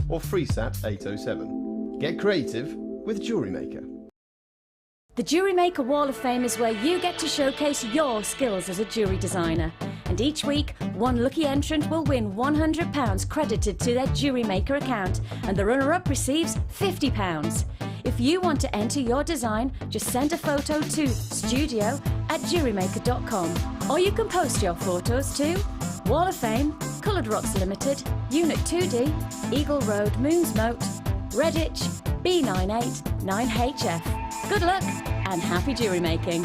or FreeSat 807. Get creative with Jewellery Maker. The Jewellery Maker Wall of Fame is where you get to showcase your skills as a jewellery designer. And each week, one lucky entrant will win £100 credited to their Jewellery Maker account, and the runner-up receives £50. If you want to enter your design, just send a photo to studio@jewellerymaker.com, or you can post your photos to Wall of Fame, Coloured Rocks Limited, Unit 2D, Eagle Road, Moonsmote, Redditch, B98 9HF. Good luck and happy jewellery making.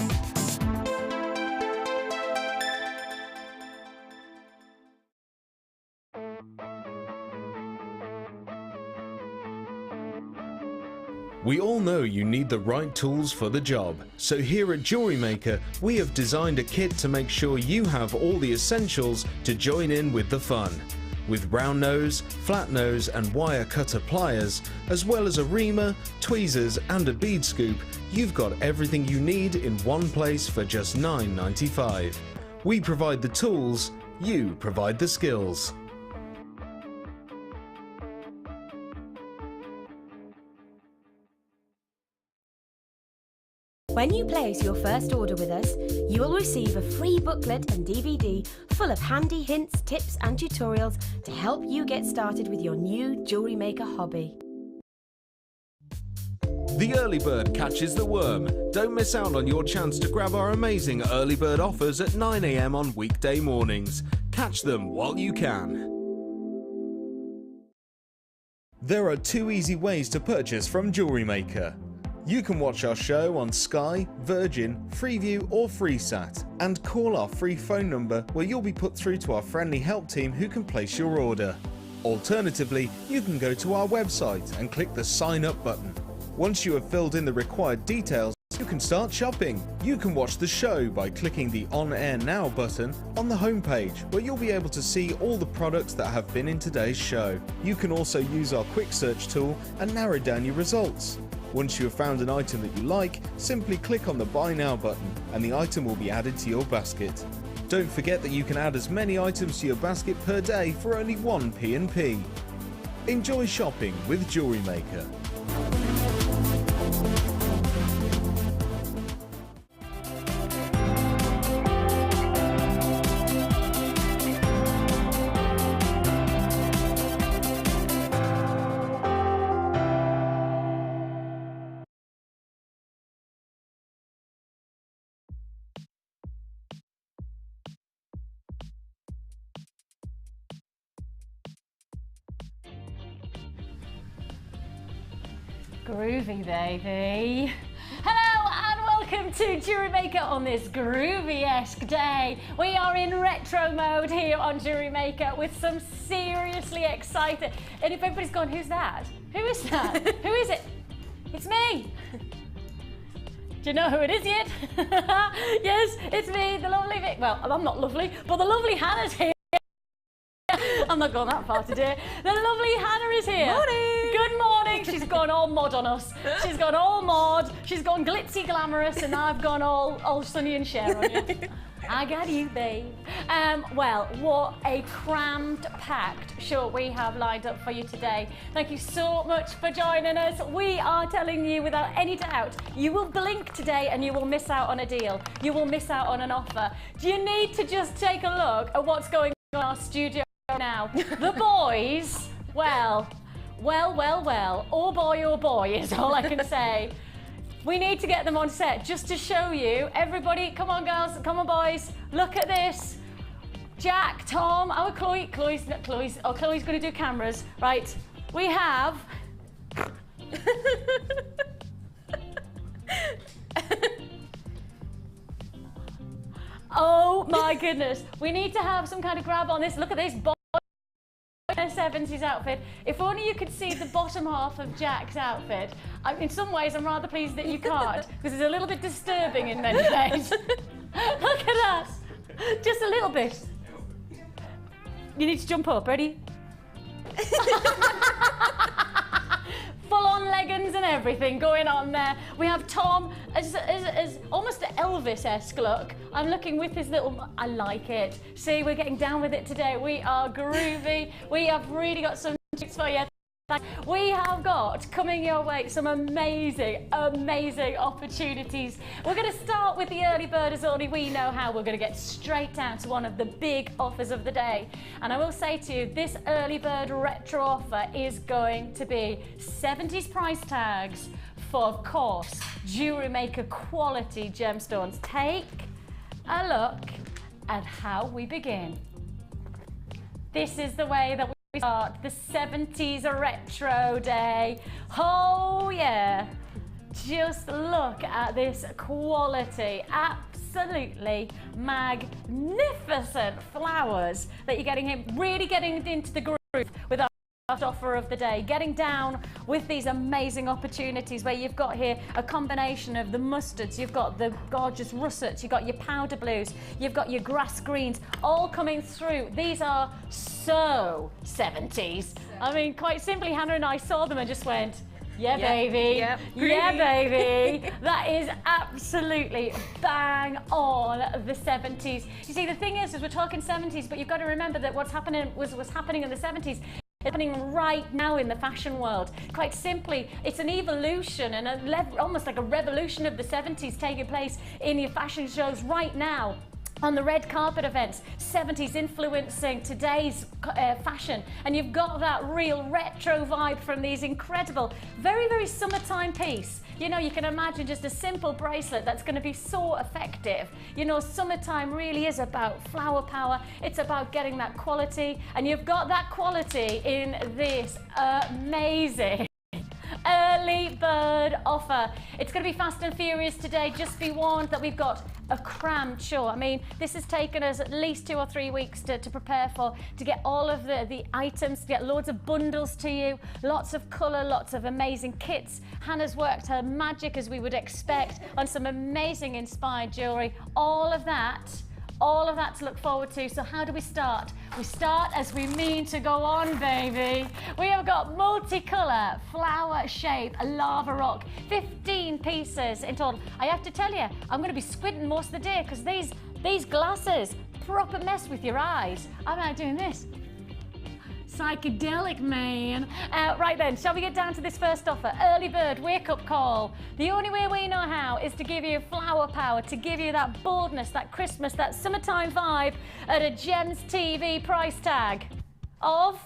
We all know you need the right tools for the job, so here at Jewellery Maker we have designed a kit to make sure you have all the essentials to join in with the fun. With round nose, flat nose and wire cutter pliers, as well as a reamer, tweezers and a bead scoop, you've got everything you need in one place for just $9.95. We provide the tools, you provide the skills. When you place your first order with us, you will receive a free booklet and DVD full of handy hints, tips and tutorials to help you get started with your new Jewellery Maker hobby. The early bird catches the worm. Don't miss out on your chance to grab our amazing early bird offers at 9 AM on weekday mornings. Catch them while you can. There are two easy ways to purchase from Jewellery Maker. You can watch our show on Sky, Virgin, Freeview or FreeSat and call our free phone number where you'll be put through to our friendly help team who can place your order. Alternatively, you can go to our website and click the sign up button. Once you have filled in the required details, you can start shopping. You can watch the show by clicking the On Air Now button on the homepage, where you'll be able to see all the products that have been in today's show. You can also use our quick search tool and narrow down your results. Once you have found an item that you like, simply click on the Buy Now button and the item will be added to your basket. Don't forget that you can add as many items to your basket per day for only one P&P. Enjoy shopping with Jewellery Maker. Groovy, baby. Hello and welcome to Jewellery Maker on this groovy-esque day. We are in retro mode here on Jewellery Maker with some seriously exciting... And if everybody's gone, who's that? Who is that? Who is it? It's me. Do you know who it is yet? Yes, it's me, the lovely Vic. Well, I'm not lovely, but the lovely Hannah's here. I'm not going that far today. The lovely Hannah is here. Morning. Good morning. She's gone all mod on us. She's gone all mod. She's gone glitzy glamorous, and I've gone all Sunny and Cher on you. I got you, babe. Well, what a crammed, packed show we have lined up for you today. Thank you so much for joining us. We are telling you without any doubt, you will blink today and you will miss out on a deal. You will miss out on an offer. Do you need to just take a look at what's going on in our studio now? The boys, well, oh boy is all I can say. We need to get them on set just to show you. Everybody, come on girls, come on boys, look at this. Jack, Tom, oh Chloe's going to do cameras. Right, we have... Oh my goodness, we need to have some kind of grab on this. Look at this boy in a 70s outfit. If only you could see the bottom half of Jack's outfit. In some ways, I'm rather pleased that you can't, because it's a little bit disturbing in many ways. Look at that, just a little bit. You need to jump up, ready? Full-on leggings and everything going on there. We have Tom as almost an Elvis-esque look. I'm looking with his little... I like it. See, we're getting down with it today. We are groovy. We have really got some tips for you. We have got coming your way some amazing opportunities. We're going to start with the early bird as only we know how. We're going to get straight down to one of the big offers of the day. And I will say to you, this early bird retro offer is going to be 70s price tags for, of course, Jewellery Maker quality gemstones. Take a look at how we begin. This is the way that we start the 70s retro day. Oh yeah, just look at this quality. Absolutely magnificent flowers that you're getting in, really getting into the groove with our last offer of the day, getting down with these amazing opportunities where you've got here a combination of the mustards, you've got the gorgeous russets, you've got your powder blues, you've got your grass greens, all coming through. These are so 70s. I mean, quite simply, Hannah and I saw them and just went, yeah, baby. Yep. Yeah, baby. That is absolutely bang on the 70s. You see, the thing is we're talking 70s, but you've got to remember that what's happening was happening in the 70s. It's happening right now in the fashion world. Quite simply, it's an evolution and almost like a revolution of the 70s taking place in your fashion shows right now. On the red carpet events, 70s influencing today's fashion, and you've got that real retro vibe from these incredible, very summertime piece. You know, you can imagine just a simple bracelet that's going to be so effective. You know, summertime really is about flower power. It's about getting that quality, and you've got that quality in this amazing early bird offer. It's going to be fast and furious today. Just be warned that we've got a crammed show. I mean, this has taken us at least 2 or 3 weeks to prepare for, to get all of the items, to get loads of bundles to you, lots of colour, lots of amazing kits. Hannah's worked her magic, as we would expect, on some amazing inspired jewellery. All of that to look forward to. So how do we start? We start as we mean to go on, baby. We have got multicolour, flower shape, lava rock, 15 pieces in total. I have to tell you, I'm going to be squinting most of the day because these glasses proper mess with your eyes. I'm not doing this. Psychedelic, man. Right then, shall we get down to this first offer? Early bird wake-up call. The only way we know how is to give you flower power, to give you that boldness, that Christmas, that summertime vibe at a Gems TV price tag of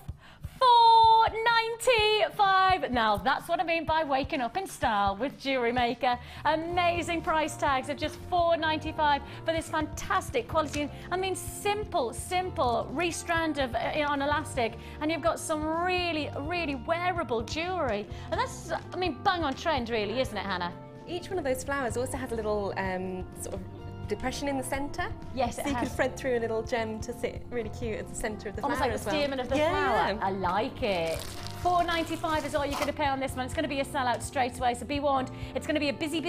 $4.95. Now, that's what I mean by waking up in style with Jewellery Maker. Amazing price tags of just $4.95 for this fantastic quality. I mean, simple restrand of on elastic, and you've got some really wearable jewellery. And that's, I mean, bang on trend, really, isn't it, Hannah? Each one of those flowers also has a little sort of depression in the centre. Yes, so you could thread through a little gem to sit really cute at the centre of the flower. Almost like the as well. stamen of the flower. I like it. $4.95 is all you're going to pay on this one. It's going to be a sellout straight away, so be warned. It's going to be a busy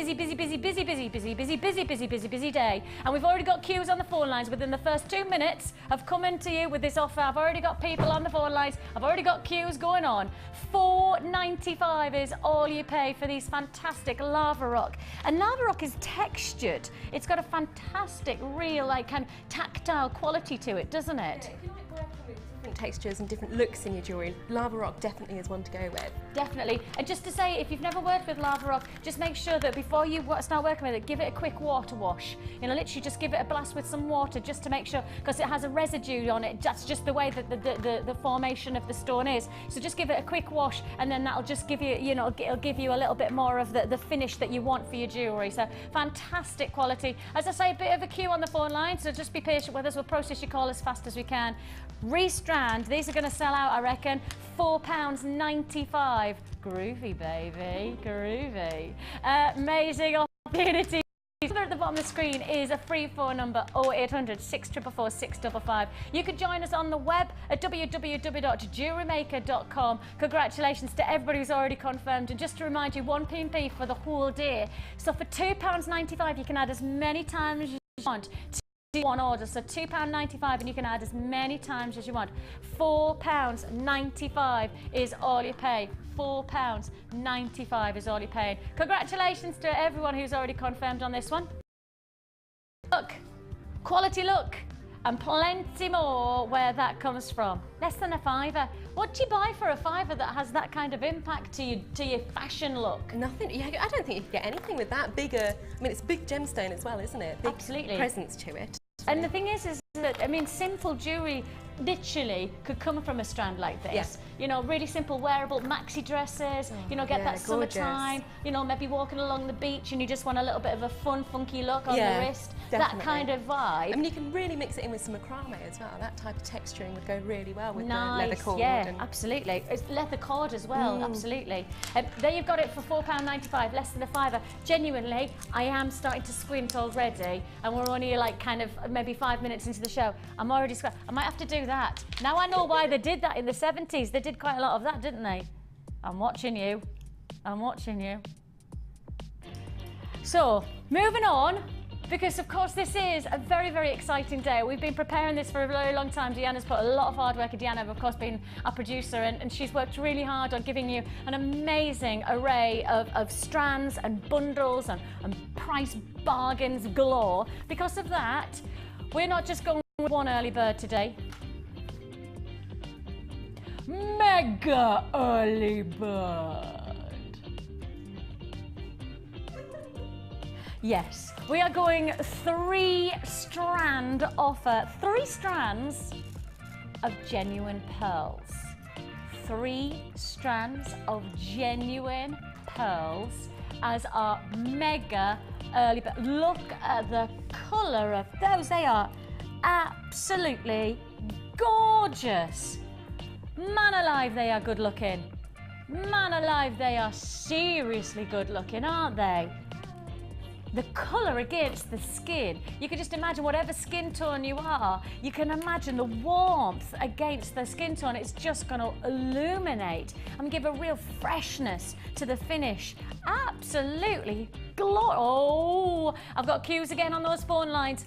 day. And we've already got queues on the phone lines within the first 2 minutes of coming to you with this offer. I've already got people on the phone lines. I've already got queues going on. $4.95 is all you pay for these fantastic lava rock. And lava rock is textured. It's got a fantastic, real, like, kind of tactile quality to it, doesn't it? Yeah, if you like working with different textures and different looks in your jewellery, lava rock definitely is one to go with. Definitely. And just to say, if you've never worked with lava rock, just make sure that before you start working with it, give it a quick water wash. You know, literally just give it a blast with some water just to make sure, because it has a residue on it. That's just the way that the formation of the stone is. So just give it a quick wash, and then that'll just give you, you know, it'll give you a little bit more of the finish that you want for your jewellery. So fantastic quality. As I say, a bit of a queue on the phone line, so just be patient with us. We'll process your call as fast as we can. Restrand, these are going to sell out, I reckon, £4.95. Groovy, baby, groovy. Amazing opportunity. At the bottom of the screen is a free phone number, 0800 644 655. You can join us on the web at www.jewellerymaker.com. Congratulations to everybody who's already confirmed. And just to remind you, 1p for the whole day. So for £2.95, you can add as many times as you want to one order. So £2.95, and you can add as many times as you want. £4.95 is all you pay. £4.95 is all you're paying. Congratulations to everyone who's already confirmed on this one. Look, quality look, and plenty more where that comes from. Less than a £5. What do you buy for a £5 that has that kind of impact to your fashion look? Nothing. Yeah, I don't think you can get anything with that bigger. I mean, it's a big gemstone as well, isn't it? Big Absolutely. presence to it. And the thing is that, I mean, simple jewellery literally could come from a strand like this. Yes. You know, really simple wearable maxi dresses, you know, get yeah, that summertime, gorgeous. you know, maybe walking along the beach and you just want a little bit of a fun, funky look on Yeah, the wrist. definitely. That kind of vibe. I mean, you can really mix it in with some macrame as well. That type of texturing would go really well with Nice, the leather cord. yeah, and absolutely. It's leather cord as well, absolutely. There you've got it for £4.95, less than a £5. Genuinely, I am starting to squint already, and we're only like kind of maybe 5 minutes into the show. I'm already squint. I might have to do that. Now I know why they did that in the 70s. They did quite a lot of that, didn't they? I'm watching you. I'm watching you. So, moving on. Because of course this is a very, very exciting day. We've been preparing this for a very long time. Deanna's put a lot of hard work in. Deanna, of course, being our producer, and she's worked really hard on giving you an amazing array of strands and bundles and price bargains galore. Because of that, we're not just going with one early bird today. Mega early bird. Yes, we are going 3-strand offer. 3 strands of genuine pearls. 3 strands of genuine pearls as our mega early bird. Look at the colour of those. They are absolutely gorgeous. Man alive, they are good looking. Man alive, they are seriously good looking, aren't they? The colour against the skin, you can just imagine whatever skin tone you are, you can imagine the warmth against the skin tone. It's just going to illuminate and give a real freshness to the finish. Absolutely glorious. Oh, I've got cues again on those phone lines.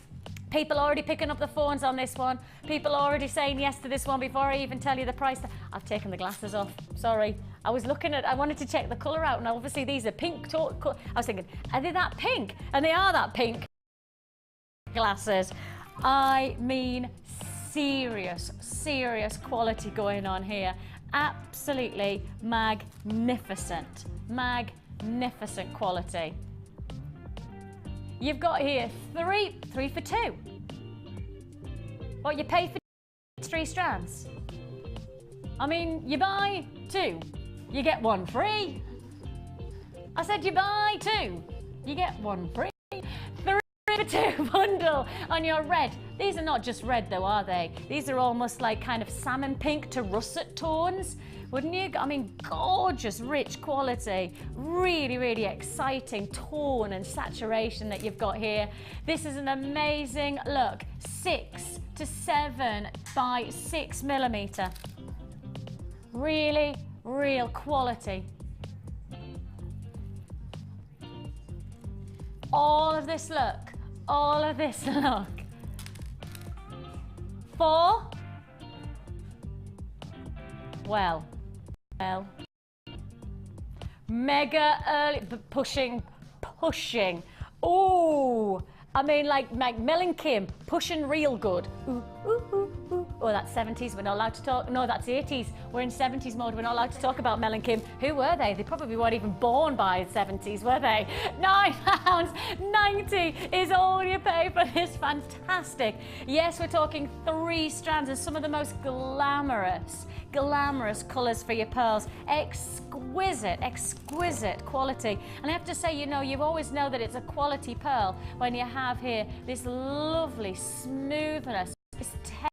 People already picking up the phones on this one. People already saying yes to this one before I even tell you the price. I've taken the glasses off, sorry. I wanted to check the colour out, and obviously these are pink. I was thinking, are they that pink? And they are that pink glasses. I mean, serious quality going on here. Absolutely magnificent quality. You've got here three for 2. What you pay for 3 strands? I mean, you buy 2, you get 1 free. I said you buy 2, you get 1 free. 3 for 2 bundle on your red. These are not just red though, are they? These are almost like kind of salmon pink to russet tones. Wouldn't you? I mean, gorgeous, rich quality, really exciting tone and saturation that you've got here. This is an amazing look, 6 to 7 by 6 millimeter. Really, real quality. All of this look for, well, mega early, pushing. Oh, I mean, like Mel and Kim, pushing real good. Ooh. Oh, that's 70s, we're not allowed to talk. No, that's 80s. We're in 70s mode, we're not allowed to talk about Mel and Kim. Who were they? They probably weren't even born by the 70s, were they? £9.90 is all you pay for this fantastic. Yes, we're talking 3 strands of some of the most glamorous colours for your pearls. Exquisite quality. And I have to say, you know, you always know that it's a quality pearl when you have here this lovely smoothness, this texture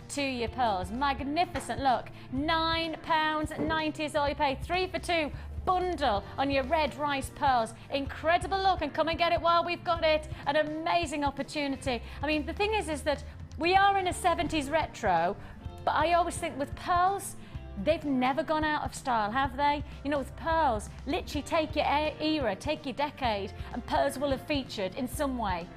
to your pearls. Magnificent look. £9.90 is all you pay. 3 for 2 bundle on your red rice pearls. Incredible look, and come and get it while we've got it. An amazing opportunity. I mean, the thing is that we are in a 70s retro, but I always think with pearls, they've never gone out of style, have they? You know, with pearls, literally take your era, take your decade, and pearls will have featured in some way.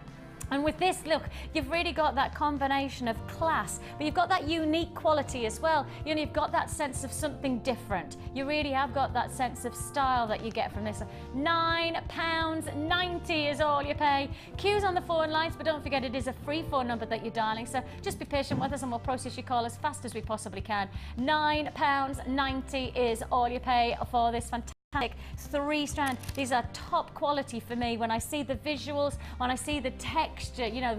And with this look, you've really got that combination of class, but you've got that unique quality as well. You know, you've got that sense of something different. You really have got that sense of style that you get from this. £9.90 is all you pay. Queues on the phone lines, but don't forget it is a free phone number that you're dialing, so just be patient with us and we'll process your call as fast as we possibly can. £9.90 is all you pay for this fantastic 3-strand. These are top quality for me. When I see the visuals, when I see the texture, you know,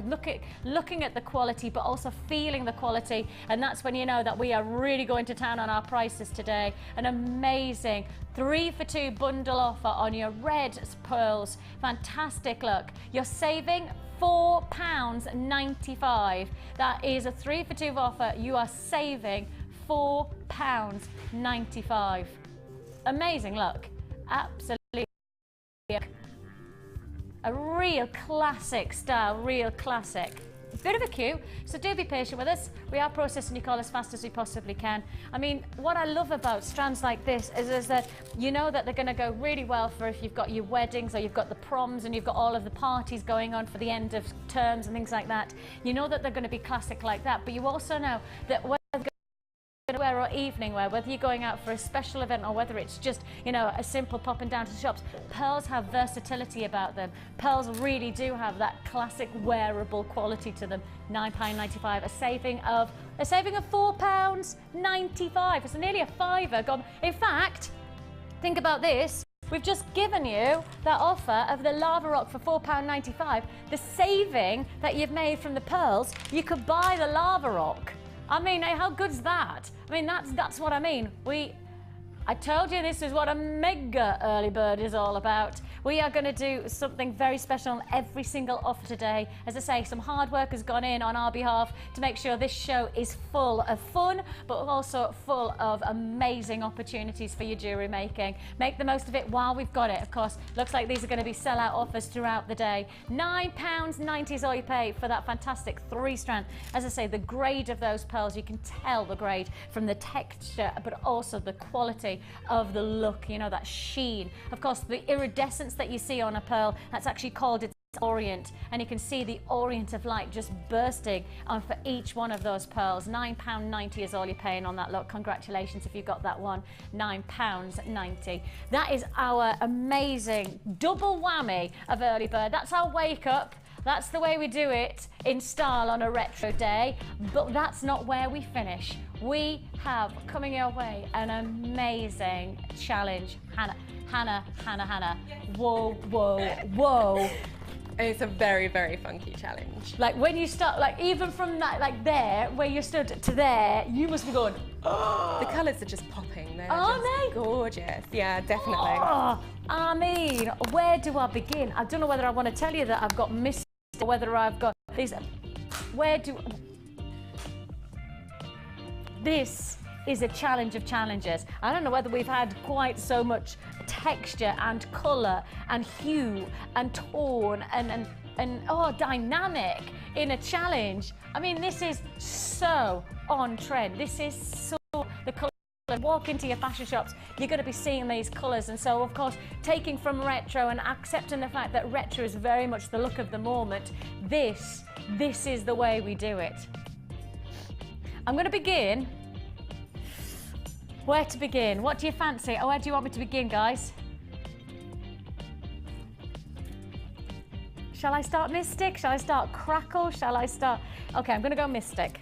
looking at the quality, but also feeling the quality, and that's when you know that we are really going to town on our prices today. An amazing 3 for 2 bundle offer on your red pearls. Fantastic look. You're saving £4.95. That is a 3 for 2 offer. You are saving £4.95. Amazing look, absolutely. A real classic style, real classic. Bit of a queue, so do be patient with us. We are processing your call as fast as we possibly can. I mean, what I love about strands like this is that you know that they're going to go really well for if you've got your weddings or you've got the proms and you've got all of the parties going on for the end of terms and things like that. You know that they're going to be classic like that, but you also know that wear or evening wear, whether you're going out for a special event or whether it's just, you know, a simple popping down to the shops, pearls have versatility about them. Pearls really do have that classic wearable quality to them. £9.95, a saving of £4.95. It's nearly a fiver gone. In fact, think about this. We've just given you that offer of the Lava Rock for £4.95. The saving that you've made from the pearls, you could buy the Lava Rock. I mean, how good's that? I mean, that's what I mean. I told you this is what a mega early bird is all about. We are going to do something very special on every single offer today. As I say, some hard work has gone in on our behalf to make sure this show is full of fun, but also full of amazing opportunities for your jewellery making. Make the most of it while we've got it, of course. Looks like these are going to be sell-out offers throughout the day. £9.90 is all you pay for that fantastic 3-strand. As I say, the grade of those pearls, you can tell the grade from the texture, but also the quality of the look, you know, that sheen. Of course, the iridescence that you see on a pearl, that's actually called its orient, and you can see the orient of light just bursting on for each one of those pearls. £9.90 is all you're paying on that look. Congratulations if you got that one. £9.90. That is our amazing double whammy of early bird. That's our wake up. That's the way we do it in style on a retro day, but that's not where we finish. We have coming your way an amazing challenge. Hannah. Whoa, whoa, whoa. It's a very, very funky challenge. Like when you start, like even from that, like there, where you stood to there, you must be going, oh. The colours are just popping. They're Are just they? gorgeous. Yeah, definitely. Oh, I mean, where do I begin? I don't know whether I want to tell you that I've got missed or whether I've got these. This is a challenge of challenges. I don't know whether we've had quite so much texture and colour and hue and tone and dynamic in a challenge. I mean, this is so on trend. This is so the colour. Walk into your fashion shops, you're going to be seeing these colours, and so of course taking from retro and accepting the fact that retro is very much the look of the moment. This is the way we do it. I'm going to begin. Where to begin? What do you fancy? Oh, where do you want me to begin, guys? Shall I start Mystic? Shall I start Crackle? Shall I start... Okay, I'm going to go Mystic.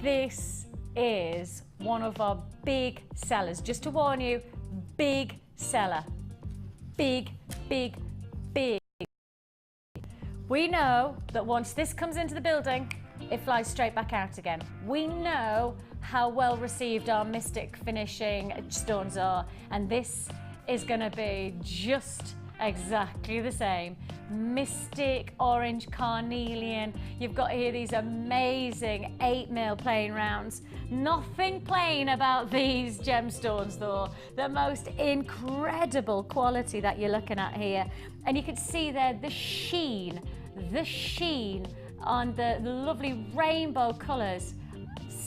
This is one of our big sellers. Just to warn you, big seller. Big, big, big. We know that once this comes into the building, it flies straight back out again. We know how well received our Mystic finishing stones are, and this is going to be just exactly the same. Mystic orange carnelian. You've got here these amazing 8mm plain rounds. Nothing plain about these gemstones though. The most incredible quality that you're looking at here. And you can see there the sheen on the lovely rainbow colours.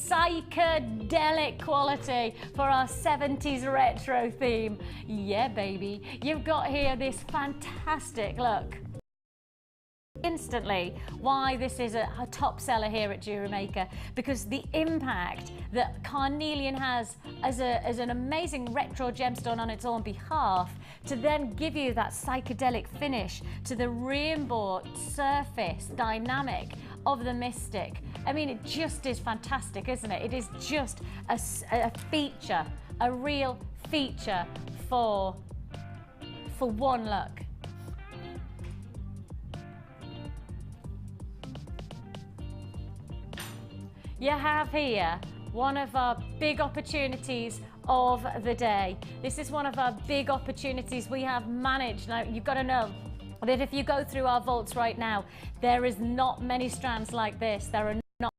psychedelic quality for our 70s retro theme. Yeah, baby. You've got here this fantastic look. Instantly why this is a top seller here at Jewellery Maker, because the impact that carnelian has as an amazing retro gemstone on its own behalf, to then give you that psychedelic finish to the rainbow surface dynamic of the mystic. I mean, it just is fantastic, isn't it? It is just a feature, a real feature for one look. You have here one of our big opportunities of the day. This is one of our big opportunities we have managed. Now, you've got to know that if you go through our vaults right now, there is not many strands like this. There are not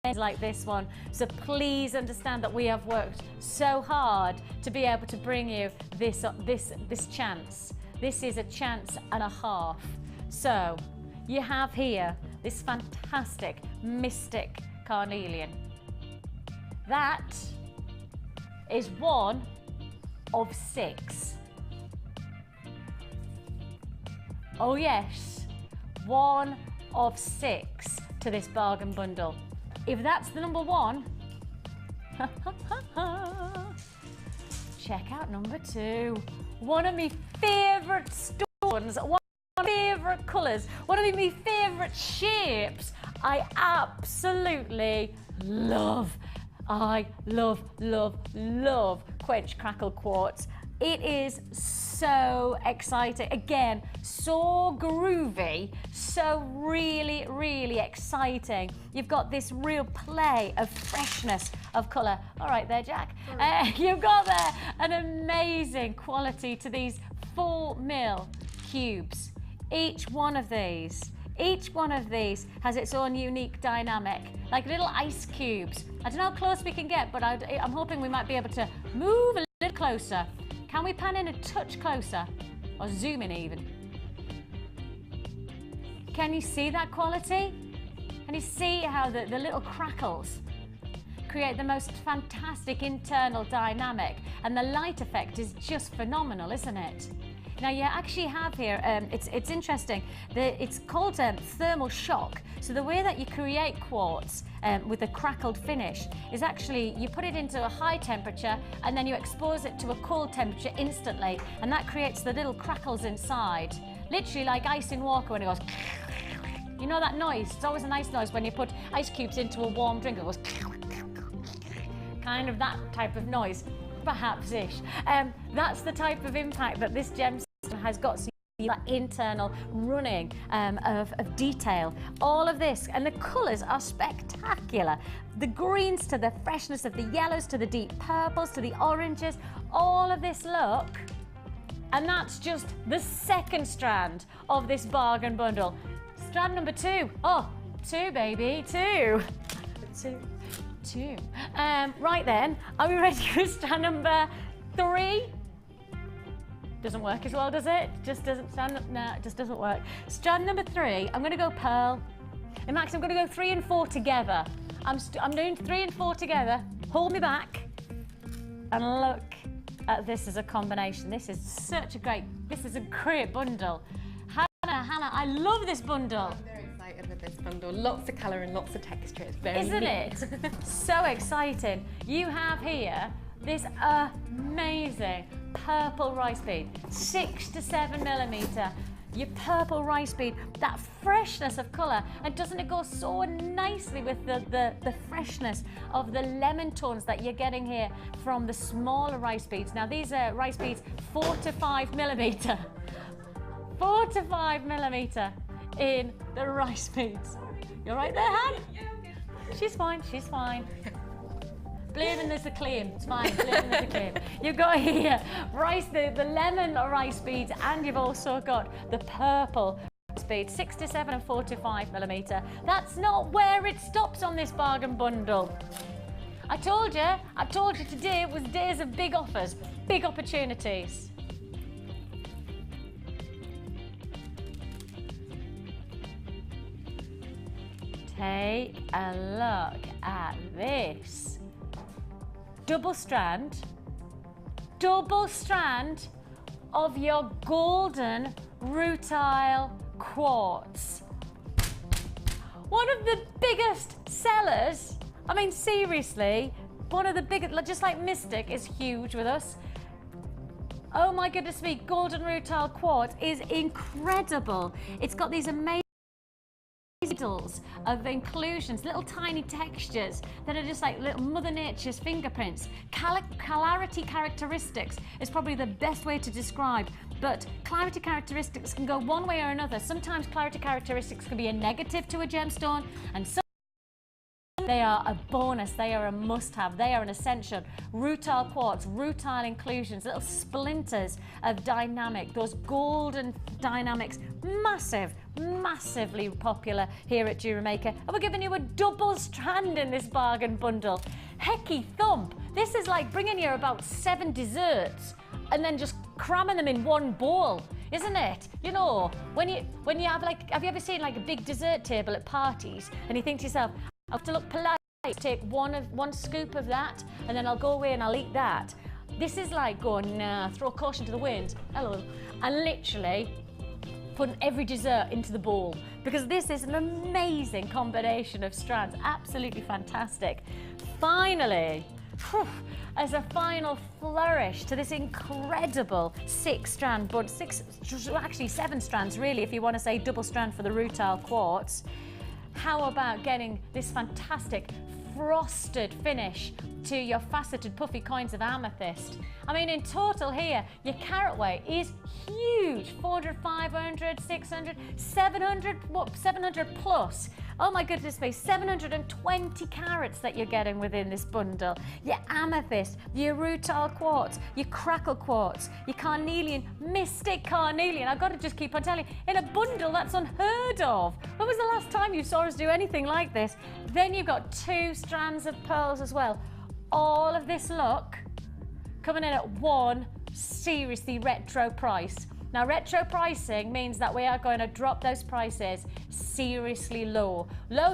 many like this one. So please understand that we have worked so hard to be able to bring you this chance. This is a chance and a half. So you have here this fantastic mystic carnelian. That is one of 6. Oh yes, one of 6 to this bargain bundle. If that's the number 1, check out number 2. One of my favourite stones, one of my favourite colours, one of my favourite shapes. I absolutely love. I love, love, love Quench Crackle Quartz. It is so exciting. Again, so groovy, so really, really exciting. You've got this real play of freshness of colour. All right there, Jack. You've got there an amazing quality to these 4mm cubes. Each one of these has its own unique dynamic, like little ice cubes. I don't know how close we can get, but I'm hoping we might be able to move a little closer. Can we pan in a touch closer? Or zoom in even? Can you see that quality? Can you see how the little crackles create the most fantastic internal dynamic? And the light effect is just phenomenal, isn't it? Now you actually have here, it's interesting, it's called thermal shock. So the way that you create quartz with a crackled finish is actually, you put it into a high temperature and then you expose it to a cold temperature instantly, and that creates the little crackles inside. Literally like ice in water when it goes, you know that noise? It's always a nice noise when you put ice cubes into a warm drink, it goes, kind of that type of noise, perhaps-ish. That's the type of impact that this gemstone has got, so that internal running of detail. All of this, and the colours are spectacular. The greens to the freshness of the yellows, to the deep purples, to the oranges, all of this look. And that's just the second strand of this bargain bundle. Strand number 2. Oh, 2 baby, 2. 2. Right then, are we ready for strand number 3? Doesn't work as well, does it? Just doesn't stand up. No, it just doesn't work. Strand number 3, I'm going to go pearl. In fact, I'm going to go 3 and 4 together. I'm doing 3 and 4 together. Hold me back. And look at this as a combination. This is a great bundle. Hannah, I love this bundle. I'm very excited with this bundle. Lots of colour and lots of texture. It's very Isn't neat. it? So exciting. You have here this amazing purple rice bead, 6 to 7mm. Your purple rice bead, that freshness of colour, and doesn't it go so nicely with the freshness of the lemon tones that you're getting here from the smaller rice beads. Now these are rice beads 4 to 5mm. 4 to 5mm in the rice beads. You're right there, Han? Yeah, okay. She's fine, she's fine. Blaming there's a claim, it's fine, blaming there's a claim. You've got here the lemon rice beads, and you've also got the purple rice beads, 6 to 7 and 4 to 5mm. That's not where it stops on this bargain bundle. I told you today was days of big offers, big opportunities. Take a look at this. Double strand of your golden rutile quartz. One of the biggest sellers, I mean seriously, one of the biggest, just like Mystic is huge with us. Oh my goodness me, golden rutile quartz is incredible. It's got these amazing needles of inclusions, little tiny textures that are just like little Mother Nature's fingerprints. Clarity characteristics is probably the best way to describe, but clarity characteristics can go one way or another. Sometimes clarity characteristics can be a negative to a gemstone, and some they are a bonus, they are a must-have, they are an essential. Rutile quartz, rutile inclusions, little splinters of dynamic, those golden dynamics, massively popular here at Jewellery Maker. And we're giving you a double strand in this bargain bundle. Hecky thump, this is like bringing you about 7 desserts and then just cramming them in one bowl, isn't it? You know, when you have like, have you ever seen like a big dessert table at parties and you think to yourself, I have to look polite, take one scoop of that, and then I'll go away and I'll eat that. This is like going, nah, throw caution to the wind, hello, and literally putting every dessert into the bowl, because this is an amazing combination of strands, absolutely fantastic. Finally, as a final flourish to this incredible 6-strand, but actually 7 strands really, if you want to say double strand for the rutile quartz. How about getting this fantastic frosted finish to your faceted puffy coins of amethyst? I mean, in total here, your carat weight is huge. 400, 500, 600, 700, what, 700 plus. Oh my goodness me, 720 carats that you're getting within this bundle. Your amethyst, your rutile quartz, your crackle quartz, your carnelian, mystic carnelian. I've got to just keep on telling you, in a bundle that's unheard of. When was the last time you saw us do anything like this? Then you've got 2 strands of pearls as well. All of this look coming in at one seriously retro price. Now, retro pricing means that we are going to drop those prices seriously low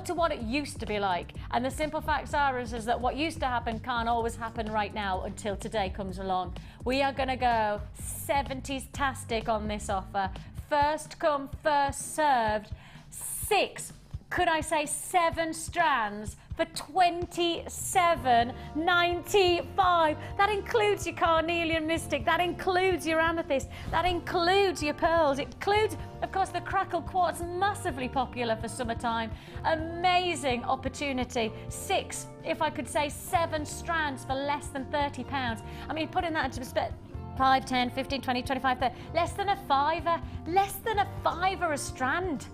to what it used to be like. And the simple facts are is that what used to happen can't always happen right now until today comes along. We are going to go 70s-tastic on this offer. First come, first served. 7 strands for $27.95. That includes your carnelian mystic, that includes your amethyst, that includes your pearls, it includes, of course, the crackle quartz, massively popular for summertime. Amazing opportunity. 6, if I could say 7 strands for less than £30. I mean, putting that into perspective, 5, 10, 15, 20, 25, 30, less than a fiver a strand.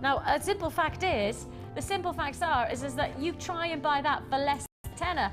Now, a simple fact is, the simple facts are is that you try and buy that for less than a tenner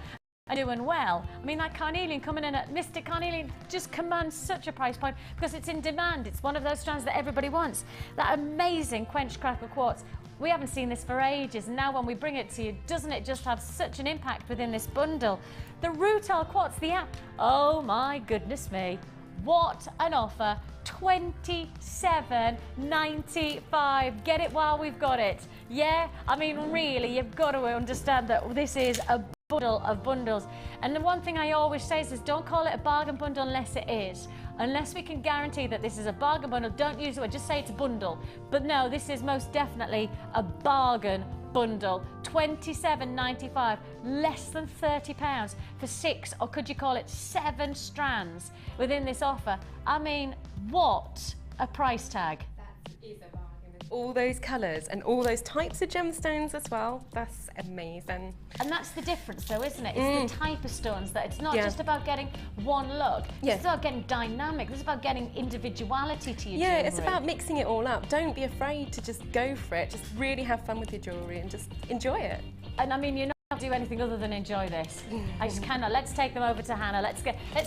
and doing well. I mean, that carnelian coming in at Mystic Carnelian just commands such a price point because it's in demand. It's one of those strands that everybody wants. That amazing quench crackle quartz. We haven't seen this for ages, and now when we bring it to you, doesn't it just have such an impact within this bundle? The rutile quartz, the app, oh my goodness me. What an offer, $27.95. Get it while we've got it. Yeah, I mean, really, you've got to understand that this is a bundle of bundles. And the one thing I always say is don't call it a bargain bundle unless it is. Unless we can guarantee that this is a bargain bundle, don't use the word, just say it's a bundle. But no, this is most definitely a bargain bundle. $27.95, less than £30 for 6, or could you call it 7 strands within this offer. I mean, what a price tag. That is a bargain. With all those colours and all those types of gemstones as well. That's amazing. And that's the difference though, isn't it? It's the type of stones that it's not just about getting one look. It's about getting dynamic. It's about getting individuality to your jewellery. It's about mixing it all up. Don't be afraid to just go for it. Just really have fun with your jewellery and just enjoy it. And I mean, you're not going to do anything other than enjoy this. I just cannot. Let's take them over to Hannah. Let's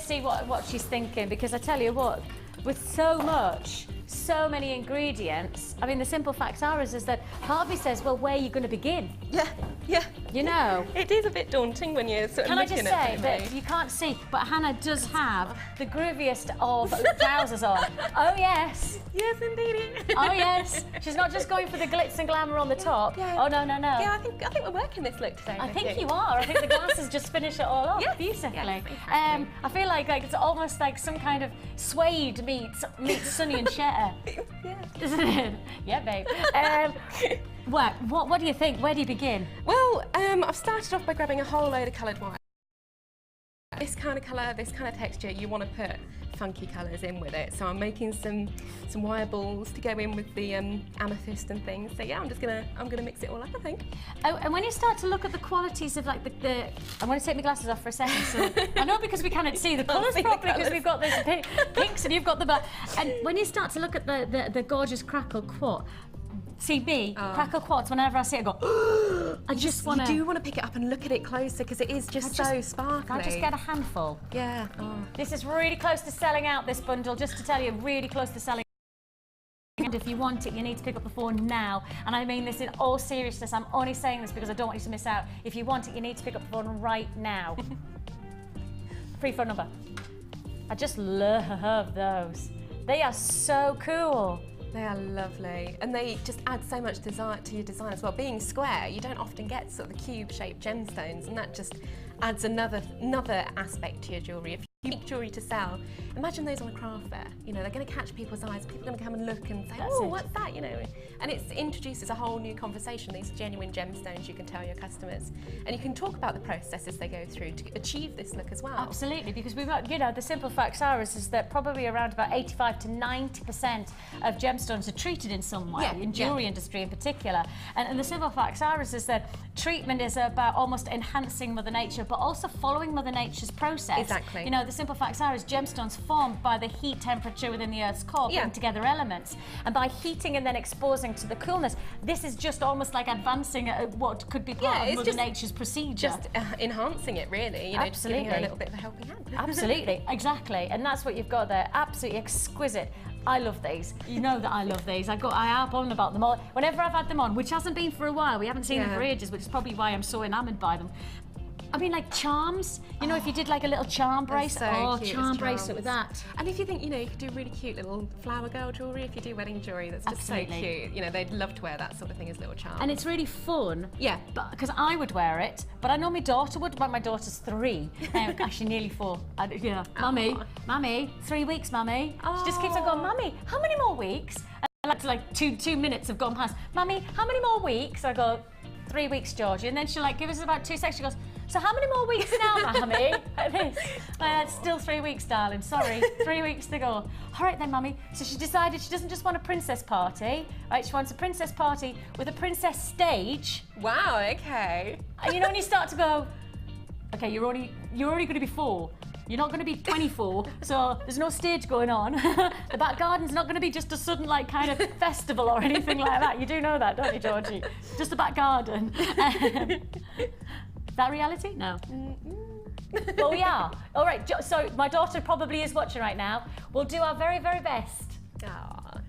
see what she's thinking, because I tell you what, with so much so many ingredients. I mean, the simple facts are is that part of me says, well, where are you going to begin? Yeah, yeah. You know? It is a bit daunting when you're sort of Can I just looking say at that it. you can't see, but Hannah does have the grooviest of trousers on. Oh, yes. Yes, indeed. Oh, yes. She's not just going for the glitz and glamour on the top. Yeah. Oh, no, no, no. Yeah, I think we're working this look today. I think you are. I think the glasses just finish it all off Yes, beautifully. yes, exactly. I feel like it's almost like some kind of suede meets Sonny and Cher. Yeah. Isn't it? Yeah, babe. What do you think? Where do you begin? Well, I've started off by grabbing a whole load of coloured wire. This kind of colour, this kind of texture, you want to put funky colours in with it. So I'm making some wire balls to go in with the amethyst and things. So yeah, I'm gonna mix it all up, I think. Oh, and when you start to look at the qualities of like the I'm going to take my glasses off for a second. So I know because we cannot see the colours see the properly because colours. we've got this pinks and you've got the black. And when you start to look at the gorgeous crackle quartz, see me, crackle quartz, whenever I see it, I go, I just want to. You do want to pick it up and look at it closer because it is just so sparkly. I just get a handful. Yeah. Oh. This is really close to selling out, this bundle, just to tell you, really close to selling. And if you want it, you need to pick up the phone now. And I mean this in all seriousness. I'm only saying this because I don't want you to miss out. If you want it, you need to pick up the phone right now. Free phone number. I just love those. They are so cool. They are lovely, and they just add so much design to your design as well. Being square, you don't often get sort of the cube-shaped gemstones, and that just adds another aspect to your jewellery. If you make jewellery to sell, imagine those on a craft fair. You know, they're going to catch people's eyes. People are going to come and look and say, "Oh, what's that?" You know, and it introduces a whole new conversation. These genuine gemstones you can tell your customers, and you can talk about the processes they go through to achieve this look as well. Absolutely, because we've got, you know, the simple facts are is that probably around about 85 to 90% of gemstones are treated in some way, in jewellery industry in particular. And the simple facts are is that treatment is about almost enhancing Mother Nature, but also following Mother Nature's process. Exactly. You know, the simple facts are is gemstones formed by the heat temperature within the Earth's core, putting together elements. And by heating and then exposing to the coolness, this is just almost like advancing what could be part of Mother Nature's procedure. Just enhancing it, really. You know, just giving her a little bit of a helping hand. Absolutely, exactly. And that's what you've got there. Absolutely exquisite. I love these. You know that I love these. I harp on about them all. Whenever I've had them on, which hasn't been for a while, we haven't seen them for ages, which is probably why I'm so enamoured by them. I mean, like charms. You know, if you did like a little charm bracelet. So oh, cute, charm it's bracelet with that. And if you think, you know, you could do really cute little flower girl jewellery if you do wedding jewellery. That's just so cute. You know, they'd love to wear that sort of thing as little charms. And it's really fun. Yeah. Because I would wear it, but I know my daughter would. But my daughter's 3, actually nearly 4. Yeah, mummy, 3 weeks, mummy. She just keeps on going, mummy, how many more weeks? And like 2 minutes have gone past. Mummy, how many more weeks? I go, 3 weeks, Georgie. And then she'll like give us about 2 seconds. She goes, so how many more weeks now, Mummy? Like this. It's still 3 weeks, darling. Sorry, 3 weeks to go. All right then, Mummy. So she decided she doesn't just want a princess party, right? She wants a princess party with a princess stage. Wow, okay. And you know when you start to go, okay, you're only going to be 4. You're not going to be 24, so there's no stage going on. The back garden's not going to be just a sudden, like, kind of festival or anything like that. You do know that, don't you, Georgie? Just a back garden. Is that reality? No. Well, we are. All right, so my daughter probably is watching right now. We'll do our very, very best. Aww.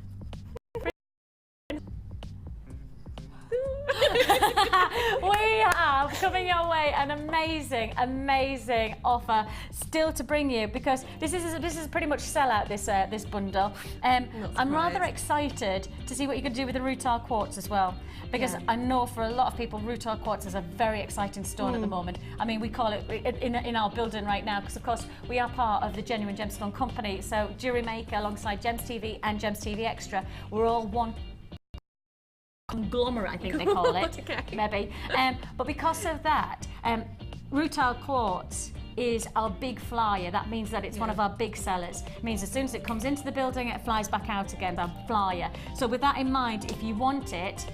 We have coming your way an amazing offer still to bring you, because this is pretty much sell out this bundle. I'm rather excited to see what you can do with the rutile quartz as well, because I know for a lot of people rutile quartz is a very exciting stone at the moment. I mean, we call it in our building right now because of course we are part of the Genuine Gemstone Company. So Jewellery Maker alongside Gems TV and Gems TV Extra, we're all one conglomerate, I think they call it. Okay. Maybe. But because of that, rutile quartz is our big flyer. That means that it's one of our big sellers. It means as soon as it comes into the building, it flies back out again, our flyer. So with that in mind, if you want it,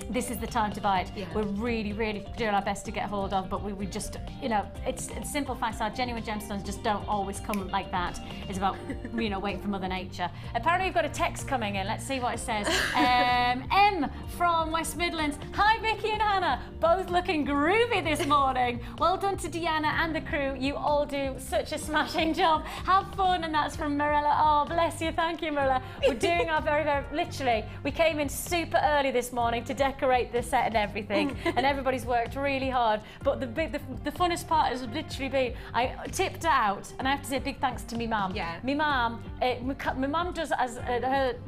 this is the time to buy it. Yeah. We're really, really doing our best to get hold of, but we just, you know, it's simple facts are genuine gemstones just don't always come like that. It's about, you know, waiting for Mother Nature. Apparently we've got a text coming in. Let's see what it says. M from West Midlands. Hi Vicky and Hannah, both looking groovy this morning. Well done to Deanna and the crew. You all do such a smashing job. Have fun. And that's from Marilla. Oh, bless you. Thank you, Marilla. We're doing our literally, we came in super early this morning to decorate the set and everything, and everybody's worked really hard. But the funnest part has literally been, I tipped out, and I have to say a big thanks to me mum. Yeah. Me mum, my mum does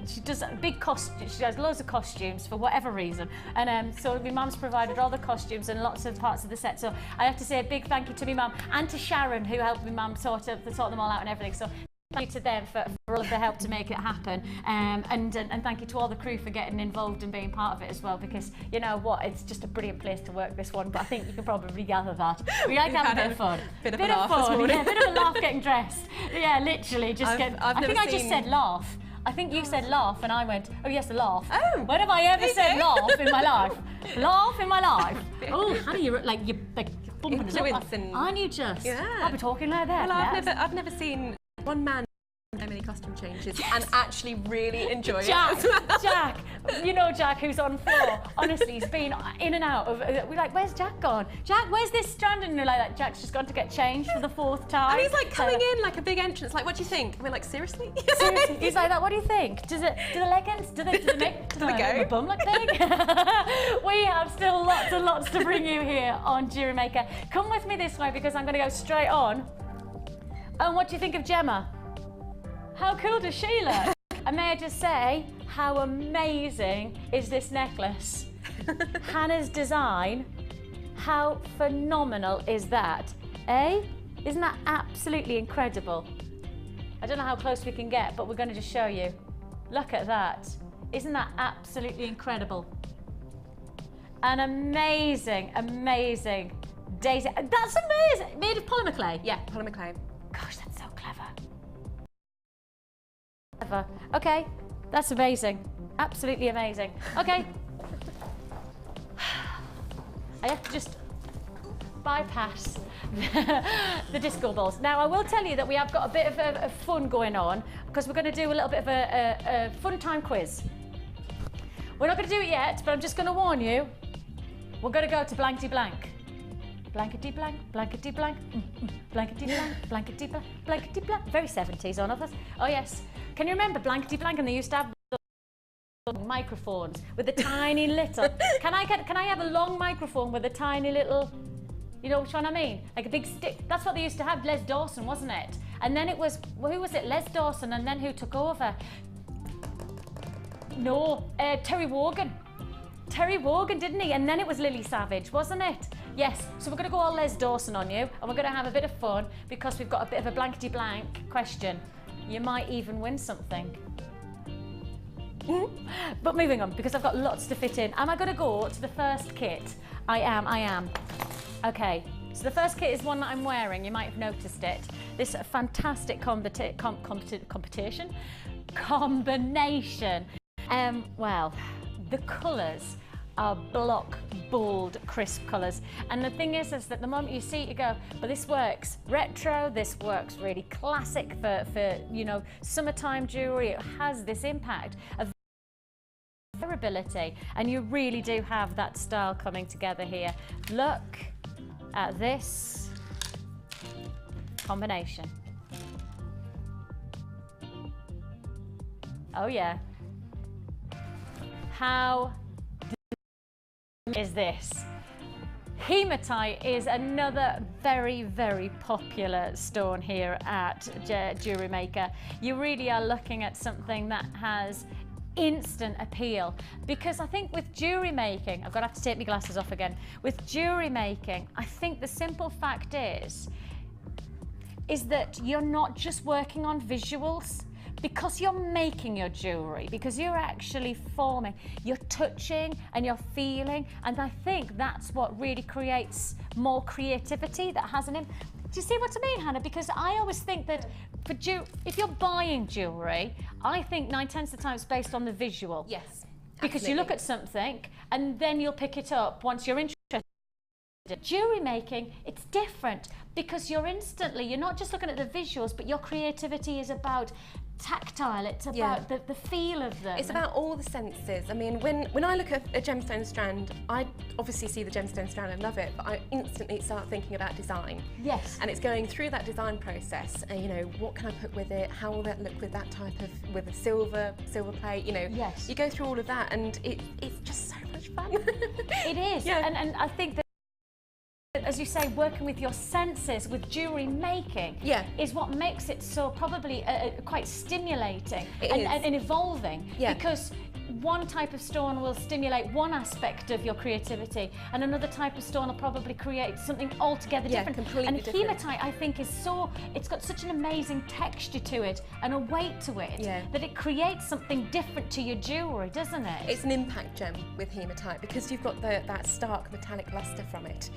she does big costumes. She has loads of costumes for whatever reason, and so my mum's provided all the costumes and lots of parts of the set. So I have to say a big thank you to me mum and to Sharon, who helped me mum sort them all out and everything. So thank you to them for all of the help to make it happen, and thank you to all the crew for getting involved and being part of it as well, because you know what, it's just a brilliant place to work, this one. But I think you can probably gather that we like to have a bit of fun, bit of a laugh this morning. Yeah, a bit of a laugh getting dressed. Yeah, literally just I think I just said laugh. I think you said laugh and I went, oh yes, laugh. Oh. When have I ever said laugh in my life? Laugh in my life. Oh, Hannah, you're like bumping us up. Aren't you just? Yeah. I'll be talking like that. Well, I've never seen one man so many costume changes and actually really enjoy Jack, it. Jack, you know Jack, who's on floor. Honestly, he's been in and out of. We're like, where's Jack gone? Jack, where's this strand? And we're like that. Jack's just gone to get changed for the 4th time. And he's like coming in like a big entrance. Like, what do you think? And we're like, seriously? Seriously, he's like that. What do you think? Do the leggings? Do they make? Do go? The bum look big? We have still lots and lots to bring you here on Jewellery Maker. Come with me this way because I'm going to go straight on. And what do you think of Gemma? How cool does she look? And may I just say, how amazing is this necklace? Hannah's design, how phenomenal is that? Eh? Isn't that absolutely incredible? I don't know how close we can get, but we're going to just show you. Look at that. Isn't that absolutely incredible? An amazing, amazing daisy. That's amazing. Made of polymer clay? Yeah, polymer clay. Gosh, that's so clever. Okay, that's amazing. Absolutely amazing. Okay. I have to just bypass the disco balls. Now, I will tell you that we have got a bit of fun going on because we're going to do a little bit of a fun time quiz. We're not going to do it yet, but I'm just going to warn you. We're going to go to blankety blank. Blankety blank, blankety blank, blankety blank, blankety blank, blankety blank. Very 70s on us. Oh yes. Can you remember blankety blank? And they used to have the microphones with the tiny little. Can I have a long microphone with a tiny little? You know which one I mean? Like a big stick. That's what they used to have. Les Dawson, wasn't it? And then it was, who was it? Les Dawson, and then who took over? No, Terry Wogan. Terry Wogan, didn't he? And then it was Lily Savage, wasn't it? Yes, so we're going to go all Les Dawson on you, and we're going to have a bit of fun because we've got a bit of a blankety blank question. You might even win something. But moving on, because I've got lots to fit in. Am I going to go to the first kit? I am. Okay, so the first kit is one that I'm wearing. You might have noticed it. This fantastic combination. Well, the colours are block, bold, crisp colours. And the thing is that the moment you see it, you go, but this works retro, this works really classic for you know, summertime jewellery. It has this impact of durability, and you really do have that style coming together here. Look at this combination. Oh yeah. How is this? Hematite is another very, very popular stone here at Jewellery Maker. You really are looking at something that has instant appeal, because I think with jewellery making, I've got to have to take my glasses off again. With jewellery making, I think the simple fact is that you're not just working on visuals. Because you're making your jewellery, because you're actually forming, you're touching and you're feeling, and I think that's what really creates more creativity that has an impact. Do you see what I mean, Hannah? Because I always think that if you're buying jewellery, I think 9/10 of the time it's based on the visual. Yes. Because you look at something and then you'll pick it up once you're interested. Jewellery making, it's different because you're not just looking at the visuals, but your creativity is about tactile, it's about the feel of them. It's about all the senses. I mean, when I look at a gemstone strand, I obviously see the gemstone strand and love it, but I instantly start thinking about design. Yes. And it's going through that design process, and you know, what can I put with it, how will that look with that type of, with a silver plate, you know. Yes. You go through all of that and it's just so much fun. It is, Yeah. and I think that, as you say, working with your senses with jewellery making is what makes it so probably quite stimulating and evolving. Yeah. Because one type of stone will stimulate one aspect of your creativity, and another type of stone will probably create something altogether different. Completely and different. hematite, I think, it's got such an amazing texture to it and a weight to it that it creates something different to your jewellery, doesn't it? It's an impact gem with hematite because you've got that stark metallic lustre from it.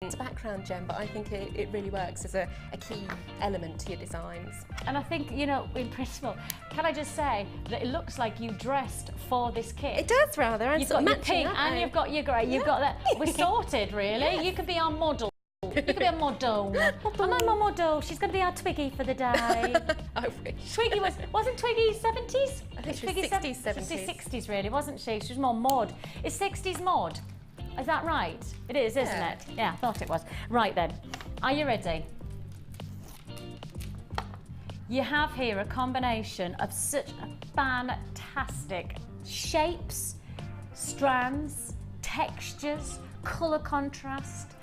It's a background gem, but I think it really works as a key element to your designs. And I think, you know, in principle, can I just say that it looks like you dressed for this kit? It does rather. And You've got your pink and you've got your grey. You've got that. We're sorted, really. Yes. You can be our model. You can be a model. And I'm a model. She's going to be our Twiggy for the day. I wish. Twiggy wasn't Twiggy 70s? I think she was Twiggy 60s, 70s. She's 60s, really, wasn't she? She was more mod. Is 60s mod? Is that right? It is, isn't it? Yeah, I thought it was. Right then, are you ready? You have here a combination of such fantastic shapes, strands, textures, colour contrast,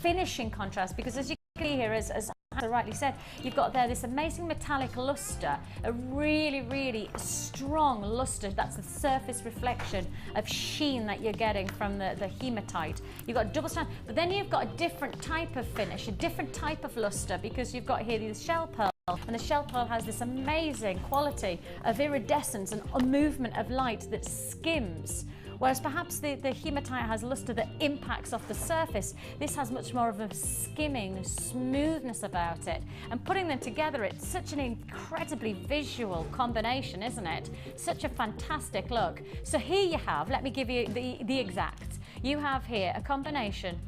finishing contrast, because as you can see here, as Hannah rightly said, you've got there this amazing metallic lustre, a really, really strong lustre. That's the surface reflection of sheen that you're getting from the hematite. You've got double strand, but then you've got a different type of finish, a different type of lustre, because you've got here the shell pearl, and the shell pearl has this amazing quality of iridescence and a movement of light that skims. Whereas perhaps the hematite has lustre that impacts off the surface. This has much more of a skimming smoothness about it. And putting them together, it's such an incredibly visual combination, isn't it? Such a fantastic look. So here you have, let me give you the exact. You have here a combination.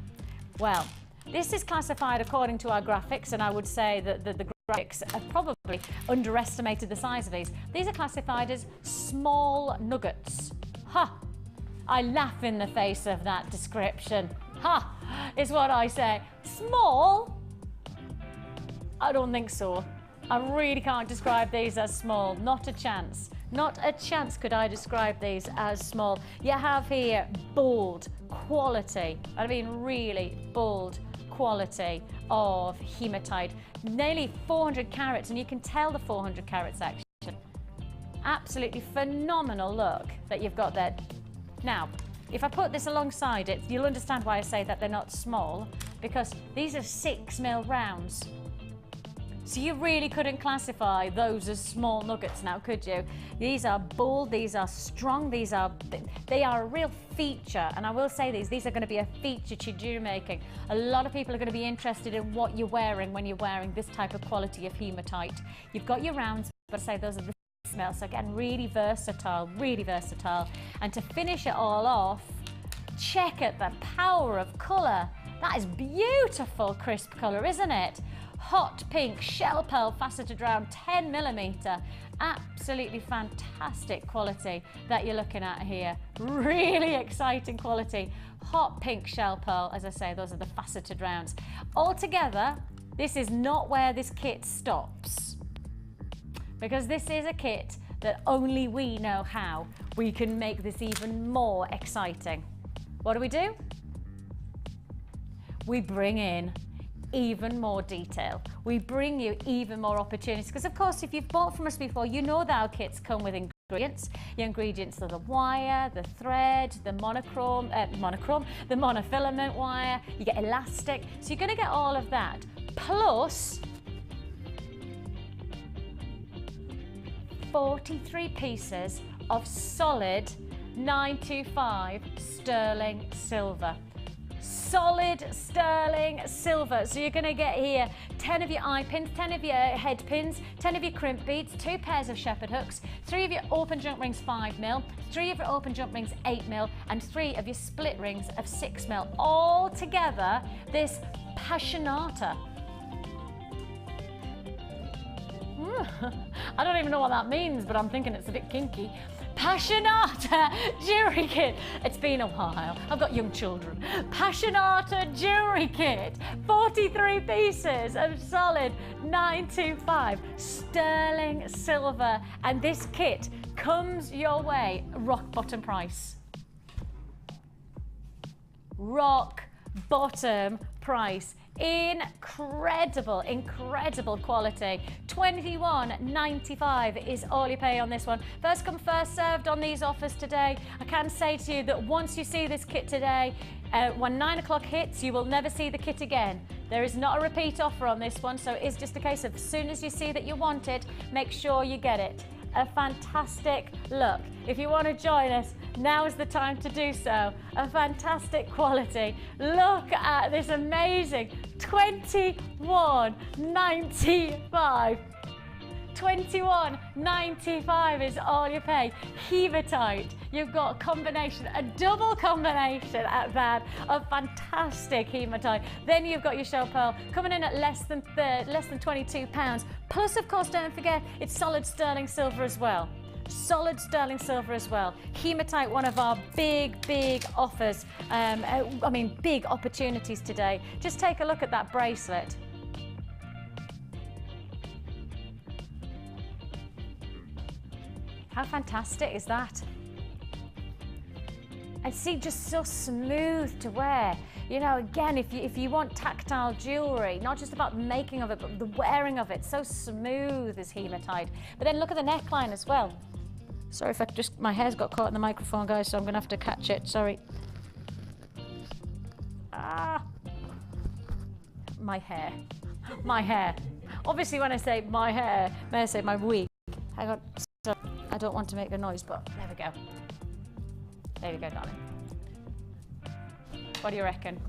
Well, this is classified according to our graphics, and I would say that the graphics have probably underestimated the size of these. These are classified as small nuggets. Ha! I laugh in the face of that description. Ha! Is what I say. Small? I don't think so. I really can't describe these as small. Not a chance. Not a chance could I describe these as small. You have here bold quality. I mean really bold quality of hematite. Nearly 400 carats, and you can tell the 400 carats actually. Absolutely phenomenal look that you've got there. Now, if I put this alongside it, you'll understand why I say that they're not small, because these are 6mm rounds. So you really couldn't classify those as small nuggets now, could you? These are bold, these are strong, they are a real feature. And I will say these are going to be a feature to jewellery making. A lot of people are going to be interested in what you're wearing when you're wearing this type of quality of hematite. You've got your rounds, but I say those are the smell. So again, really versatile, really versatile. And to finish it all off, check out the power of colour. That is beautiful crisp colour, isn't it? Hot pink shell pearl faceted round, 10mm. Absolutely fantastic quality that you're looking at here. Really exciting quality. Hot pink shell pearl, as I say, those are the faceted rounds. Altogether, this is not where this kit stops, because this is a kit that only we know how we can make this even more exciting. What do? We bring in even more detail. We bring you even more opportunities, because of course if you've bought from us before, you know that our kits come with ingredients. Your ingredients are the wire, the thread, the the monofilament wire, you get elastic, so you're going to get all of that, plus 43 pieces of solid 925 sterling silver. solid sterling silver. So you're going to get here 10 of your eye pins, 10 of your head pins, 10 of your crimp beads, 2 pairs of shepherd hooks, 3 of your open jump rings 5mm, 3 of your open jump rings 8mm, and 3 of your split rings of 6mm. All together, this passionata. I don't even know what that means, but I'm thinking it's a bit kinky. Passionata jewellery kit. It's been a while. I've got young children. Passionata jewellery kit. 43 pieces of solid 925 sterling silver. And this kit comes your way rock bottom price. Rock bottom price. Incredible, incredible quality. $21.95 is all you pay on this one. First come, first served on these offers today. I can say to you that once you see this kit today, when 9 o'clock hits, you will never see the kit again. There is not a repeat offer on this one, so it's just a case of as soon as you see that you want it, make sure you get it. A fantastic look. If you want to join us, now is the time to do so. A fantastic quality. Look at this amazing $21.95. $21.95 is all you pay. Hematite. You've got a combination, a double combination at that of fantastic hematite. Then you've got your shell pearl coming in at less than £22. Plus, of course, don't forget it's solid sterling silver as well. Solid sterling silver as well. Hematite, one of our big offers. I mean, big opportunities today. Just take a look at that bracelet. How fantastic is that? And see, just so smooth to wear. You know, again, if you want tactile jewellery, not just about the making of it, but the wearing of it, so smooth is hematite. But then look at the neckline as well. Sorry if my hair's got caught in the microphone, guys, so I'm gonna have to catch it, sorry. Ah, my hair. Obviously when I say my hair, may I say my wig? Hang on. I don't want to make a noise, but there we go. There we go, darling. What do you reckon?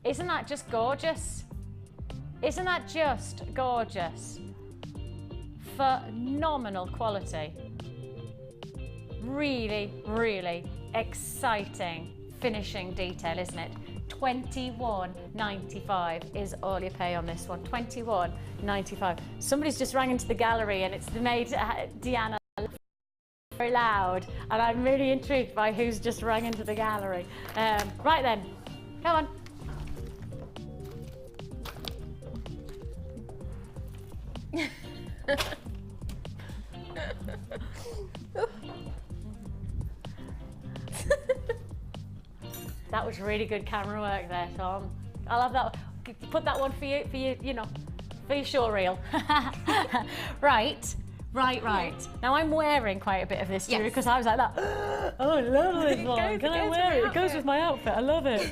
Isn't that just gorgeous? Isn't that just gorgeous? Phenomenal quality. Really, really exciting finishing detail, isn't it? $21.95 is all you pay on this one. $21.95. Somebody's just rang into the gallery and it's made Deanna very loud, and I'm really intrigued by who's just rang into the gallery. Right then, come on. That was really good camera work there, Tom. I'll have that. Put that one for you, you know, for your show reel. Right. Now I'm wearing quite a bit of this jewellery because I was like that. Oh, I love this one. Can I wear it? It goes with my outfit. I love it.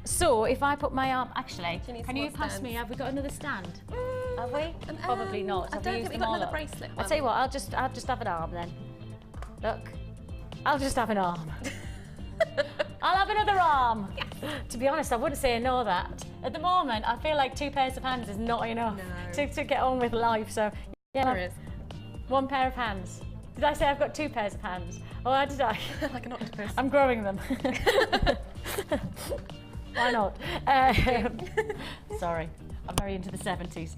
So if I put my arm, actually, can you pass me? Have we got another stand? Have we? Probably not. I don't think we've got another bracelet. I'll tell you what. I'll just have an arm then. Look, I'll just have an arm. I'll have another arm. Yes. To be honest, I wouldn't say no to that. At the moment, I feel like 2 pairs of hands is not enough to get on with life. So, yeah, there is 1 pair of hands. Did I say I've got 2 pairs of hands? Or did I? Like an octopus. I'm growing them. Why not? Sorry, I'm very into the 70s.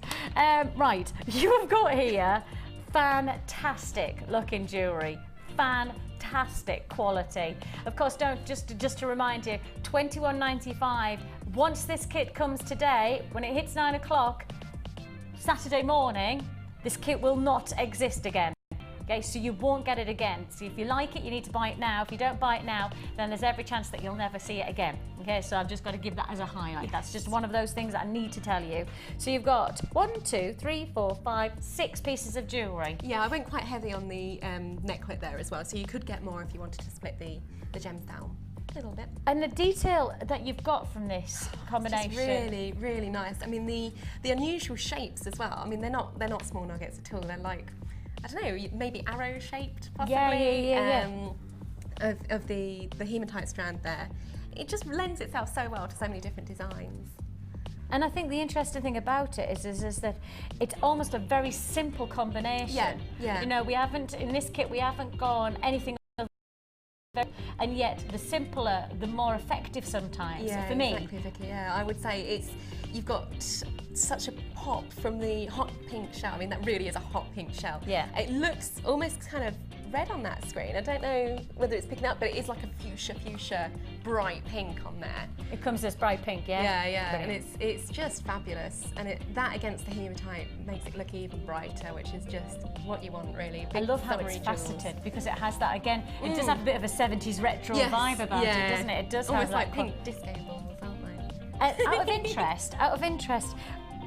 Right, you have got here fantastic looking jewellery. Fantastic quality. Of course, don't just to remind you, $21.95. Once this kit comes today, when it hits 9 o'clock Saturday morning, this kit will not exist again. Okay, so you won't get it again. So if you like it, you need to buy it now. If you don't buy it now, then there's every chance that you'll never see it again. Okay, so I've just got to give that as a highlight. Yes. That's just one of those things that I need to tell you. So you've got 1, 2, 3, 4, 5, 6 pieces of jewellery. Yeah, I went quite heavy on the necklet there as well, so you could get more if you wanted to split the gems down a little bit. And the detail that you've got from this combination, it's really, really nice. I mean, the unusual shapes as well. I mean, they're not small nuggets at all. They're like, I don't know, maybe arrow shaped, possibly. Yeah. of the hematite strand there, it just lends itself so well to so many different designs. And I think the interesting thing about it is that it's almost a very simple combination. Yeah, yeah. You know, we haven't, in this kit, we haven't gone anything other than, and yet the simpler, the more effective sometimes, for me. Exactly, Vicky, yeah. I would say you've got such a pop from the hot pink shell. I mean, that really is a hot pink shell. Yeah. It looks almost kind of red on that screen. I don't know whether it's picking up, but it is like a fuchsia bright pink on there. It comes this bright pink, yeah? Yeah, yeah, Brilliant. and it's just fabulous. And that against the hematite makes it look even brighter, which is just what you want, really. I Big love how summery it's jewels. faceted because it has that, again, it does have a bit of a 70s retro vibe about it, doesn't it? It does almost have like that pink disco balls, aren't they? out of interest,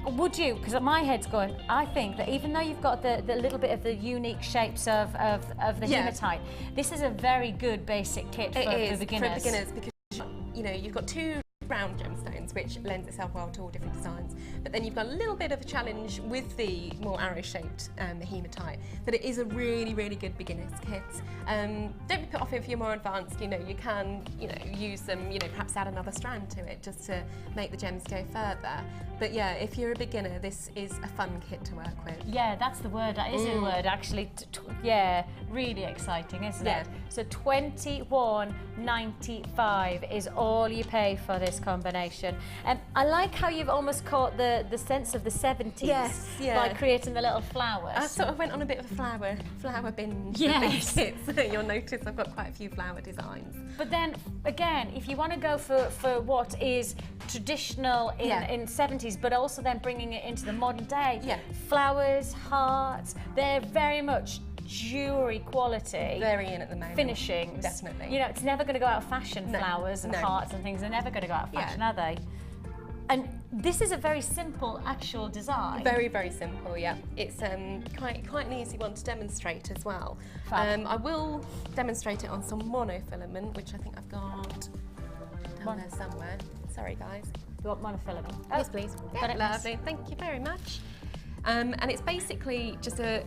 would you, because my head's going, I think that even though you've got the little bit of the unique shapes of the hematite, this is a very good basic kit for beginners. For beginners, because you know, you've got two round gemstones, which lends itself well to all different designs. But then you've got a little bit of a challenge with the more arrow-shaped hematite, but it is a really, really good beginner's kit. Don't be put off if you're more advanced. You know, you can, use them. You know, perhaps add another strand to it just to make the gems go further. But yeah, if you're a beginner, this is a fun kit to work with. Yeah, that's the word. That is a word, actually. Yeah, really exciting, isn't it? So $21.95 is all you pay for this combination. And I like how you've almost caught the sense of the 70s by creating the little flowers. I sort of went on a bit of a flower binge. Yes. With these kits. You'll notice I've got quite a few flower designs. But then, again, if you want to go for what is traditional in 70s, but also then bringing it into the modern day, flowers, hearts, they're very much jewellery quality. Very in at the moment. Finishings. Definitely. You know, it's never going to go out of fashion, flowers and hearts and things. They're never going to go out of fashion, are they? And this is a very simple actual design. Very, very simple, yeah. It's quite an easy one to demonstrate as well. I will demonstrate it on some monofilament, which I think I've got down there somewhere. Sorry, guys. You want monofilament? Yes, please. Got it. Lovely. Thank you very much. And it's basically just a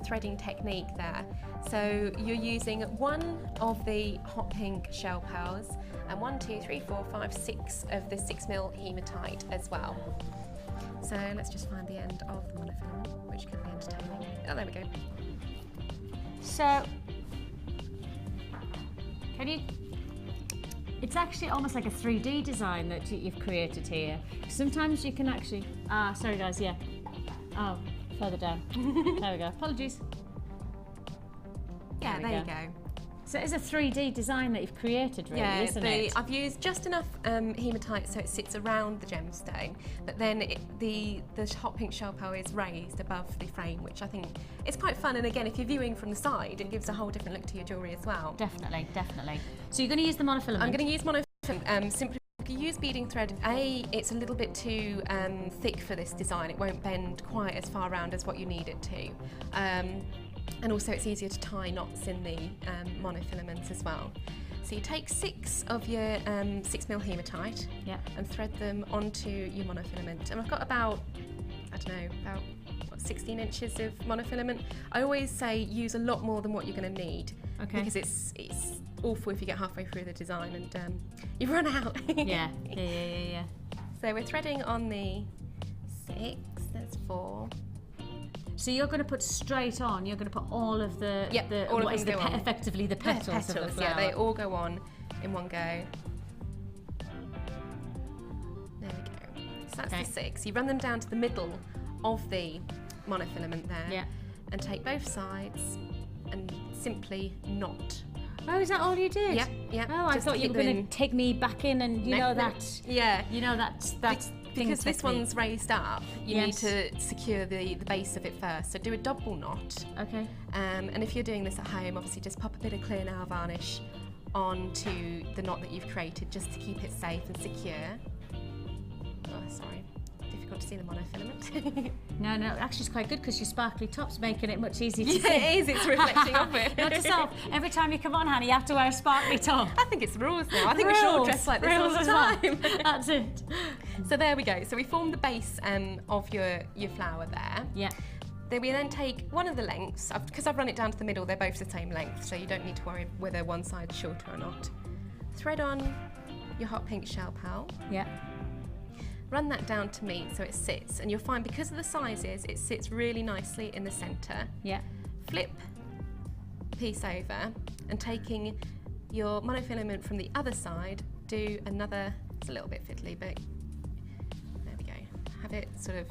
threading technique there. So you're using one of the hot pink shell pearls and 1, 2, 3, 4, 5, 6 of the 6mm hematite as well. So let's just find the end of the monofilament, which could be entertaining. Oh, there we go. So, it's actually almost like a 3D design that you've created here. Sometimes you can actually, sorry guys, oh, further down. There we go, apologies. Yeah, there you go. So it's a 3D design that you've created, really, isn't it? I've used just enough hematite so it sits around the gemstone, but then the hot pink shell pearl is raised above the frame, which I think is quite fun. And again, if you're viewing from the side, it gives a whole different look to your jewellery as well. Definitely, definitely. So you're going to use the monofilament? I'm going to use monofilament simply. If you use beading thread, it's a little bit too thick for this design. It won't bend quite as far around as what you need it to. And also it's easier to tie knots in the monofilaments as well. So you take 6 of your 6mm hematite and thread them onto your monofilament. And I've got about 16 inches of monofilament. I always say use a lot more than what you're going to need, because it's awful if you get halfway through the design and you run out. Yeah. So we're threading on the 6, that's 4. So you're going to put straight on, you're going to put all of the, effectively the petals of the flower. Yeah, they all go on in one go. There we go. So that's the 6. You run them down to the middle of the monofilament there, and take both sides and simply knot. Oh, is that all you did? Yep. Oh, I thought you were going to take me back in and you know that. Yeah. You know that's because this one's raised up, you need to secure the base of it first. So do a double knot. Okay. And if you're doing this at home, obviously just pop a bit of clear nail varnish onto the knot that you've created just to keep it safe and secure. Oh, sorry. Difficult to see the monofilament. No, actually it's quite good because your sparkly top's making it much easier to see. Yeah, it is. It's reflecting off it. Note to self, every time you come on, Hannah, you have to wear a sparkly top. I think it's rules now. I think we should all dress like this all the time. That's it. So there we go. So we formed the base of your flower there. Yeah. Then we then take one of the lengths, because I've run it down to the middle, they're both the same length, so you don't need to worry whether one side's shorter or not. Thread on your hot pink shell pearl. Yeah. Run that down to meet so it sits, and you'll find because of the sizes, it sits really nicely in the centre. Yeah. Flip the piece over, and taking your monofilament from the other side, do another, it's a little bit fiddly, but there we go. Have it sort of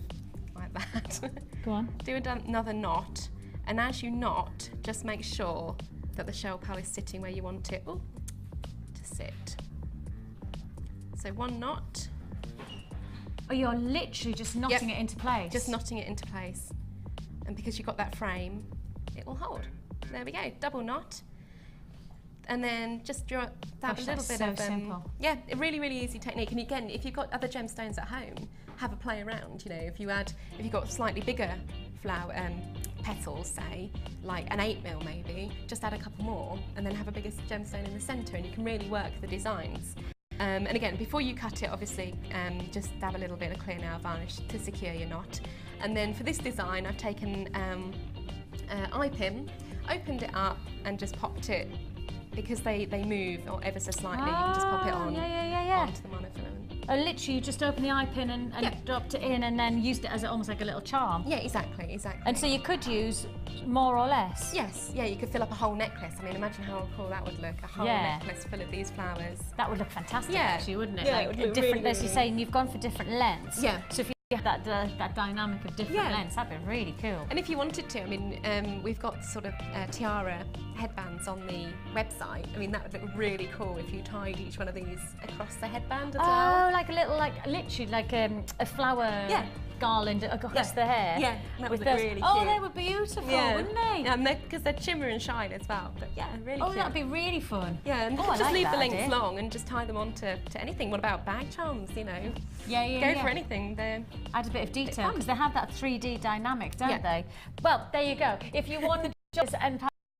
like that. Go on. Do another knot, and as you knot, just make sure that the shell pearl is sitting where you want it to sit. So one knot. Oh, you're literally just knotting it into place. Just knotting it into place. And because you've got that frame, it will hold. There we go, double knot. And then just draw that little bit of simple. Yeah, a really, really easy technique. And again, if you've got other gemstones at home, have a play around. You know, if you've got slightly bigger flower petals, say, like an 8mm maybe, just add a couple more, and then have a bigger gemstone in the centre, and you can really work the designs. And again, before you cut it, obviously, just dab a little bit of clear nail varnish to secure your knot. And then for this design, I've taken eye pin, opened it up, and just popped it. Because they move or ever so slightly, you can just pop it on onto the monofilament. Oh, literally, you just opened the eye pin and dropped it in, and then used it as almost like a little charm. Yeah, exactly. And so you could use more or less. Yes, yeah, you could fill up a whole necklace. I mean, imagine how cool that would look, a whole necklace full of these flowers. That would look fantastic, actually, wouldn't it? Yeah, like it would look different, really, as you say, and you've gone for different lengths. Yeah. So if you have that dynamic of different lengths, that'd be really cool. And if you wanted to, I mean, we've got sort of tiara headbands on the website. I mean, that would look really cool if you tied each one of these across the headband as well. Oh, like a little, literally like a flower garland across the hair. Yeah, that would with look those. really cute. Oh, they would be beautiful, wouldn't they? Yeah, because they'd shimmer and shine as well. But yeah, really cute. Oh, that'd be really fun. Yeah, and I just like leave that the lengths idea. long and just tie them on to anything. What about bag charms, you know? Yeah. Go for anything. They're Add a bit of detail, because they have that 3D dynamic, don't Yeah. they? Well, there you go. If you want to just and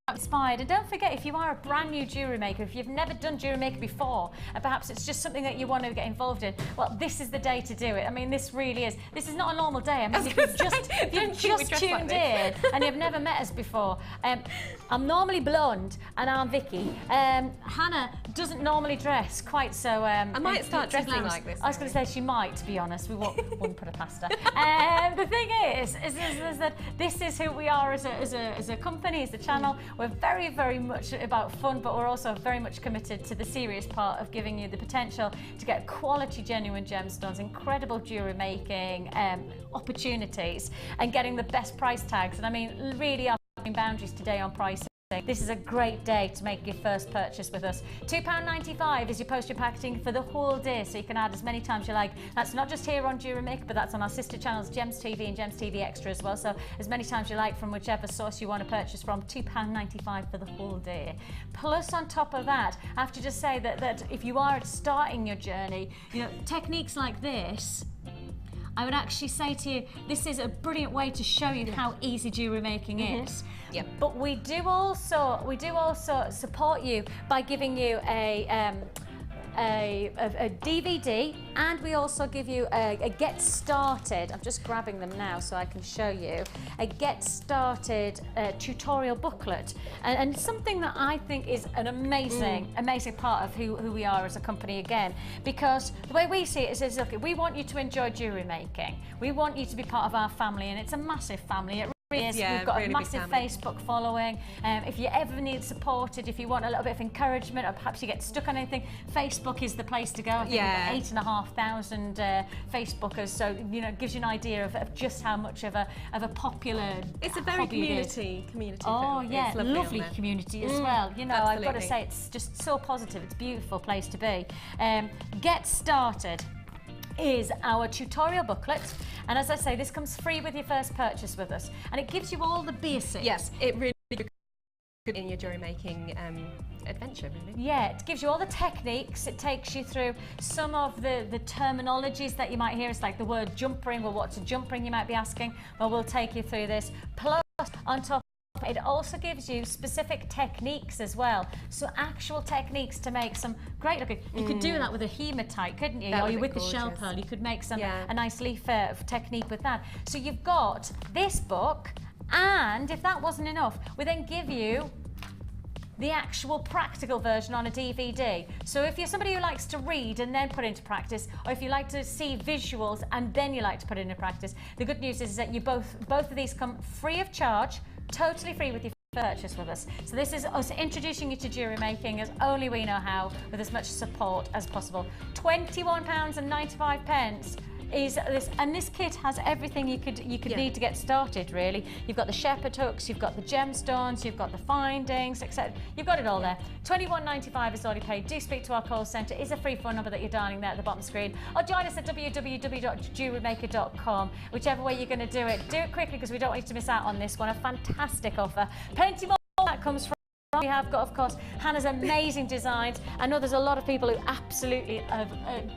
inspired, and don't forget, if you are a brand new jewellery maker, if you've never done jewellery maker before, and perhaps it's just something that you want to get involved in, well, this is the day to do it. I mean, this really is. This is not a normal day. I mean, if you've just tuned in and you've never met us before, I'm normally blonde and I'm Vicky. Hannah doesn't normally dress quite so. I might start dressing like this. I was going to say she might, to be honest. We won't put it past her. The thing is that this is who we are as a company, as a channel. We're very, very much about fun, but we're also very much committed to the serious part of giving you the potential to get quality, genuine gemstones, incredible jewellery making opportunities, and getting the best price tags. And I mean, really are boundaries today on pricing. This is a great day to make your first purchase with us. £2.95 is your postage packaging for the whole day, so you can add as many times you like. That's not just here on Jewellery Maker, but that's on our sister channels, Gems TV and Gems TV Extra as well. So as many times you like from whichever source you want to purchase from, £2.95 for the whole day. Plus, on top of that, I have to just say that if you are starting your journey, you know, techniques like this, I would actually say to you, this is a brilliant way to show you how easy jewellery making is. Yeah. But we do also support you by giving you a DVD, and we also give you a get started. I'm just grabbing them now so I can show you a get started tutorial booklet, and something that I think is an amazing part of who we are as a company again, because the way we see it is look, we want you to enjoy jewellery making. We want you to be part of our family, and it's a massive family. It really is. Yeah, we've got really a massive Facebook following. If you ever need supported, if you want a little bit of encouragement, or perhaps you get stuck on anything, Facebook is the place to go. I think we've got 8,500 Facebookers, so you know, it gives you an idea of just how much of a popular. It's a very community. Oh film. yeah, It's lovely on there. community as well. You know, I've got to say, it's just so positive. It's a beautiful place to be. Get started is our tutorial booklet, and as I say, this comes free with your first purchase with us, and it gives you all the basics. Yes, it really good in your jewellery making adventure, really. Yeah, it gives you all the techniques. It takes you through some of the terminologies that you might hear. It's like the word jump ring. Well, what's a jump ring, you might be asking? Well, we'll take you through this. Plus, on top, it also gives you specific techniques as well. So actual techniques to make some great looking. You could do that with a hematite, couldn't you? Or with the shell pearl, you could make some a nice leaf technique with that. So you've got this book, And if that wasn't enough, we then give you the actual practical version on a DVD. So if you're somebody who likes to read and then put into practice, or if you like to see visuals and then you like to put it into practice, the good news is that you both of these come free of charge, totally free with your purchase with us. So this is us introducing you to jewellery making as only we know how, with as much support as possible. £21.95 is this, and this kit has everything you could need to get started, really. You've got the shepherd hooks, you've got the gemstones, you've got the findings, etc. You've got it all there. £21.95 is all you pay. Do speak to our call centre. Is a free phone number that you're dialing there at the bottom screen, or join us at www.jewellerymaker.com. Whichever way you're going to do it quickly, because we don't want you to miss out on this one. A fantastic offer. Plenty more that comes from. We have got, of course, Hannah's amazing designs. I know there's a lot of people who absolutely have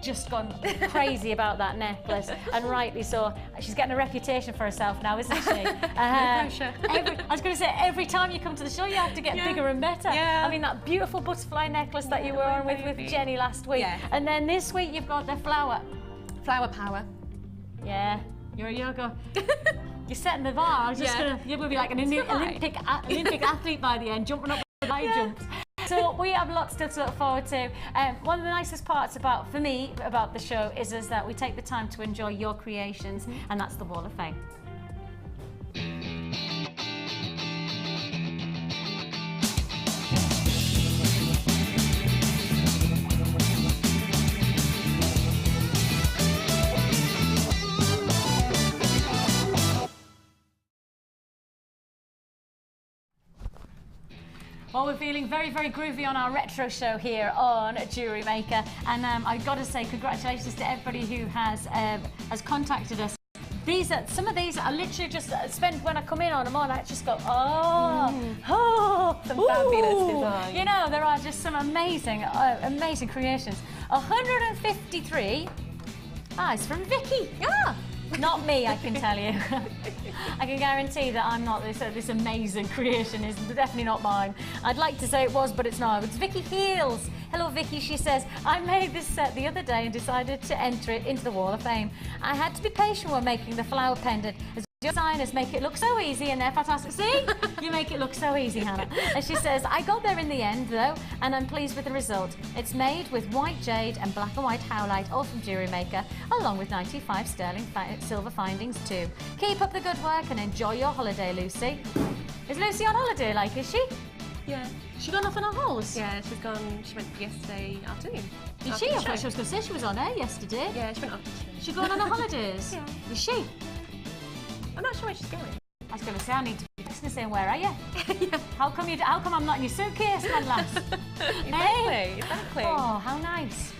just gone crazy about that necklace, and rightly so. She's getting a reputation for herself now, isn't she? No pressure. I was going to say, every time you come to the show, you have to get bigger and better. Yeah. I mean, that beautiful butterfly necklace that you were on with Jenny last week. Yeah. And then this week you've got the flower power. Yeah, you're setting the bar. I was just you will be like an Olympic athlete by the end, jumping up with high jumps. So we have lots still to look forward to. One of the nicest parts for me about the show is that we take the time to enjoy your creations, and that's the Wall of Fame. Well, we're feeling very, very groovy on our retro show here on Jewellery Maker, and I've got to say congratulations to everybody who has contacted us. Some of these I literally just spend when I come in on them on. I just go, Some fabulous designs. You know, there are just some amazing, amazing creations. 153. It's from Vicky. Not me, I can tell you. I can guarantee that I'm not this amazing creation is definitely not mine. I'd like to say it was, but it's not. It's Vicky Heels. Hello, Vicky. She says, I made this set the other day and decided to enter it into the Wall of Fame. I had to be patient when making the flower pendant, as designers make it look so easy, and they're fantastic. See? You make it look so easy, Hannah. And she says, I got there in the end, though, and I'm pleased with the result. It's made with white jade and black and white howlite, all from Jewellery Maker, along with 95 sterling silver findings, too. Keep up the good work and enjoy your holiday, Lucy. Is Lucy on holiday, is she? Yeah. She gone off on a horse? Yeah, she went yesterday afternoon. Did she? I thought she was going to say she was on air yesterday. Yeah, she went after. She going on her holidays? Yeah. Is she? I'm not sure where she's going. I was going to say, I need to be texting saying, where are you? How come I'm not in your suitcase, my lass? Exactly. Oh, how nice.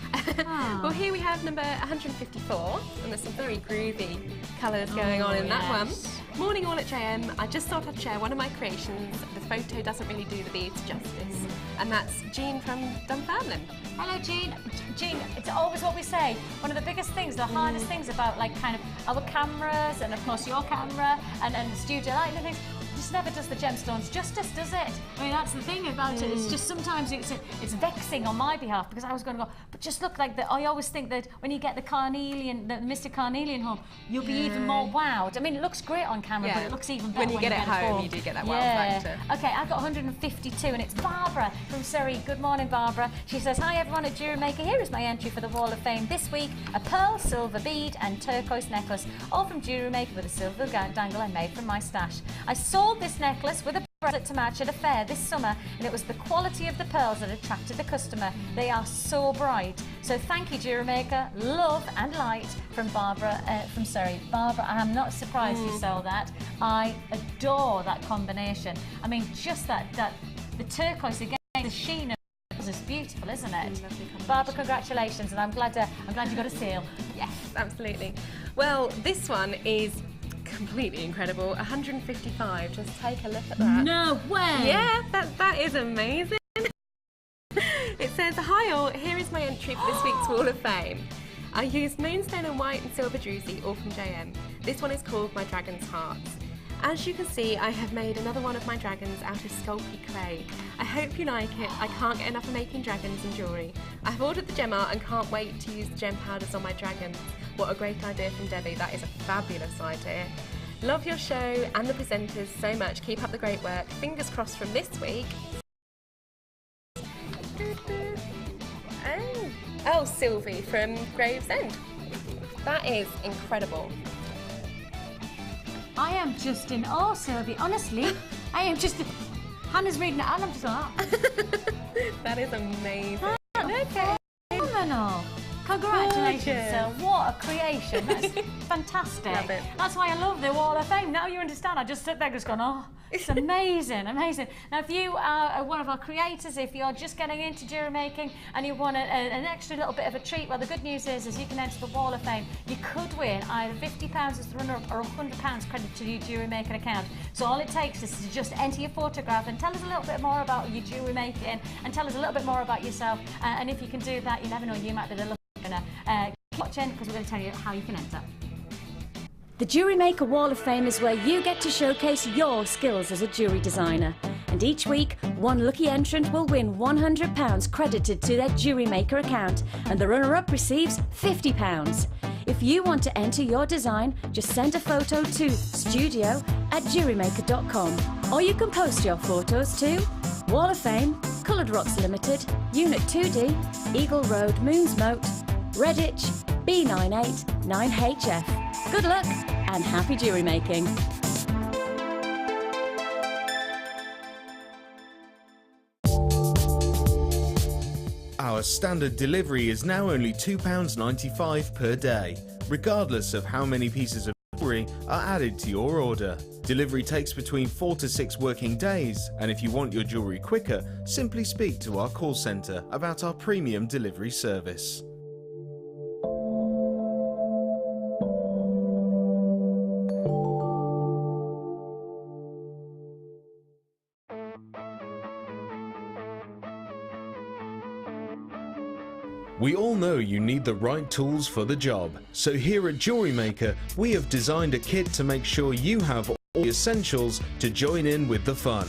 Well, here we have number 154, and there's some very groovy colours going on in that one. Morning all at JM. I just thought I'd share one of my creations. The photo doesn't really do the beads justice, and that's Jean from Dunfermline. Hello, Jean. Jean, it's always what we say. One of the biggest things, the hardest things about kind of our cameras, and of course your camera, and the studio lighting and things, just never does the gemstones justice, does it? I mean, that's the thing about it. It's just sometimes it's vexing on my behalf, because I was going to go, but just look like I always think that when you get the Mr. Carnelian home, you'll be even more wowed. I mean, it looks great on camera, but it looks even better when you get it home. You do get that wow factor. Okay, I've got 152, and it's Barbara from Surrey. Good morning, Barbara. She says, hi everyone at Jewellery Maker. Here is my entry for the Wall of Fame this week. A pearl, silver bead and turquoise necklace, all from Jewellery Maker with a silver dangle I made from my stash. I sold this necklace with a bracelet to match at a fair this summer, and it was the quality of the pearls that attracted the customer. They are so bright. So thank you, Jewellery Maker. Love and light from Barbara from Surrey. Barbara, I am not surprised you sold that. I adore that combination. I mean, just the turquoise again, the sheen of it is beautiful, isn't it? Barbara, congratulations, and I'm glad you got a sale. Yes, absolutely. Well, this one is completely incredible. 155. Just take a look at that. No way! Yeah, that is amazing. It says, hi all, here is my entry for this week's Wall of Fame. I used moonstone and white and silver druzy, all from JM. This one is called My Dragon's Hearts. As you can see, I have made another one of my dragons out of sculpey clay. I hope you like it. I can't get enough of making dragons and jewellery. I've ordered the gem art and can't wait to use the gem powders on my dragons. What a great idea from Debbie. That is a fabulous idea. Love your show and the presenters so much. Keep up the great work. Fingers crossed from this week. Oh, Sylvie from Gravesend. That is incredible. I am just in awe, Sylvie. Honestly, I am just... Hannah's reading it and I'm just like... That is amazing. Okay. Phenomenal. Congratulations, Sil. What a creation. That's fantastic. Love it. That's why I love the Wall of Fame. Now you understand. I just sit there just going, oh, it's amazing, amazing. Now, if you are one of our creators, if you're just getting into jewellery making and you want an extra little bit of a treat, well, the good news is you can enter the Wall of Fame. You could win either £50 as the runner-up or £100 credit to your Jewellery Maker account. So all it takes is to just enter your photograph and tell us a little bit more about your jewellery making and tell us a little bit more about yourself. And if you can do that, you never know, you might be the lucky winner. Keep watching because we're going to tell you how you can enter. The Jewellery Maker Wall of Fame is where you get to showcase your skills as a jewellery designer. And each week, one lucky entrant will win £100 credited to their Jewellery Maker account, and the runner-up receives £50. If you want to enter your design, just send a photo to studio@jewellerymaker.com, or you can post your photos to Wall of Fame, Coloured Rocks Limited, Unit 2D, Eagle Road, Moonsmote, Redditch, B98 9HF. Good luck and happy jewellery making. Our standard delivery is now only £2.95 per day, regardless of how many pieces of jewellery are added to your order. Delivery takes between 4 to 6 working days, and if you want your jewellery quicker, simply speak to our call centre about our premium delivery service. We all know you need the right tools for the job, so here at Jewellery Maker we have designed a kit to make sure you have all the essentials to join in with the fun.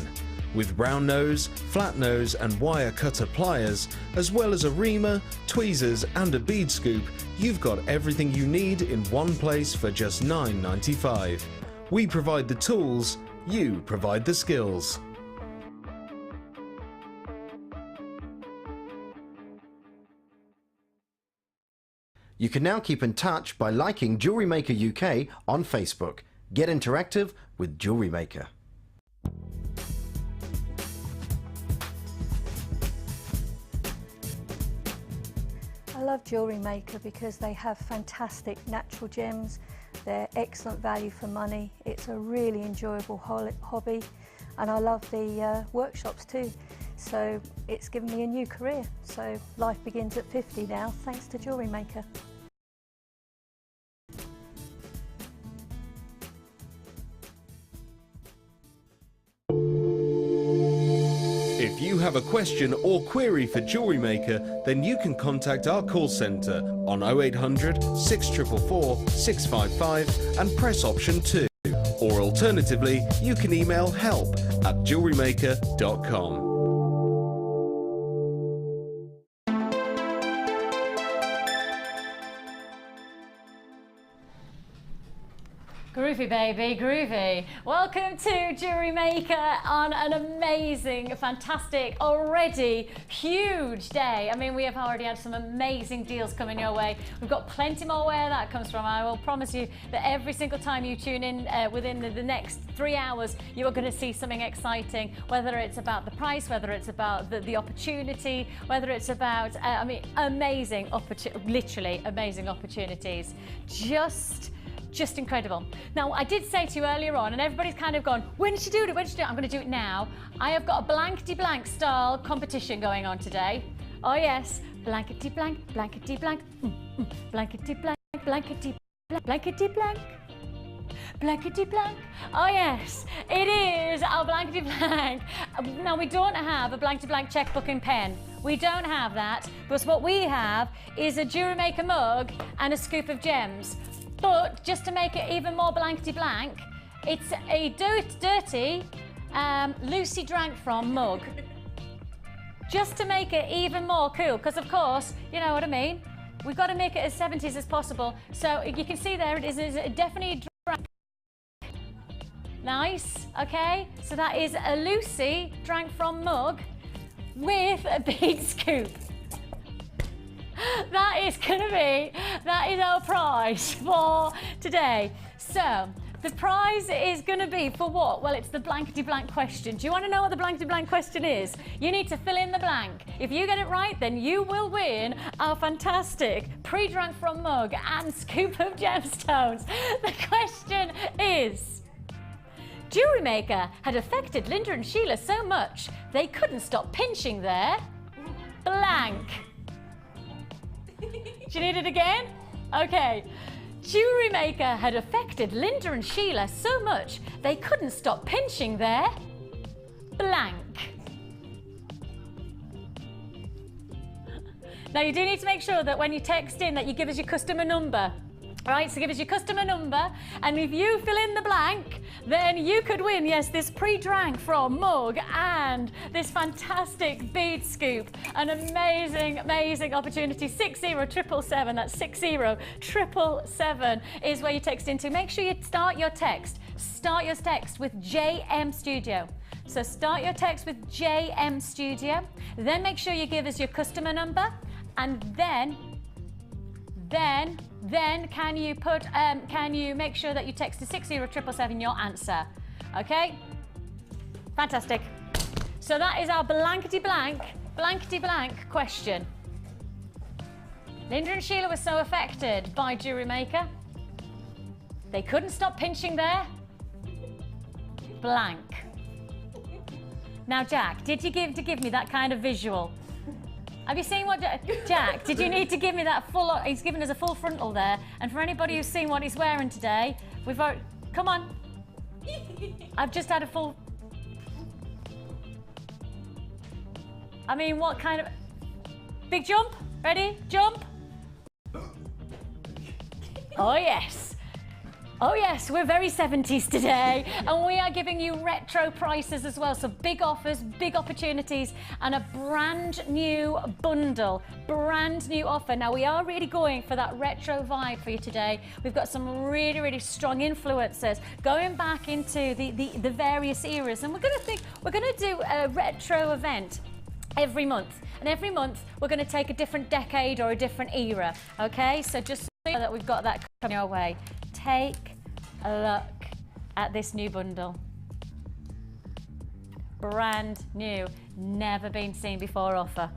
With round nose, flat nose and wire cutter pliers, as well as a reamer, tweezers and a bead scoop, you've got everything you need in one place for just £9.95. We provide the tools, you provide the skills. You can now keep in touch by liking Jewellery Maker UK on Facebook. Get interactive with Jewellery Maker. I love Jewellery Maker because they have fantastic natural gems. They're excellent value for money. It's a really enjoyable hobby, and I love the workshops too. So it's given me a new career. So life begins at 50 now, thanks to Jewellery Maker. If you have a question or query for Jewellery Maker, then you can contact our call centre on 0800 644 655 and press option 2. Or alternatively, you can email help@jewellerymaker.com. Groovy, baby, groovy. Welcome to Jewellery Maker on an amazing, fantastic, already huge day. I mean, we have already had some amazing deals coming your way. We've got plenty more where that comes from. I will promise you that every single time you tune in within the next 3 hours, you are going to see something exciting, whether it's about the price, whether it's about the opportunity, whether it's about, I mean, literally amazing opportunities. Just incredible. Now, I did say to you earlier on, and everybody's kind of gone, when did you do it? When did you do it? I'm going to do it now. I have got a blankety-blank style competition going on today. Oh yes, blankety-blank, blankety-blank, blankety-blank, blankety-blank, blankety-blank. Blankety-blank. Oh yes, it is our blankety-blank. Now, we don't have a blankety-blank checkbook and pen. We don't have that, because what we have is a Jewellery Maker mug and a scoop of gems. But just to make it even more blankety-blank, it's a dirty Lucy drank from mug. Just to make it even more cool, because of course, you know what I mean? We've got to make it as 70s as possible. So you can see there it is definitely drank. Nice, okay? So that is a Lucy drank from mug with a bead scoop. That is our prize for today. So the prize is going to be for what? Well, it's the blankety blank question. Do you want to know what the blankety blank question is? You need to fill in the blank. If you get it right, then you will win our fantastic pre-drank from mug and scoop of gemstones. The question is, Jewellery Maker had affected Linda and Sheila so much they couldn't stop pinching their blank. Do you need it again? Okay. Jewellery Maker had affected Linda and Sheila so much they couldn't stop pinching their blank. Now you do need to make sure that when you text in that you give us your customer number. All right, so give us your customer number, and if you fill in the blank, then you could win, yes, this pre-drank from mug and this fantastic bead scoop. An amazing, amazing opportunity. 60777, that's 60777 is where you text into. Make sure you start your text with JM Studio. So start your text with JM Studio, then make sure you give us your customer number, and then can you make sure that you text to 60777 your answer? Okay? Fantastic. So that is our blankety blank question. Linda and Sheila were so affected by Jewellery Maker, they couldn't stop pinching their blank. Now, Jack, did you give me that kind of visual? Have you seen what Jack? Did you need to give me that full? He's given us a full frontal there. And for anybody who's seen what he's wearing today, come on. I've just had a full. I mean, what kind of big jump? Ready? Jump. Oh yes. Oh yes, we're very 70s today, and we are giving you retro prices as well. So big offers, big opportunities, and a brand new bundle, brand new offer. Now we are really going for that retro vibe for you today. We've got some really, really strong influencers going back into the various eras, and we're gonna do a retro event every month. And every month we're gonna take a different decade or a different era, okay? So just so that we've got that coming our way. Take a look at this new bundle. Brand new, never been seen before offer.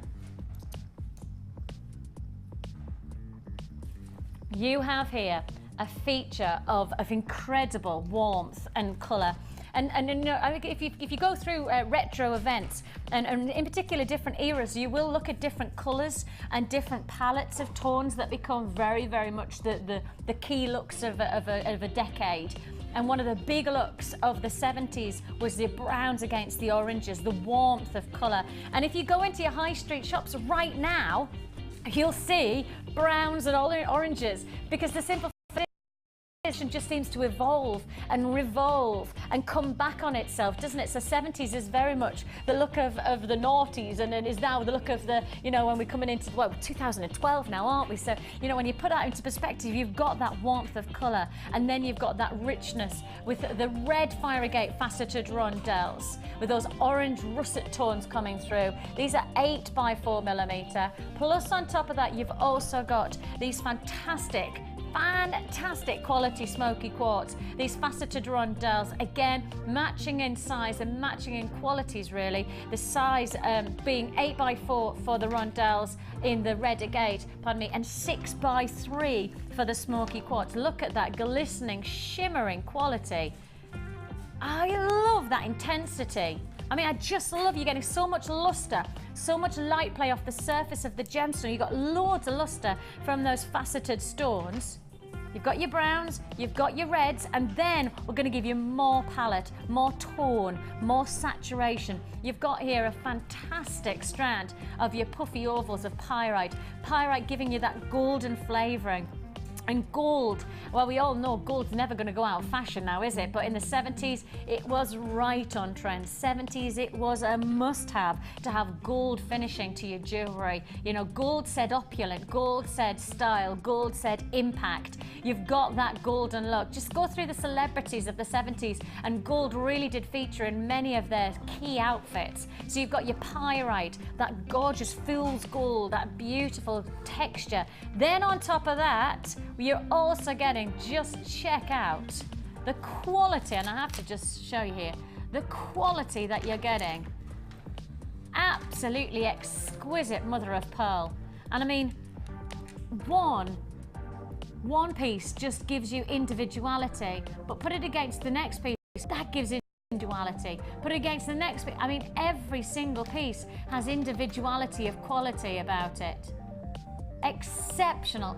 You have here a feature of incredible warmth and colour. And you know, if you go through retro events, and in particular different eras, you will look at different colours and different palettes of tones that become very, very much the key looks of a decade. And one of the big looks of the 70s was the browns against the oranges, the warmth of colour. And if you go into your high street shops right now, you'll see browns and oranges, because the simple just seems to evolve and revolve and come back on itself, doesn't it? So 70s is very much the look of the noughties, and it is now the look of the, you know, when we're coming into, well, 2012 now, aren't we? So, you know, when you put that into perspective, you've got that warmth of colour, and then you've got that richness with the red Firegate faceted rondelles, with those orange russet tones coming through. These are 8x4mm. Plus on top of that, you've also got these fantastic quality smoky quartz, these faceted rondelles, again matching in size and matching in qualities really. The size being 8x4 for the rondelles in the red agate, pardon me, and 6x3 for the smoky quartz. Look at that glistening, shimmering quality. I love that intensity. I mean, I just love you getting so much luster, so much light play off the surface of the gemstone. You've got loads of luster from those faceted stones. You've got your browns, you've got your reds, and then we're going to give you more palette, more tone, more saturation. You've got here a fantastic strand of your puffy ovals of pyrite. Pyrite giving you that golden flavouring. And gold, well, we all know gold's never going to go out of fashion now, is it? But in the 70s, it was right on trend. 70s, it was a must-have to have gold finishing to your jewellery. You know, gold said opulent, gold said style, gold said impact. You've got that golden look. Just go through the celebrities of the 70s, and gold really did feature in many of their key outfits. So you've got your pyrite, that gorgeous fool's gold, that beautiful texture. Then on top of that, you're also getting, just check out the quality, and I have to just show you here, the quality that you're getting. Absolutely exquisite mother of pearl. And I mean, one piece just gives you individuality, but put it against the next piece, that gives individuality. Put it against the next piece, I mean, every single piece has individuality of quality about it. Exceptional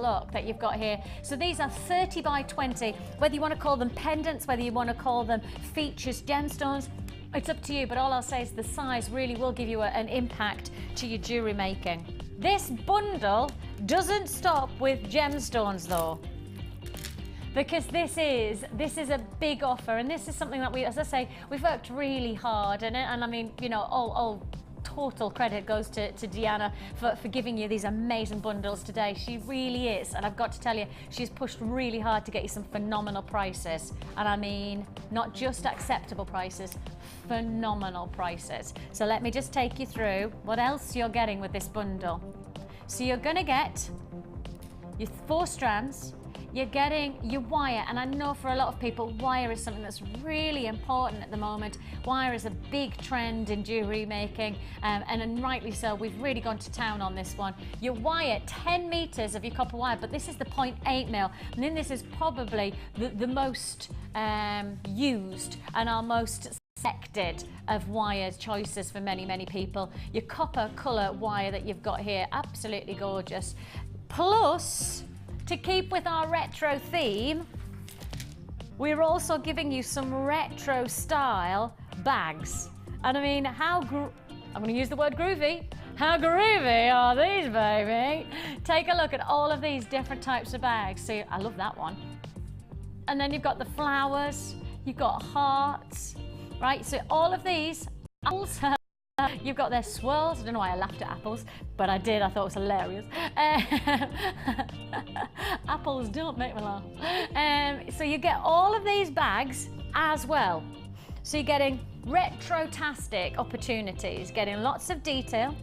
look that you've got here. So these are 30 by 20, whether you want to call them pendants, whether you want to call them features, gemstones, it's up to you, but all I'll say is the size really will give you an impact to your jewellery making. This bundle doesn't stop with gemstones though, because this is a big offer, and this is something that we, as I say, we've worked really hard, and I mean, you know, all total credit goes to Deanna for giving you these amazing bundles today. She really is, and I've got to tell you, she's pushed really hard to get you some phenomenal prices, and I mean not just acceptable prices, phenomenal prices. So let me just take you through what else you're getting with this bundle. So you're going to get your 4 strands. You're getting your wire, and I know for a lot of people, wire is something that's really important at the moment. Wire is a big trend in jewellery making, and rightly so. We've really gone to town on this one. Your wire, 10 metres of your copper wire, but this is the 0.8 mil, and then this is probably the most used and our most selected of wire choices for many people. Your copper colour wire that you've got here, absolutely gorgeous. Plus, to keep with our retro theme, we're also giving you some retro style bags. And I mean, I'm going to use the word groovy. How groovy are these, baby? Take a look at all of these different types of bags. See, I love that one. And then you've got the flowers, you've got hearts, right? So all of these, also, you've got their swirls. I don't know why I laughed at apples, but I did. I thought it was hilarious. Apples don't make me laugh. So you get all of these bags as well. So you're getting retro-tastic opportunities, getting lots of detail,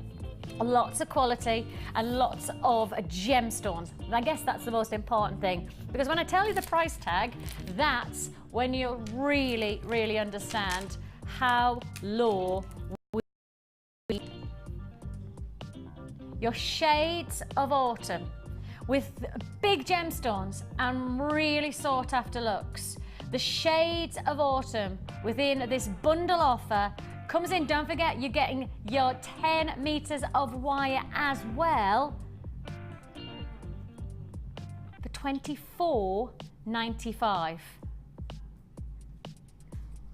lots of quality, and lots of gemstones. And I guess that's the most important thing, because when I tell you the price tag, that's when you really understand how low your shades of autumn with big gemstones and really sought after looks. The shades of autumn within this bundle offer comes in. Don't forget, you're getting your 10 metres of wire as well for $24.95.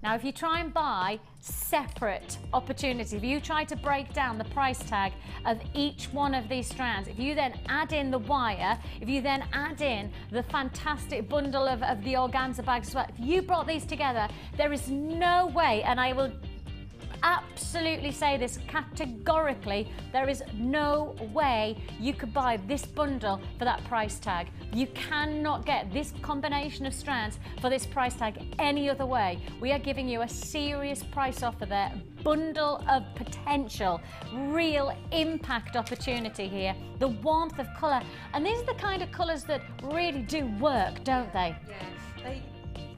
Now, if you try and buy separate opportunities, if you try to break down the price tag of each one of these strands, if you then add in the wire, if you then add in the fantastic bundle of the organza bags as well, if you brought these together, there is no way, and I will absolutely say this categorically, there is no way you could buy this bundle for that price tag. You cannot get this combination of strands for this price tag any other way. We are giving you a serious price offer there, bundle of potential, real impact opportunity here, the warmth of colour, and these are the kind of colours that really do work, don't they? Yeah,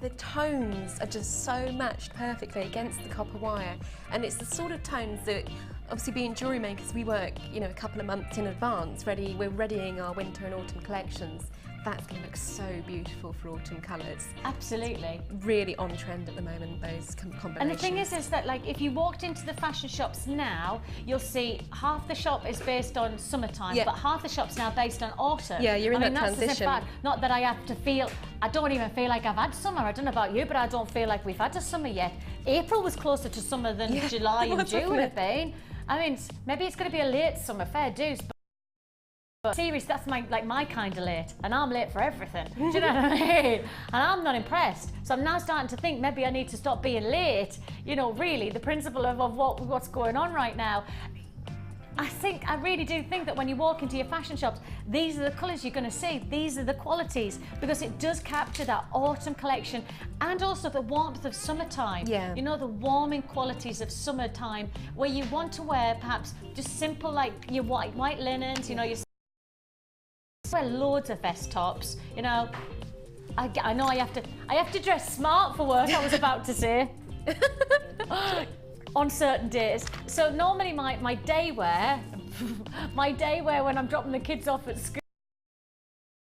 the tones are just so matched perfectly against the copper wire, and it's the sort of tones that, obviously being jewellery makers, we work, you know, a couple of months in advance. We're readying our winter and autumn collections. That's going to look so beautiful for autumn colours. Absolutely. Really on trend at the moment, those combinations. And the thing is that, like, if you walked into the fashion shops now, you'll see half the shop is based on summertime, but half the shop's now based on autumn. Yeah, you're in that that's transition. Fact. Not that I have to feel, I don't even feel like I've had summer. I don't know about you, but I don't feel like we've had a summer yet. April was closer to summer than July and June have been. I mean, maybe it's going to be a late summer, fair dues. But seriously, that's my kind of late, and I'm late for everything. Do you know what I mean? And I'm not impressed. So I'm now starting to think maybe I need to stop being late. You know, really, the principle of what's going on right now. I really do think that when you walk into your fashion shops, these are the colours you're going to see. These are the qualities, because it does capture that autumn collection and also the warmth of summertime. Yeah. You know, the warming qualities of summertime, where you want to wear perhaps just simple, like your white linens. You know, you wear loads of vest tops. You know, I know I have to dress smart for work. I was about to say. On certain days. So normally my day wear, when I'm dropping the kids off at school,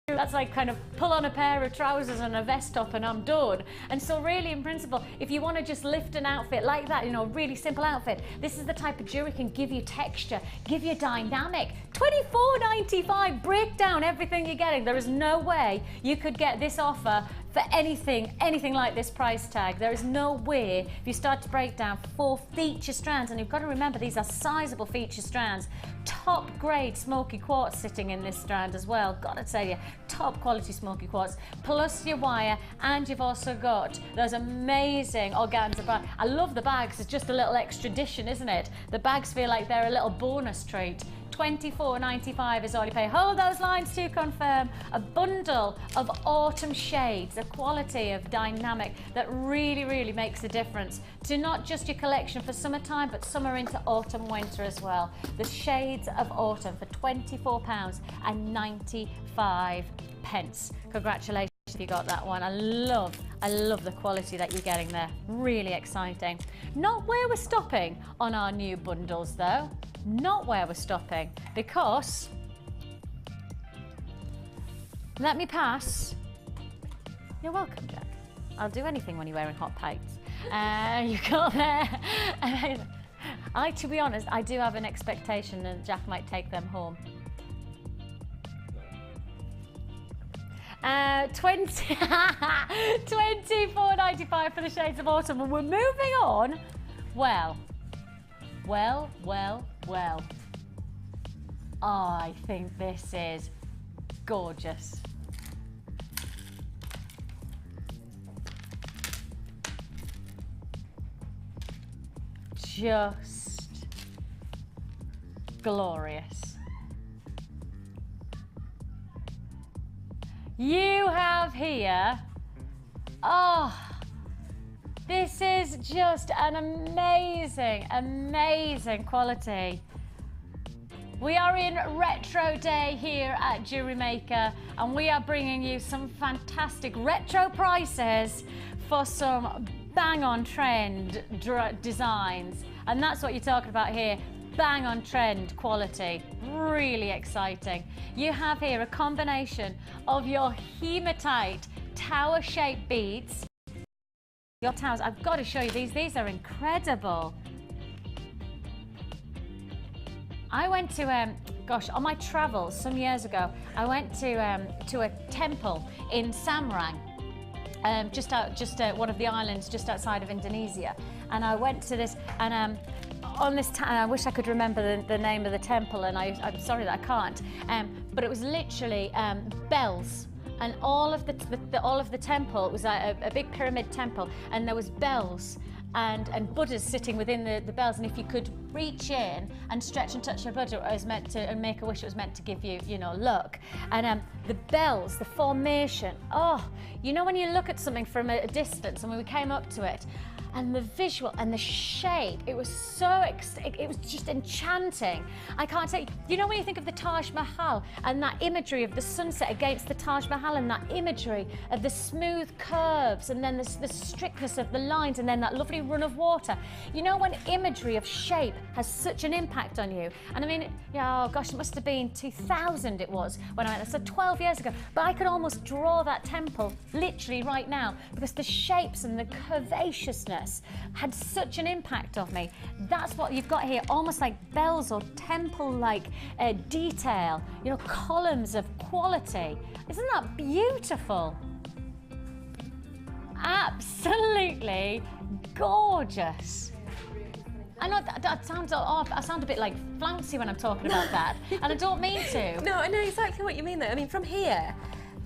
that's like kind of pull on a pair of trousers and a vest top and I'm done. And so really, in principle, if you want to just lift an outfit like that, you know, a really simple outfit, this is the type of jewelry can give you texture, give you dynamic. $24.95, break down everything you're getting. There is no way you could get this offer for anything like this price tag. There is no way, if you start to break down 4 feature strands, and you've got to remember these are sizable feature strands, top grade smoky quartz sitting in this strand as well, gotta tell you, top quality smoky quartz, plus your wire, and you've also got those amazing organza bags. I love the bags, it's just a little extra addition, isn't it? The bags feel like they're a little bonus treat. $24.95 is all you pay. Hold those lines to confirm. A bundle of autumn shades, a quality of dynamic that really, really makes a difference to not just your collection for summertime, but summer into autumn, winter as well. The shades of autumn for £24.95. Congratulations if you got that one. I love the quality that you're getting there. Really exciting. Not where we're stopping on our new bundles though. Not where we're stopping, because let me pass. You're welcome, Jack. I'll do anything when you're wearing hot pipes. You got there. To be honest, I do have an expectation that Jack might take them home. $24.95 for the shades of autumn, and we're moving on. Well, I think this is gorgeous. Just glorious. You have here, this is just an amazing quality. We are in retro day here at Jewellery Maker, and we are bringing you some fantastic retro prices for some bang on trend designs. And that's what you're talking about here. Bang on trend quality, really exciting. You have here a combination of your hematite tower shaped beads. Your towers, I've got to show you these are incredible. I went to, on my travels some years ago, I went to a temple in Samrang, just one of the islands just outside of Indonesia. And I went to this, and on this I wish I could remember the name of the temple, and I'm sorry that I can't. But it was literally bells. And all of the temple was a big pyramid temple, and there was bells and Buddhas sitting within the bells. And if you could reach in and stretch and touch your Buddha, it was meant to, and make a wish, it was meant to give you, luck. And the bells, the formation, you know when you look at something from a distance, and when we came up to it, and the visual and the shape, it was it was just enchanting. I can't tell you, you know when you think of the Taj Mahal and that imagery of the sunset against the Taj Mahal, and that imagery of the smooth curves, and then the strictness of the lines, and then that lovely run of water. You know when imagery of shape has such an impact on you. And I mean, oh gosh, it must have been 2000 it was when I went there, so 12 years ago. But I could almost draw that temple literally right now, because the shapes and the curvaceousness had such an impact on me. That's what you've got here, almost like bells or temple-like detail, columns of quality. Isn't that beautiful? Absolutely gorgeous. I know that sounds off. I sound a bit like flouncy when I'm talking about that, and I don't mean to. No, I know exactly what you mean though. I mean, from here,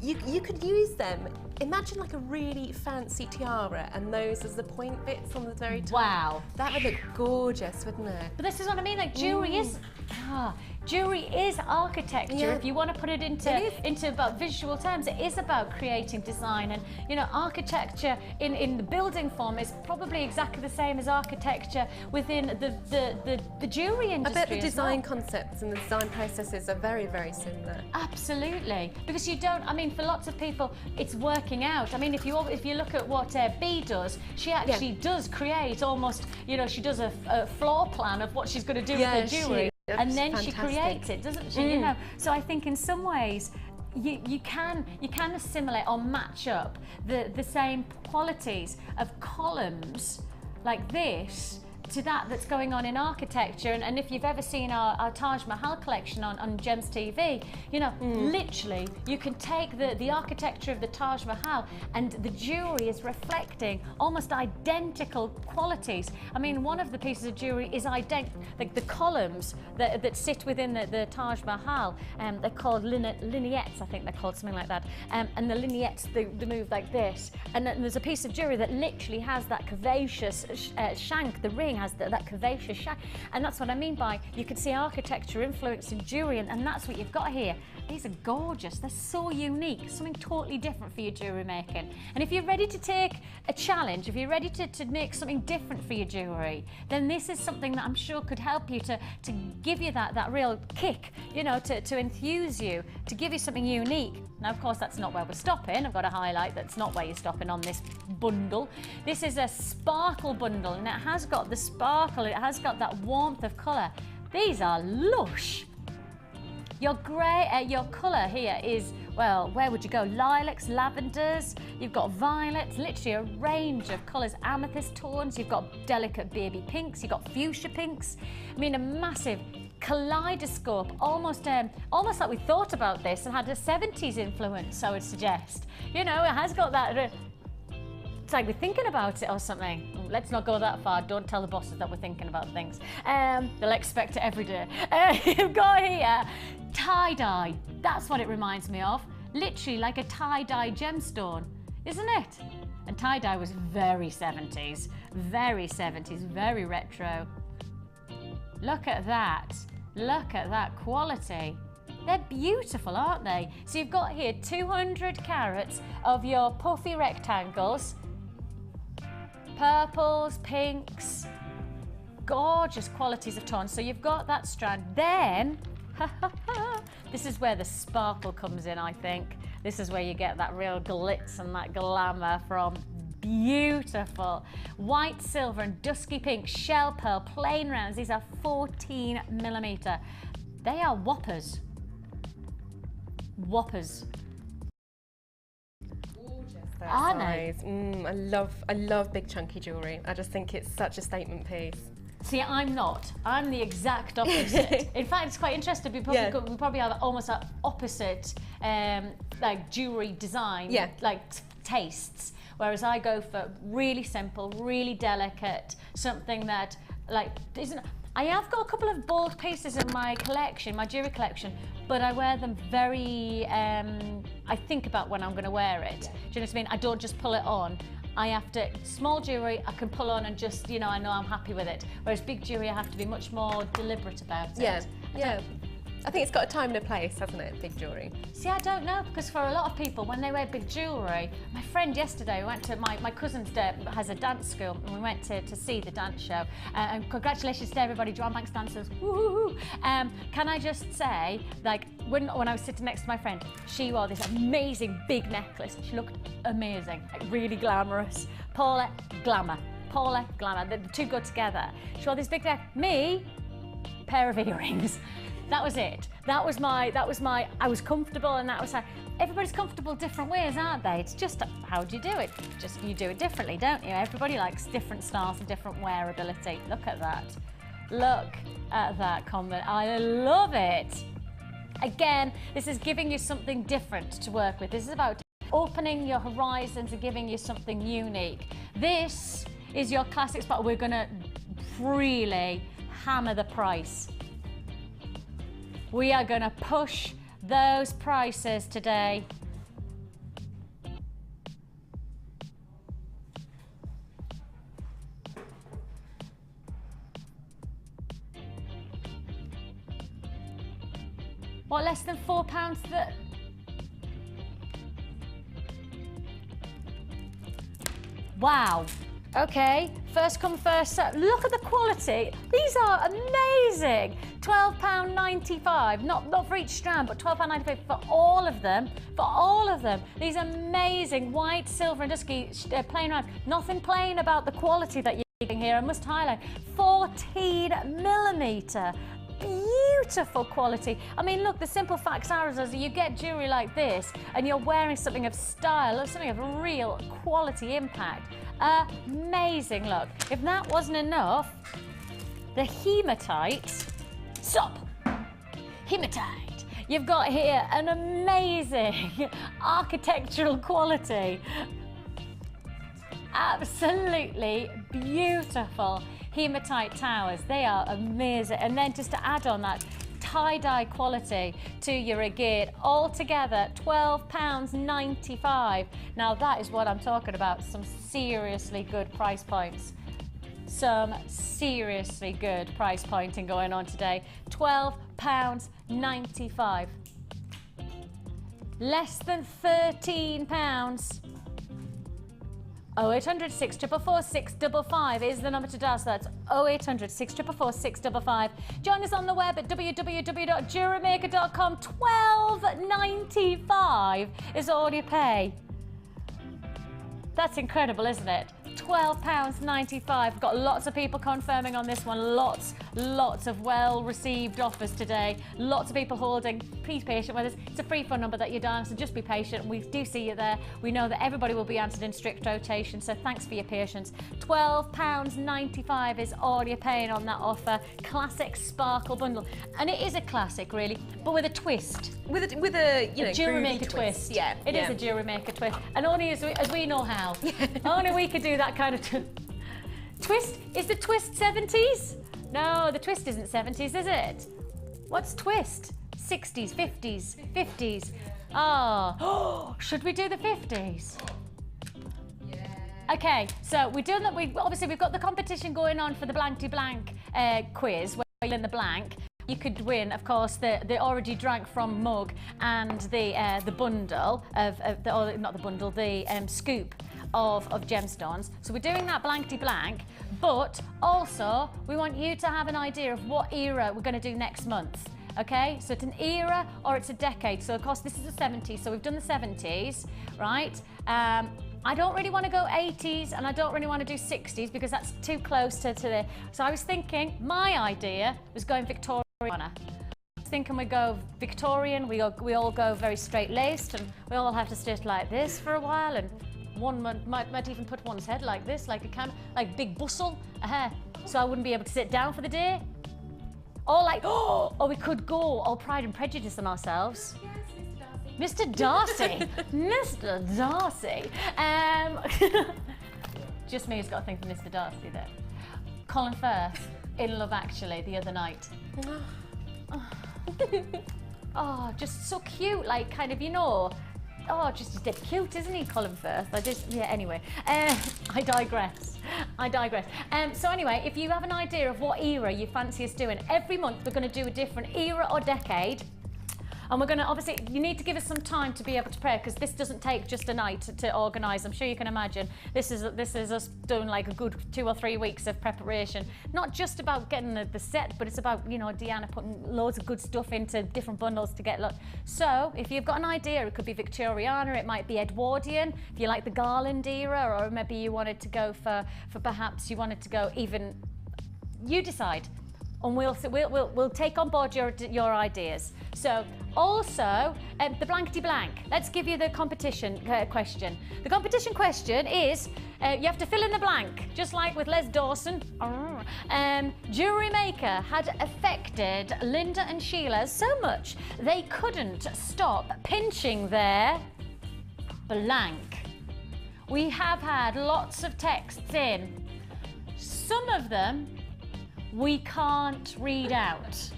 you could use them. Imagine like a really fancy tiara and those as the point bits on the very top. Wow. That would look gorgeous, wouldn't it? But this is what I mean, like jewellery is... jewellery is architecture. Yeah. If you want to put it into about visual terms, it is about creating design. And you know, architecture in the building form is probably exactly the same as architecture within the jewellery industry. I bet the design concepts and the design processes are very, very similar. Absolutely, because you don't. I mean, for lots of people, it's working out. I mean, if you look at what Bee does, she actually does create almost. You know, she does a floor plan of what she's going to do with her jewellery. And then she creates it, doesn't she? You know, so I think in some ways you can assimilate or match up the same qualities of columns like this to that's going on in architecture. And if you've ever seen our Taj Mahal collection on Gems TV, you know, literally you can take the architecture of the Taj Mahal and the jewellery is reflecting almost identical qualities. I mean, one of the pieces of jewellery is like the columns that sit within the Taj Mahal, they're called lineettes, I think they're called, something like that. And the lineettes, they move like this. And then there's a piece of jewellery that literally has that curvaceous shank, the ring has that curvaceous shank, and that's what I mean by you can see architecture influence in jewellery, and that's what you've got here. These are gorgeous, they're so unique, something totally different for your jewellery making. And if you're ready to take a challenge, if you're ready to make something different for your jewellery, then this is something that I'm sure could help you to give you that real kick, you know, to enthuse you, to give you something unique. Now, of course, that's not where we're stopping. I've got to highlight that's not where you're stopping on this bundle. This is a sparkle bundle, and it has got the sparkle, it has got that warmth of colour. These are lush. Your grey, your colour here is, well, where would you go? Lilacs, lavenders, you've got violets, literally a range of colours, amethyst tones, you've got delicate baby pinks, you've got fuchsia pinks. I mean, a massive kaleidoscope, almost like we thought about this and had a 70s influence, I would suggest. You know, it has got that, it's like we're thinking about it or something. Let's not go that far. Don't tell the bosses that we're thinking about things. They'll expect it every day. You've got here tie-dye. That's what it reminds me of. Literally like a tie-dye gemstone, isn't it? And tie-dye was very 70s, very retro. Look at that. Look at that quality. They're beautiful, aren't they? So you've got here 200 carats of your puffy rectangles, purples, pinks, gorgeous qualities of tone. So you've got that strand. Then, this is where the sparkle comes in, I think. This is where you get that real glitz and that glamour from. Beautiful. White, silver and dusky pink, shell pearl, plain rounds. These are 14mm. They are whoppers. Whoppers. Aren't they? I love big chunky jewellery. I just think it's such a statement piece. See, I'm not. I'm the exact opposite. In fact, it's quite interesting. We probably have almost an opposite like jewellery design, like tastes. Whereas I go for really simple, really delicate, something that like isn't. I have got a couple of bold pieces in my collection, my jewellery collection, but I wear them very, I think about when I'm going to wear it. Do you know what I mean? I don't just pull it on. I have to, small jewellery I can pull on and just, you know, I know I'm happy with it. Whereas big jewellery I have to be much more deliberate about it. Yeah. I think it's got a time and a place, hasn't it, big jewellery? See, I don't know, because for a lot of people, when they wear big jewellery, my friend yesterday, we went to, my cousin's has a dance school, and we went to see the dance show. And congratulations to everybody, Joanne Banks dancers, woohoo! Can I just say, like, when I was sitting next to my friend, she wore this amazing big necklace. She looked amazing, like really glamorous. Paula, glamour. Paula, glamour. The two go together. She wore this big necklace. Me, pair of earrings. That was it. That was my, I was comfortable, and that was how, everybody's comfortable different ways, aren't they? It's just, how do you do it? Just, you do it differently, don't you? Everybody likes different styles and different wearability. Look at that. Look at that comment. I love it. Again, this is giving you something different to work with. This is about opening your horizons and giving you something unique. This is your classic spot. We're gonna really hammer the price. We are going to push those prices today. What, less than £4 that? Wow. Okay, first come, first served. Look at the quality. These are amazing. £12.95, not for each strand, but £12.95 for all of them. For all of them. These amazing white, silver and dusky plain round. Nothing plain about the quality that you're getting here. I must highlight 14mm. Beautiful quality. I mean, look, the simple facts are is you get jewellery like this and you're wearing something of style, or something of real quality impact. Amazing, look. If that wasn't enough, the hematite, stop, hematite. You've got here an amazing architectural quality. Absolutely beautiful hematite towers. They are amazing. And then just to add on that tie-dye quality to your agate, altogether £12.95. Now that is what I'm talking about, some seriously good price points. Some seriously good price pointing going on today. £12.95. Less than £13. 0800 644 655 is the number to dial, so that's 0800 644 655. Join us on the web at www.jewellerymaker.com. £12.95 is all you pay. That's incredible, isn't it? £12.95. We've got lots of people confirming on this one. Lots of well-received offers today. Lots of people holding. Please patient with us. It's a free phone number that you dial, so just be patient. We do see you there. We know that everybody will be answered in strict rotation, so thanks for your patience. £12.95 is all you're paying on that offer. Classic sparkle bundle, and it is a classic, really, but with a twist. With a Jewellery Maker twist. Yeah, it is a Jewellery Maker twist, and only as we know how. Only we could do that kind of twist. Is the twist 70s? No, the twist isn't 70s, is it? What's twist? 60s, 50s. Oh, should we do the 50s? Okay, so we've done that. We've got the competition going on for the blank to blank quiz, where you in the blank. You could win, of course, the already drank from mug and the bundle the scoop of gemstones. So we're doing that blankety blank, but also we want you to have an idea of what era we're going to do next month. Okay, so it's an era or it's a decade. So of course this is the 70s, so we've done the 70s, right? I don't really want to go 80s and I don't really want to do 60s because that's too close to the... So I was thinking, my idea was going Victorian. I was thinking we go Victorian, we all go very straight-laced, and we all have to sit like this for a while, and one might even put one's head like this, like like big bustle, so I wouldn't be able to sit down for the day. Or like, or we could go all Pride and Prejudice on ourselves. Yes, Mr. Darcy. Mr. Darcy. Just me who's got a thing for Mr. Darcy there. Colin Firth in Love Actually the other night. Oh, just so cute, like kind of, oh, just dead cute, isn't he, Colin Firth? Anyway, I digress. So anyway, if you have an idea of what era you fancy us doing, every month we're going to do a different era or decade. And we're going to, obviously, you need to give us some time to be able to prepare, because this doesn't take just a night to organise. I'm sure you can imagine. This is us doing like a good 2 or 3 weeks of preparation. Not just about getting the set, but it's about, Deanna putting loads of good stuff into different bundles to get. So if you've got an idea, it could be Victoriana, it might be Edwardian, if you like the Garland era, or maybe you wanted to go for perhaps you wanted to go even, you decide. And we'll take on board your ideas. So also the blankety blank. Let's give you the competition question. The competition question is you have to fill in the blank, just like with Les Dawson. Jewellery Maker had affected Linda and Sheila so much they couldn't stop pinching their blank. We have had lots of texts in. Some of them we can't read out.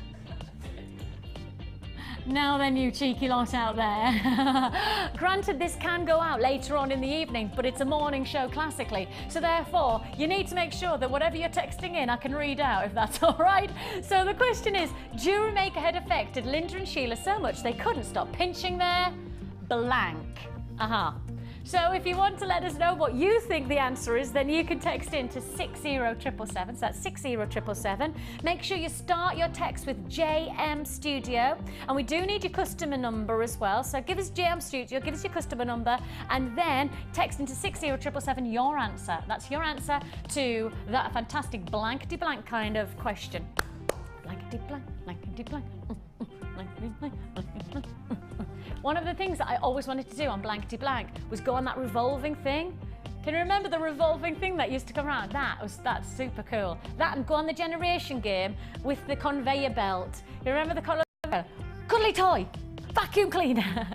Now then, you cheeky lot out there. Granted, this can go out later on in the evening, but it's a morning show classically. So therefore, you need to make sure that whatever you're texting in, I can read out, if that's all right. So the question is, Jewellery Maker had affected Linda and Sheila so much they couldn't stop pinching their blank. So if you want to let us know what you think the answer is, then you can text in to 60777. So that's 60777. Make sure you start your text with JM Studio. And we do need your customer number as well. So give us JM Studio, give us your customer number, and then text into 60777 your answer. That's your answer to that fantastic blankety blank kind of question. Blankety blank, blankety blank. Blankety blank, blankety blank. One of the things that I always wanted to do on Blankety Blank was go on that revolving thing. Can you remember the revolving thing that used to come around? That's super cool. That and go on the generation game with the conveyor belt. You remember the conveyor belt? Cuddly toy, vacuum cleaner.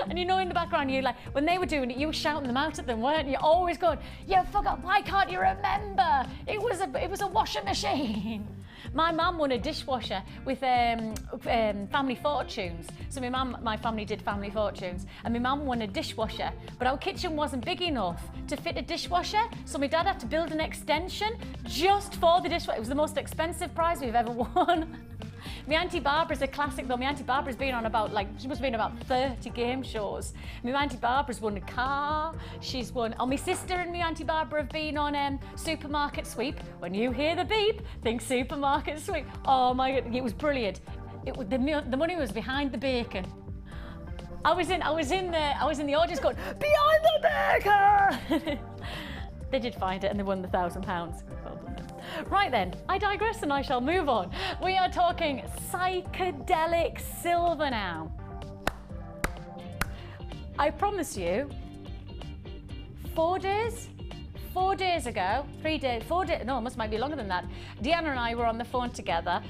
And you know, in the background, you like, when they were doing it, you were shouting them out at them, weren't you? Always going, you forgot, why can't you remember? It was a washing machine. My mum won a dishwasher with Family Fortunes. So my family did Family Fortunes, and my mum won a dishwasher, but our kitchen wasn't big enough to fit a dishwasher, so my dad had to build an extension just for the dishwasher. It was the most expensive prize we've ever won. My Auntie Barbara's a classic though. My Auntie Barbara's been on about, she must have been about 30 game shows. My Auntie Barbara's won a car. She's won, my sister and my Auntie Barbara have been on Supermarket Sweep. When you hear the beep, think Supermarket Sweep. Oh my God, it was brilliant. The money was behind the bacon. I was in the audience going, behind the bacon! They did find it and they won the £1,000. Well done them. Right then, I digress and I shall move on. We are talking psychedelic silver now. I promise you, 4 days ago, 3 days, 4 days, no, it might be longer than that. Deanna and I were on the phone together,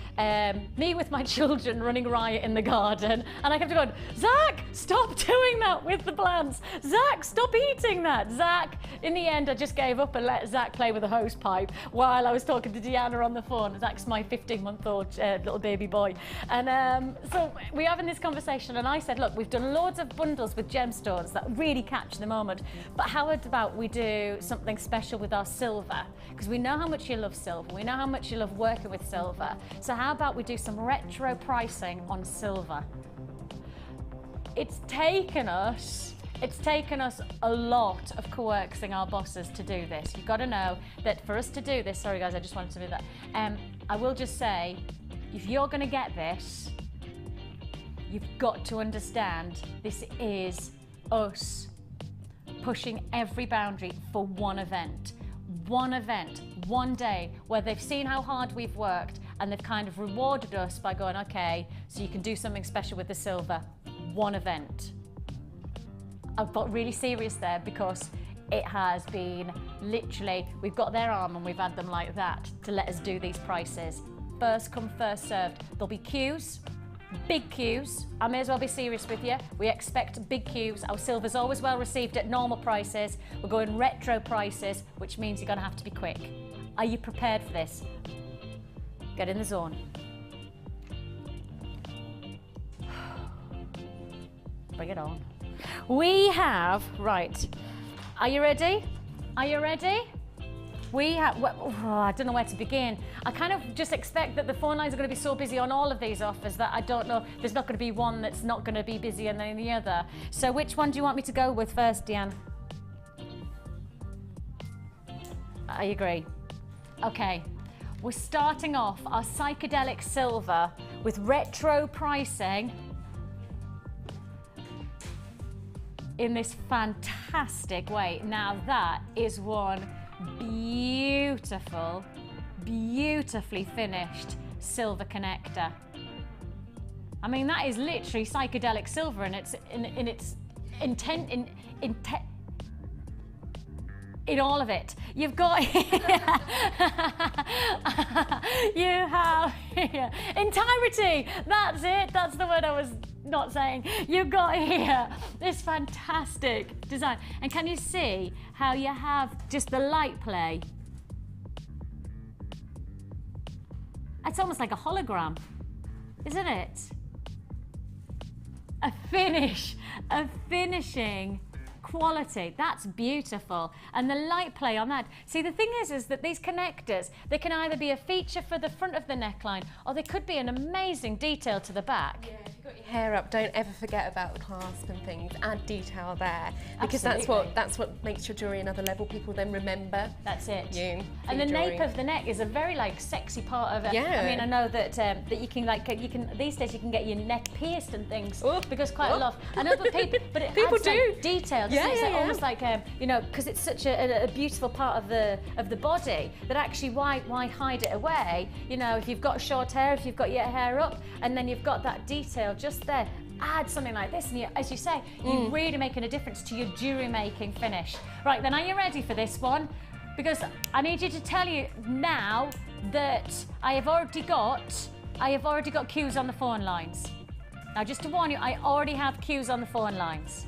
me with my children running riot in the garden, and I kept going, Zach, stop doing that with the plants. Zach, stop eating that. Zach, in the end, I just gave up and let Zach play with the hose pipe while I was talking to Deanna on the phone. Zach's my 15-month-old little baby boy. And so we're having this conversation, and I said, look, we've done loads of bundles with gemstones that really capture the moment, but how about we do something special with our silver, because we know how much you love silver, we know how much you love working with silver, so how about we do some retro pricing on silver? It's taken us a lot of coaxing our bosses to do this. You've got to know that for us to do this, sorry guys, I just wanted to do that, I will just say, if you're going to get this, you've got to understand this is us pushing every boundary for one event, one day where they've seen how hard we've worked and they've kind of rewarded us by going, okay, so you can do something special with the silver, one event. I've got really serious there because it has been literally, we've got their arm and we've had them like that to let us do these prices. First come, first served. There'll be queues. Big queues. I may as well be serious with you. We expect big queues. Our silver's always well received at normal prices. We're going retro prices, which means you're going to have to be quick. Are you prepared for this? Get in the zone. Bring it on. We have, right. Are you ready? Are you ready? We have, well, I don't know where to begin. I kind of just expect that the phone lines are going to be so busy on all of these offers that I don't know, there's not going to be one that's not going to be busier than the other. So which one do you want me to go with first, Deanne? I agree. Okay, we're starting off our psychedelic silver with retro pricing in this fantastic way. Now that is one beautiful, beautifully finished silver connector. I mean, that is literally psychedelic silver, and it's in its intent, in all of it. You've got here, you have here, entirety, that's it, that's the word I was not saying. You've got here this fantastic design, and can you see how you have just the light play? It's almost like a hologram, isn't it? A finishing quality. That's beautiful. And the light play on that. See, the thing is that these connectors, they can either be a feature for the front of the neckline, or they could be an amazing detail to the back. Yeah, if you've got your hair up, don't ever forget about the clasp and things. Add detail there, because Absolutely. that's what makes your jewellery another level. People then remember. That's it. You. And the nape of the neck is a very like sexy part of it. Yeah. I mean, I know that that you can these days you can get your neck pierced and things because quite a lot. I know, but people People adds, do. like, detail. Yeah, it's yeah, like, yeah. almost like you know, because it's such a beautiful part of the body that actually why hide it away? You know, if you've got short hair, if you've got your hair up, and then you've got that detail just there. Add something like this, and you, as you say, you're really making a difference to your jewellery making finish. Right then, are you ready for this one? Because I need you to tell you now that I have already got queues on the phone lines. Now, just to warn you, I already have queues on the phone lines.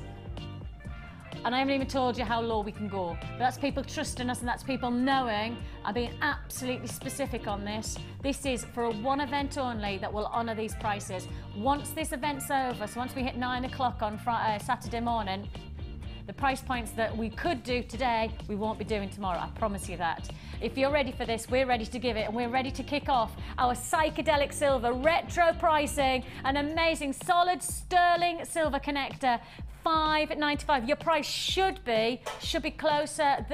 And I haven't even told you how low we can go. But that's people trusting us, and that's people knowing I'm being absolutely specific on this. This is for a one event only that will honour these prices. Once this event's over, so once we hit 9 o'clock on Saturday morning, the price points that we could do today, we won't be doing tomorrow, I promise you that. If you're ready for this, we're ready to give it, and we're ready to kick off our psychedelic silver retro pricing, an amazing solid sterling silver connector, $5.95. Your price should be closer,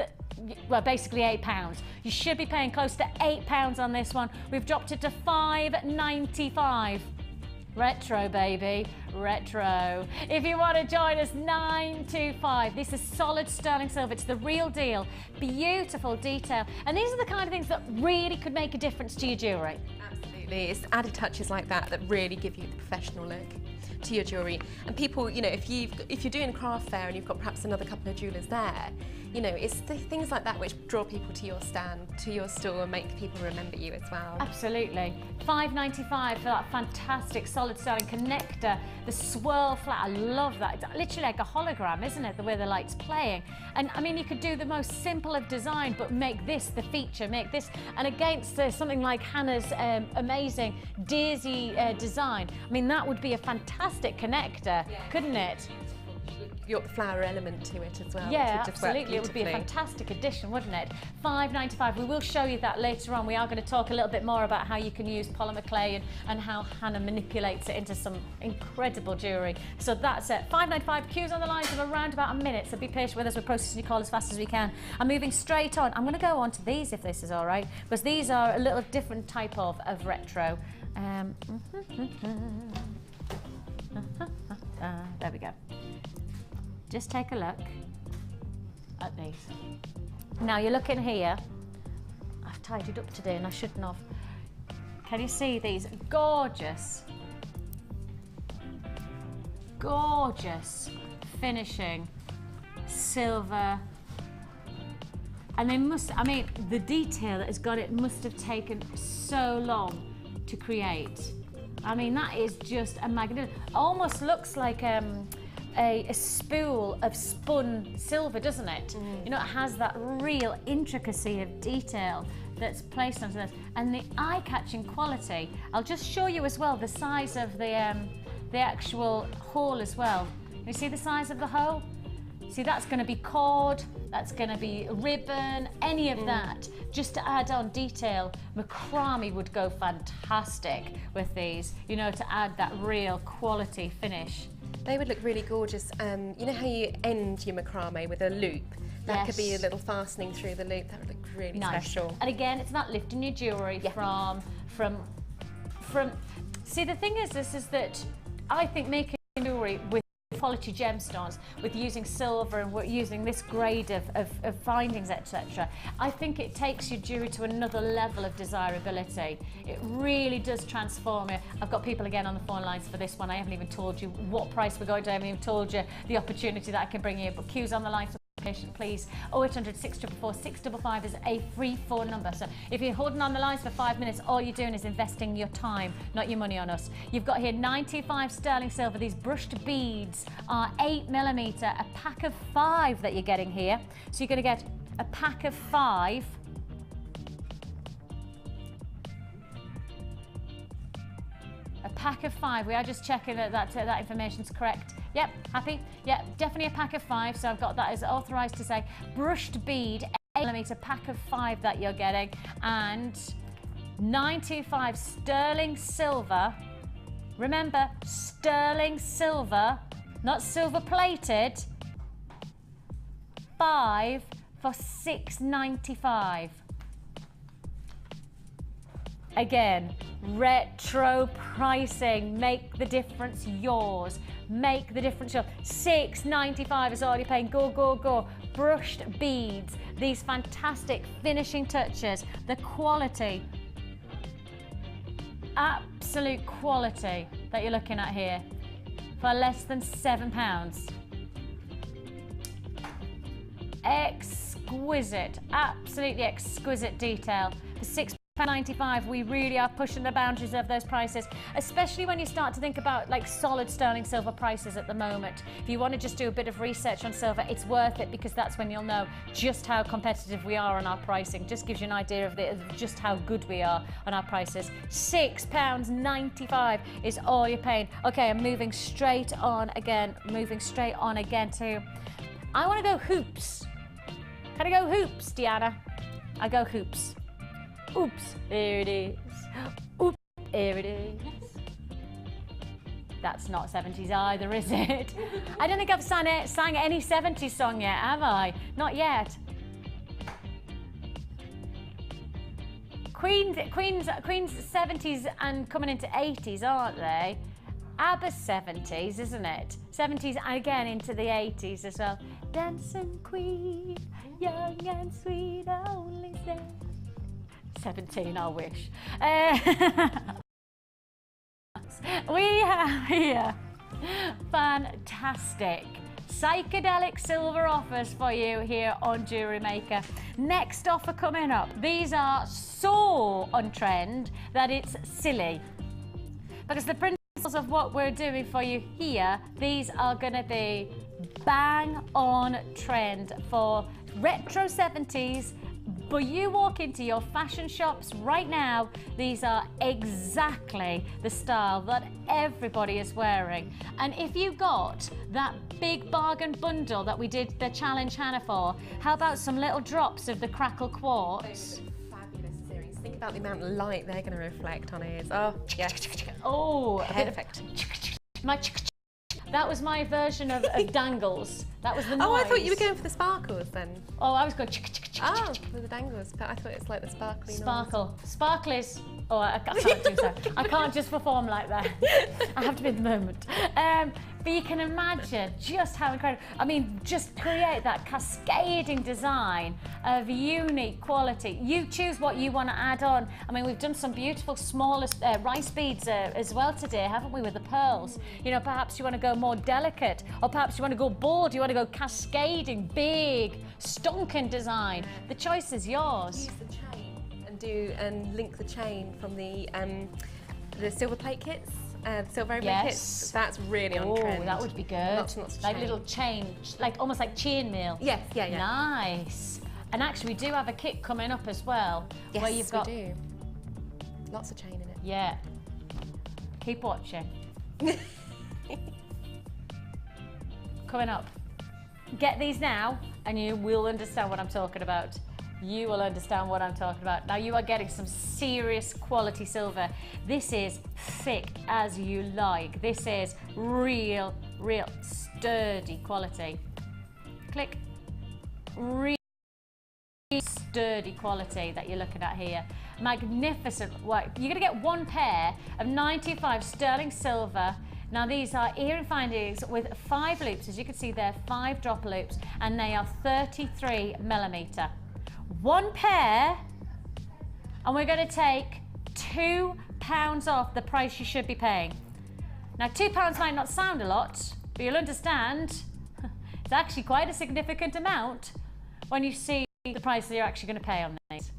well, basically £8. You should be paying close to £8 on this one. We've dropped it to $5.95. Retro, baby, retro. If you want to join us, 925. This is solid sterling silver. It's the real deal. Beautiful detail. And these are the kind of things that really could make a difference to your jewellery. Absolutely, it's added touches like that that really give you the professional look to your jewellery. And people, you know, if you're doing a craft fair and you've got perhaps another couple of jewellers there, you know, it's the things like that which draw people to your stand, to your store, and make people remember you as well. Absolutely. $5.95 for that fantastic solid sterling connector, the swirl flat. I love that. It's literally like a hologram, isn't it, the way the light's playing? And I mean, you could do the most simple of design, but make this the feature, make this, and against something like Hannah's amazing Daisy design, I mean, that would be a fantastic connector, couldn't it? Your flower element to it as well. Yeah, absolutely. It would be a fantastic addition, wouldn't it? $5.95. We will show you that later on. We are going to talk a little bit more about how you can use polymer clay and how Hannah manipulates it into some incredible jewellery. So that's it. $5.95. Queues on the lines of around about a minute. So be patient with us. We're processing your call as fast as we can. I'm moving straight on. I'm going to go on to these if this is all right, because these are a little different type of retro. There we go. Just take a look at these. Now you're looking here. I've tidied up today and I shouldn't have. Can you see these gorgeous, gorgeous finishing silver? And they must, I mean, the detail that has got it must have taken so long to create. I mean, that is just a magnificent, almost looks like a spool of spun silver, doesn't it? You know, it has that real intricacy of detail that's placed onto this, and the eye-catching quality. I'll just show you as well the size of the actual hole as well. You see the size of the hole? See, that's going to be cord, that's going to be ribbon, any of that, just to add on detail. Macrame would go fantastic with these, you know, to add that real quality finish. They would look really gorgeous. You know how you end your macrame with a loop? That could be a little fastening through the loop. That would look really special. And again, it's not lifting your jewellery from. See, the thing is, this is that I think making jewellery with quality gemstones, with using silver and using this grade of findings, etc. I think it takes your jewellery to another level of desirability. It really does transform it. I've got people again on the phone lines for this one. I haven't even told you what price we're going to. I haven't even told you the opportunity that I can bring you, but queues on the line. Patient, please. 0800 644 655 is a free phone number. So if you're holding on the lines for 5 minutes, all you're doing is investing your time, not your money on us. You've got here 95 sterling silver. These brushed beads are 8mm, a pack of 5 that you're getting here. So you're going to get a pack of 5. pack of 5. We are just checking that information's correct. Yep, happy? Yep, definitely a pack of 5. So I've got that as authorised to say. Brushed bead, 8mm, pack of 5 that you're getting. And 925 sterling silver. Remember, sterling silver, not silver plated. 5 for £6.95. Again, retro pricing. Make the difference yours. Make the difference yours. £6.95 is all you're paying. Go, go, go. Brushed beads. These fantastic finishing touches. The quality. Absolute quality that you're looking at here for less than £7. Exquisite, absolutely exquisite detail. For £6.95, we really are pushing the boundaries of those prices, especially when you start to think about like solid sterling silver prices at the moment. If you want to just do a bit of research on silver, it's worth it, because that's when you'll know just how competitive we are on our pricing. Just gives you an idea of just how good we are on our prices. £6.95 is all you're paying. Okay, I'm moving straight on again to, I want to go hoops. Can I go hoops, Deanna? I go hoops. Oops, there it is. Oops, there it is. That's not 70s either, is it? I don't think I've sang any 70s song yet, have I? Not yet. Queen's 70s and coming into 80s, aren't they? ABBA's 70s, isn't it? 70s and again into the 80s as well. Dancing Queen, young and sweet, only 17, I wish. We have here fantastic psychedelic silver offers for you here on Jewellery Maker. Next offer coming up. These are so on trend that it's silly, because the principles of what we're doing for you here, these are going to be bang on trend for retro 70s. But you walk into your fashion shops right now, these are exactly the style that everybody is wearing. And if you got that big bargain bundle that we did the challenge Hannah for, how about some little drops of the crackle quartz? Fabulous series. Think about the amount of light they're going to reflect on ears. Oh, yes. Oh, Perfect. That was my version of dangles. That was the noise. Oh, I thought you were going for the sparkles then. Oh, I was going Oh, for the dangles. But I thought it's like the sparkly sparkle. Sparklies. Oh, I can't do so. I can't just perform like that. I have to be in the moment. But you can imagine just how incredible. I mean, just create that cascading design of unique quality. You choose what you want to add on. I mean, we've done some beautiful smaller rice beads as well today, haven't we, with the pearls? You know, perhaps you want to go more delicate, or perhaps you want to go bold, you want to go cascading, big, stonking design. The choice is yours. Use the chain and link the chain from the silver plate kits. Silver Yes. kits, that's really on trend. Oh, that would be good. Lots and lots of like chain. little chain, like almost like chainmail. Yes, yeah. Nice. And actually, we do have a kit coming up as well, Yes, where you've got we do. Lots of chain in it. Yeah. Keep watching. Coming up. Get these now, and you will understand what I'm talking about. You will understand what I'm talking about. Now you are getting some serious quality silver. This is thick as you like. This is real sturdy quality. Click. Real sturdy quality that you're looking at here. Magnificent work. You're going to get one pair of 925 sterling silver. Now these are earring findings with 5 loops, as you can see there, 5 drop loops, and they are 33mm. One pair, and we're going to take £2 off the price you should be paying. Now £2 might not sound a lot, but you'll understand it's actually quite a significant amount when you see the price that you're actually going to pay on these.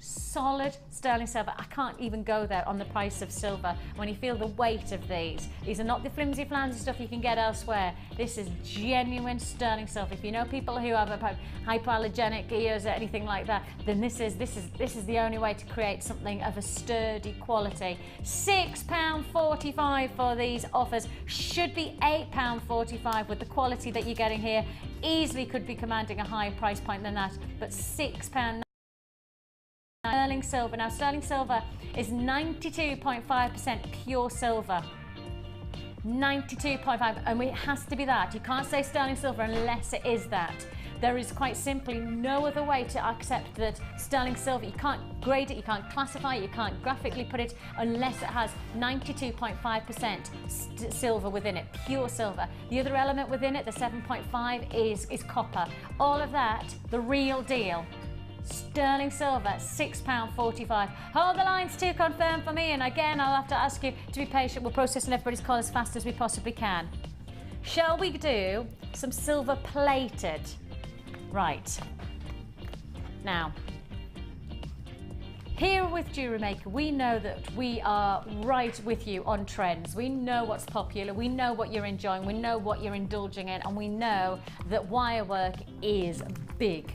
solid sterling silver. I can't even go there on the price of silver. When you feel the weight of these are not the flimsy flimsy stuff you can get elsewhere. This is genuine sterling silver. If you know people who have hypoallergenic ears or anything like that, then this is the only way to create something of a sturdy quality. £6.45 for these offers. Should be £8.45 with the quality that you're getting here. Easily could be commanding a higher price point than that, but £6. Sterling silver. Now, sterling silver is 92.5% pure silver. 92.5, and it has to be that. You can't say sterling silver unless it is that. There is quite simply no other way to accept that sterling silver. You can't grade it, you can't classify it, you can't graphically put it unless it has 92.5% silver within it, pure silver. The other element within it, the 7.5, is copper. All of that, the real deal. Sterling silver, £6.45. Hold the lines to confirm for me, and again I'll have to ask you to be patient. We're processing everybody's call as fast as we possibly can. Shall we do some silver plated? Right. Now, here with Jewellery Maker, we know that we are right with you on trends. We know what's popular, we know what you're enjoying, we know what you're indulging in, and we know that wire work is big.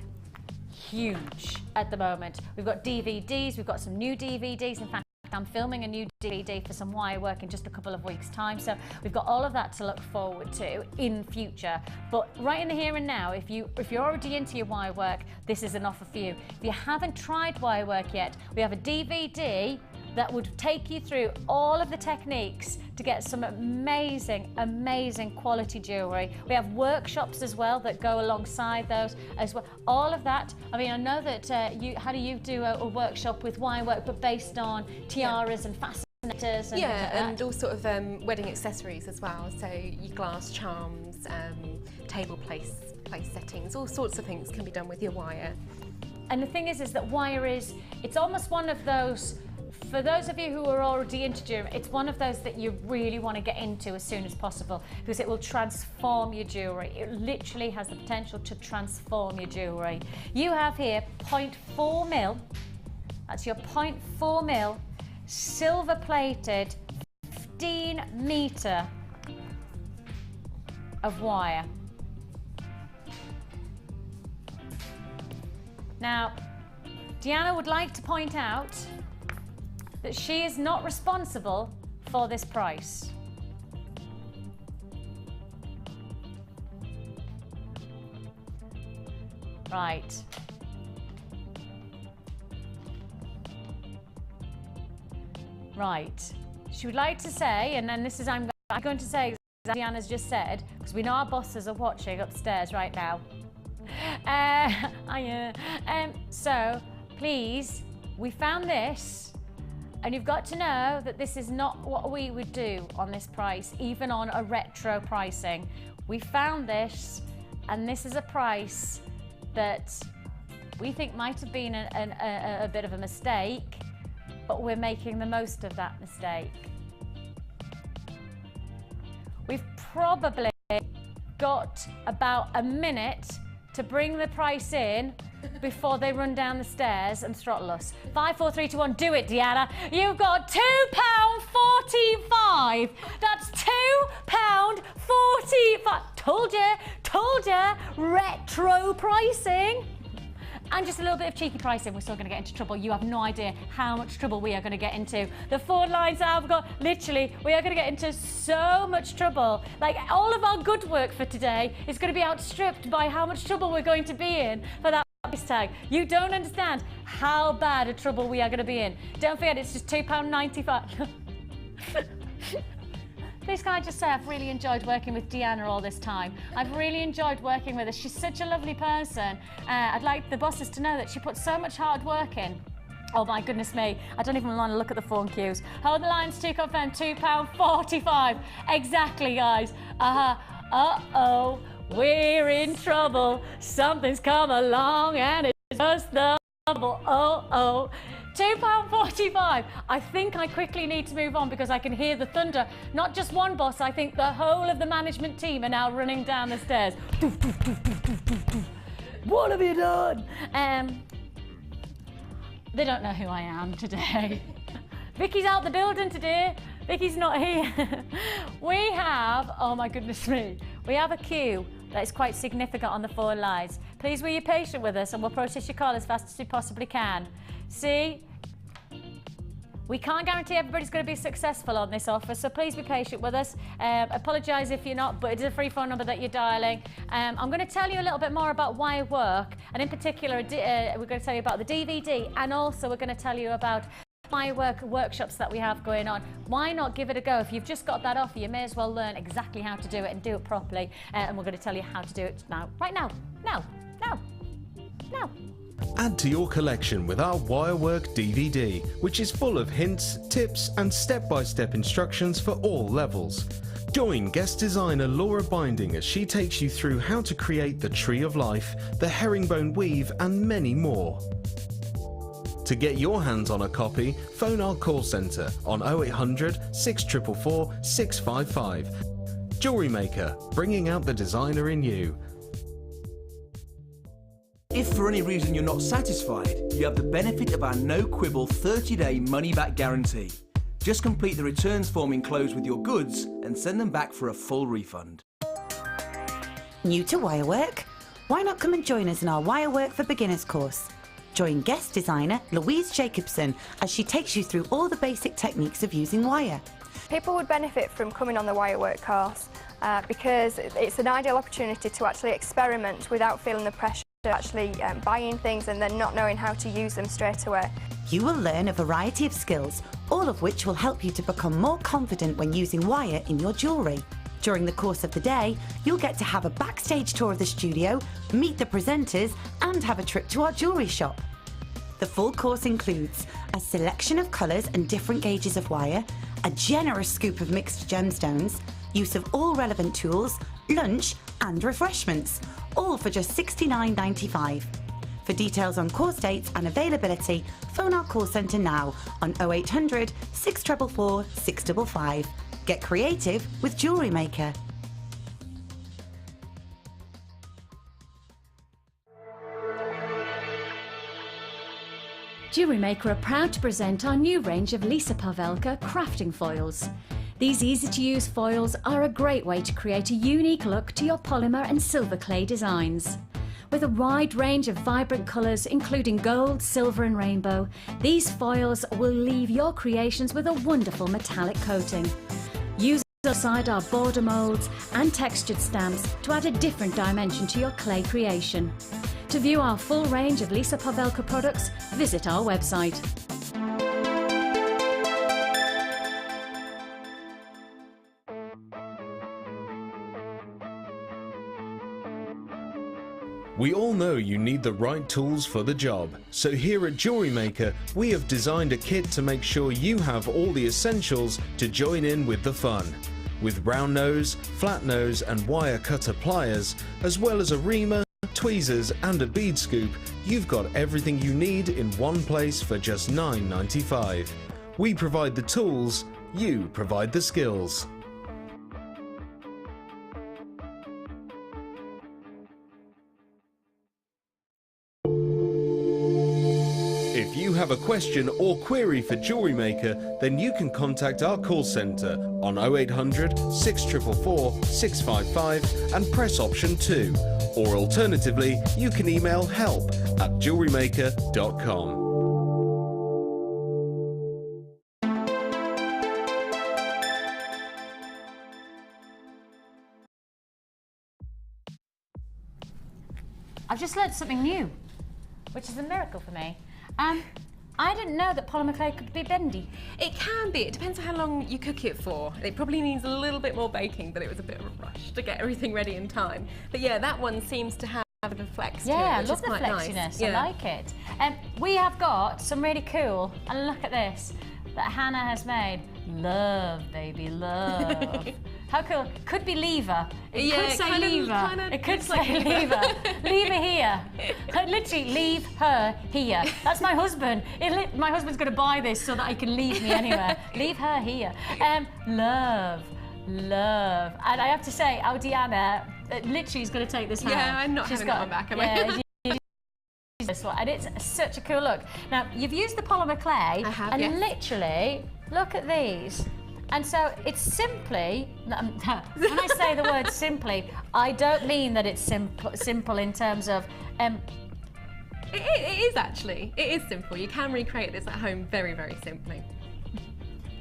Huge at the moment. We've got DVDs, we've got some new DVDs. In fact, I'm filming a new DVD for some wire work in just a couple of weeks' time, so we've got all of that to look forward to in future. But right in the here and now, if you're already into your wire work, this is an offer for you. If you haven't tried wire work yet, we have a DVD that would take you through all of the techniques to get some amazing, amazing quality jewellery. We have workshops as well that go alongside those as well. All of that. I mean, I know that how do you do a workshop with wire work, but based on tiaras and fascinators and and all sort of wedding accessories as well. So your glass charms, table place settings, all sorts of things can be done with your wire. And the thing is that wire it's almost one of those. For those of you who are already into jewellery, it's one of those that you really want to get into as soon as possible because it will transform your jewellery. It literally has the potential to transform your jewellery. You have here 0.4 mil, that's your 0.4 mil, silver plated, 15 metre of wire. Now, Deanna would like to point out that she is not responsible for this price. Right. Right. She would like to say, and then this is I'm going to say as Deanna's just said, because we know our bosses are watching upstairs right now. So please, we found this. And you've got to know that this is not what we would do on this price, even on a retro pricing. We found this, and this is a price that we think might have been a bit of a mistake, but we're making the most of that mistake. We've probably got about a minute to bring the price in before they run down the stairs and throttle us. 5, 4, 3, 2, 1, do it, Deanna. You've got £2.45. That's £2.45. Told you, retro pricing. And just a little bit of cheeky pricing, we're still going to get into trouble. You have no idea how much trouble we are going to get into. The 4 lines I've got, literally, we are going to get into so much trouble. Like, all of our good work for today is going to be outstripped by how much trouble we're going to be in for that price tag. You don't understand how bad a trouble we are going to be in. Don't forget, it's just £2.95. Please can I just say I've really enjoyed working with Deanna all this time. I've really enjoyed working with her. She's such a lovely person. I'd like the bosses to know that she puts so much hard work in. Oh my goodness me, I don't even want to look at the phone queues. Hold the lines to confirm, £2.45. Exactly, guys. Uh-oh, we're in trouble. Something's come along and it's just the trouble. Oh. £2.45. I think I quickly need to move on because I can hear the thunder. Not just one boss, I think the whole of the management team are now running down the stairs. What have you done? They don't know who I am today. Vicky's out the building today. Vicky's not here. We have, oh my goodness me, we have a queue that is quite significant on the phone lines. Please will you patient with us and we'll process your call as fast as we possibly can. See, we can't guarantee everybody's going to be successful on this offer, so please be patient with us. Apologise if you're not, but it is a free phone number that you're dialing. I'm going to tell you a little bit more about why I work, and in particular, we're going to tell you about the DVD, and also we're going to tell you about my workshops that we have going on. Why not give it a go? If you've just got that offer, you may as well learn exactly how to do it and do it properly. And we're going to tell you how to do it now, right now, now. Add to your collection with our Wirework DVD, which is full of hints, tips and step-by-step instructions for all levels. Join guest designer Laura Binding as she takes you through how to create the Tree of Life, the herringbone weave and many more. To get your hands on a copy, phone our call centre on 0800 644 655. Jewellery Maker, bringing out the designer in you. If for any reason you're not satisfied, you have the benefit of our no-quibble 30-day money-back guarantee. Just complete the returns form enclosed with your goods and send them back for a full refund. New to Wirework? Why not come and join us in our Wirework for Beginners course? Join guest designer Louise Jacobson as she takes you through all the basic techniques of using wire. People would benefit from coming on the Wirework course because it's an ideal opportunity to actually experiment without feeling the pressure of actually buying things and then not knowing how to use them straight away. You will learn a variety of skills, all of which will help you to become more confident when using wire in your jewellery. During the course of the day, you'll get to have a backstage tour of the studio, meet the presenters and have a trip to our jewellery shop. The full course includes a selection of colours and different gauges of wire, a generous scoop of mixed gemstones, use of all relevant tools, lunch and refreshments, all for just $69.95. For details on course dates and availability, phone our call centre now on 0800 644 655. Get creative with Jewellery Maker. Jewellery Maker are proud to present our new range of Lisa Pavelka crafting foils. These easy-to-use foils are a great way to create a unique look to your polymer and silver clay designs. With a wide range of vibrant colours, including gold, silver and rainbow, these foils will leave your creations with a wonderful metallic coating. Use alongside our border moulds and textured stamps to add a different dimension to your clay creation. To view our full range of Lisa Pavelka products, visit our website. We all know you need the right tools for the job, so here at Jewellery Maker we have designed a kit to make sure you have all the essentials to join in with the fun. With round nose, flat nose and wire cutter pliers, as well as a reamer, tweezers and a bead scoop, you've got everything you need in one place for just $9.95. We provide the tools, you provide the skills. If you have a question or query for Jewellery Maker, then you can contact our call centre on 0800 644 655 and press option 2. Or alternatively, you can email help@jewellerymaker.com. I've just learned something new, which is a miracle for me. I didn't know that polymer clay could be bendy. It can be. It depends on how long you cook it for. It probably needs a little bit more baking, but it was a bit of a rush to get everything ready in time. But yeah, that one seems to have a bit of flex to it, Yeah, I which love is the quite flexiness. nice. I like it. We have got some really cool, and look at this, that Hannah has made. Love, baby, love. How cool. Could be lever. It could say lever. It could say lever. Leave her here. Literally, leave her here. That's my husband. My husband's going to buy this so that he can leave me anywhere. Leave her here. Love. Love. And I have to say, our Deanna literally is going to take this home. Yeah, I'm not having that one back, am I? She's this one, and it's such a cool look. Now, you've used the polymer clay, and literally, look at these. And so it's simply, when I say the word simply, I don't mean that it's simple in terms of... It is actually. It is simple. You can recreate this at home very, very simply.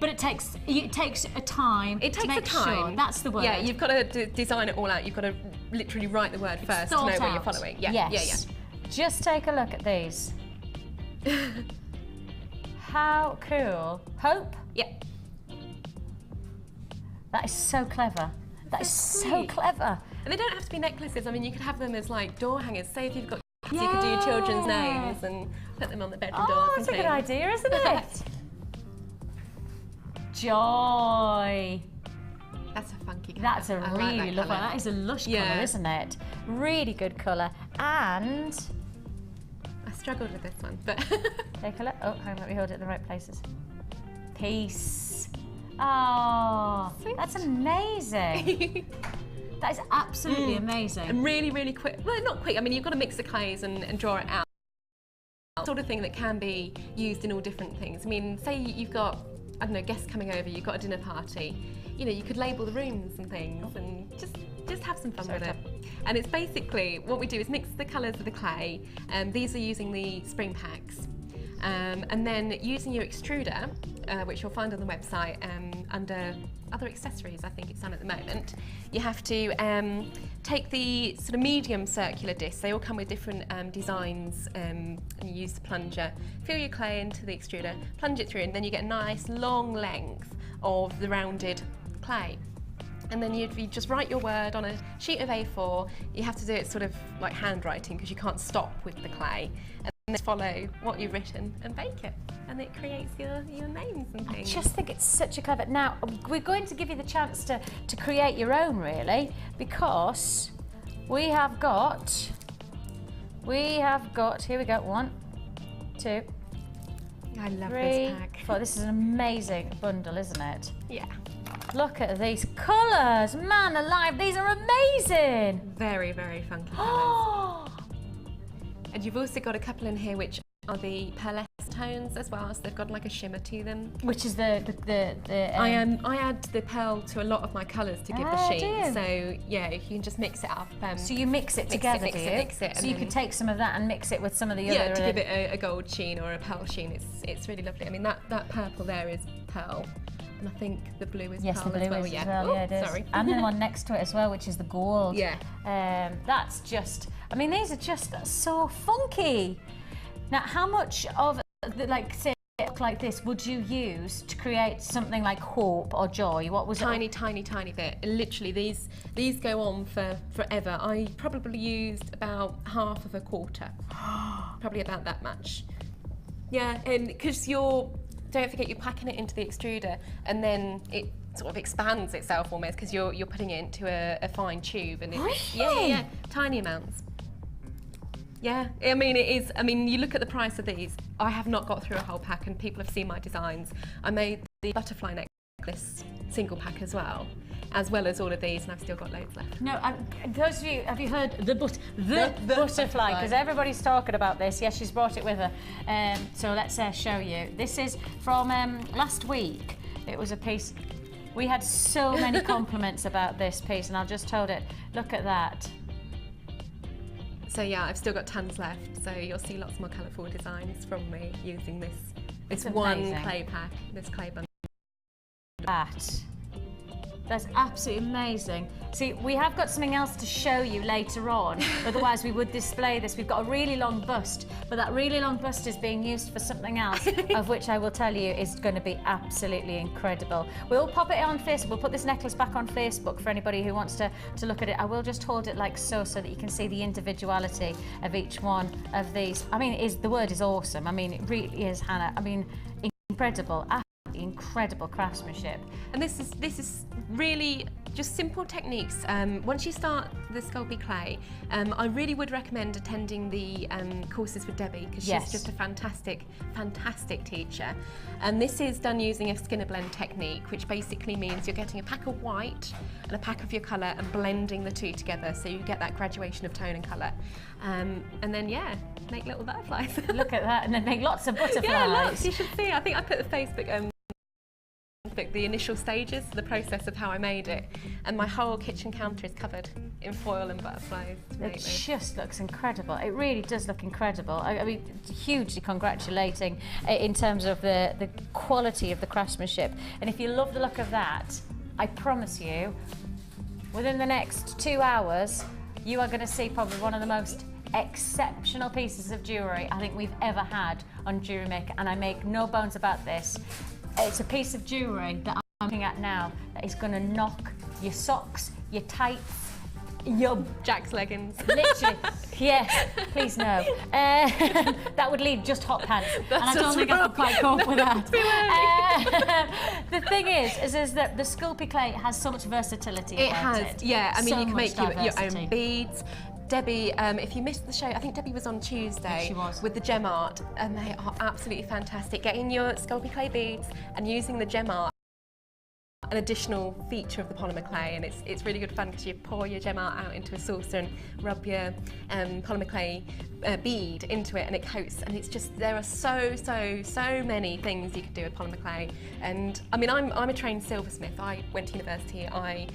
But it takes a time. It takes to make sure. That's the word. Yeah, you've got to design it all out. You've got to literally write the word first to know where you're following. Yeah, yes. Yeah. Just take a look at these. How cool. Hope? Yeah. That is so clever. That is so clever. And they don't have to be necklaces. I mean, you could have them as like door hangers. Say if you've got, so you could do your children's names and put them on the bedroom doors. Oh, that's a good idea, isn't it? Joy. That's a funky colour. That's a really lovely. That is a lush colour, isn't it? Really good colour. And I struggled with this one, but take a look. Oh, hang on, let me hold it in the right places. Peace. Oh, that's amazing. That is absolutely amazing. And really, really quick. Well, not quick. I mean, you've got to mix the clays and draw it out. Sort of thing that can be used in all different things. I mean, say you've got, I don't know, guests coming over, you've got a dinner party. You know, you could label the rooms and things and just have some fun with it. And it's basically, what we do is mix the colours of the clay. These are using the spring packs. And then using your extruder, which you'll find on the website under other accessories, I think it's on at the moment, you have to take the sort of medium circular discs. They all come with different designs, and you use the plunger, fill your clay into the extruder, plunge it through, and then you get a nice long length of the rounded clay. And then you just write your word on a sheet of A4. You have to do it sort of like handwriting because you can't stop with the clay. And then follow what you've written and bake it. And it creates your names and things. I just think it's such a clever... Now, we're going to give you the chance to create your own, really, because we have got, here we go, 1, 2, I love 3, this pack. 4. This is an amazing bundle, isn't it? Yeah. Look at these colours, man alive, these are amazing! Very, very funky colours. And you've also got a couple in here which are the pearlescent tones as well, so they've got like a shimmer to them. Which is I add the pearl to a lot of my colours to give the sheen. So yeah, you can just mix it up. So you mix it together, mix it. So you could take some of that and mix it with some of the other... Yeah, to give it a gold sheen or a pearl sheen. It's really lovely. I mean, that purple there is pearl. And I think the blue is pearl as well. Yeah, yeah, it is. Sorry. And then one next to it as well, which is the gold. Yeah. That's just, I mean, these are just so funky. Now, how much of, like, say, like this would you use to create something like hope or joy? What was tiny bit. Literally, these go on for forever. I probably used about half of a quarter, probably about that much. Yeah, and because don't forget you're packing it into the extruder, and then it sort of expands itself almost because you're putting it into a fine tube, and yeah, tiny amounts. Yeah, I mean it is. I mean, you look at the price of these. I have not got through a whole pack, and people have seen my designs. I made the butterfly necklace single pack as well as all of these, and I've still got loads left. No, those of you, have you heard the butterfly? Because everybody's talking about this. Yes, she's brought it with her. So let's show you. This is from last week. It was a piece. We had so many compliments about this piece, and I just told it. Look at that. So yeah, I've still got tons left. So you'll see lots more colourful designs from me using this one clay pack, this clay bundle. That's absolutely amazing. See, we have got something else to show you later on, otherwise we would display this. We've got a really long bust, but that really long bust is being used for something else, of which I will tell you is going to be absolutely incredible. We'll pop it on Facebook. We'll put this necklace back on Facebook for anybody who wants to look at it. I will just hold it like so that you can see the individuality of each one of these. I mean, the word is awesome. I mean, it really is, Hannah. I mean, incredible. Absolutely incredible craftsmanship. And this is really just simple techniques. Once you start the Sculpey clay, I really would recommend attending the courses with Debbie, because she's just a fantastic teacher. And this is done using a skinner blend technique, which basically means you're getting a pack of white and a pack of your colour and blending the two together, so you get that graduation of tone and colour. And then make little butterflies. Look at that, and then make lots of butterflies. Yeah, lots. You should see. I think I put the Facebook the initial stages, the process of how I made it, and my whole kitchen counter is covered in foil and butterflies. It just looks incredible. It really does look incredible. I mean, hugely congratulating in terms of the quality of the craftsmanship. And if you love the look of that, I promise you, within the next 2 hours, you are going to see probably one of the most exceptional pieces of jewellery I think we've ever had on Jewellery Maker, and I make no bones about this. It's a piece of jewellery that I'm looking at now that is going to knock your socks, your tights, your Jack's leggings. Literally, yes, please no. That would leave just hot pants, and I don't think I could quite cope with that. The thing is that the Sculpey clay has so much versality. It has, yeah. I mean, so you can make your diversity. own beads. Debbie, if you missed the show, I think Debbie was on Tuesday. She was. With the gem art, and they are absolutely fantastic. Getting your Sculpey clay beads and using the gem art, an additional feature of the polymer clay, and it's really good fun because you pour your gem art out into a saucer and rub your polymer clay bead into it, and it coats, and it's just, there are so many things you could do with polymer clay. And I mean, I'm a trained silversmith. I went to university. I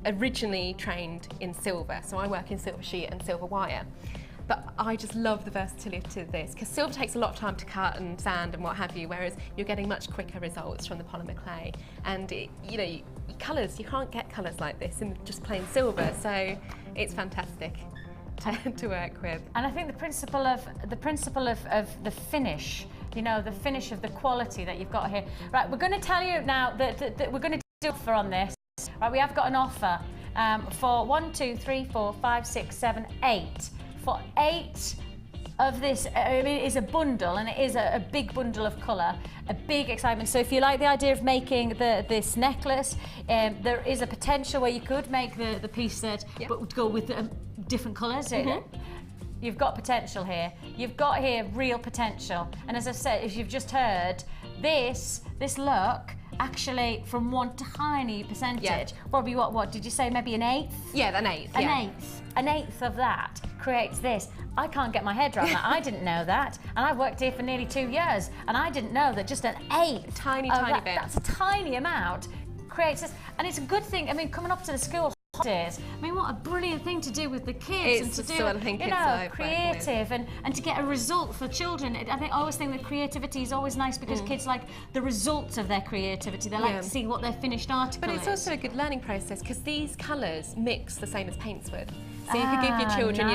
originally trained in silver, so I work in silver sheet and silver wire. But I just love the versatility of this, because silver takes a lot of time to cut and sand and what have you, whereas you're getting much quicker results from the polymer clay. And colours, you can't get colours like this in just plain silver, so it's fantastic to work with. And I think the principle of the finish, the finish of the quality that you've got here. Right, we're going to tell you now that we're going to do an offer on this. Right, we have got an offer for 1, 2, 3, 4, 5, 6, 7, 8. For 8 of this, I mean, it is a bundle, and it is a big bundle of colour, a big excitement. So if you like the idea of making this necklace, there is a potential where you could make the piece set, but would go with different colours. You've got potential here. You've got here real potential. And as I said, as you've just heard, this look, actually, from one tiny percentage, probably what did you say, maybe an eighth? Yeah, an eighth. An eighth of that creates this. I can't get my head around that. I didn't know that, and I've worked here for nearly 2 years, and I didn't know that just an eighth, tiny bit. That's a tiny amount creates this, and it's a good thing. I mean, coming up to the school holidays, I mean, what a brilliant thing to do with the kids, and to do creative and to get a result for children. I always think that creativity is always nice, because kids like the results of their creativity. They like to see what their finished article is. But it's also a good learning process, because these colours mix the same as paints would. So you could give your children,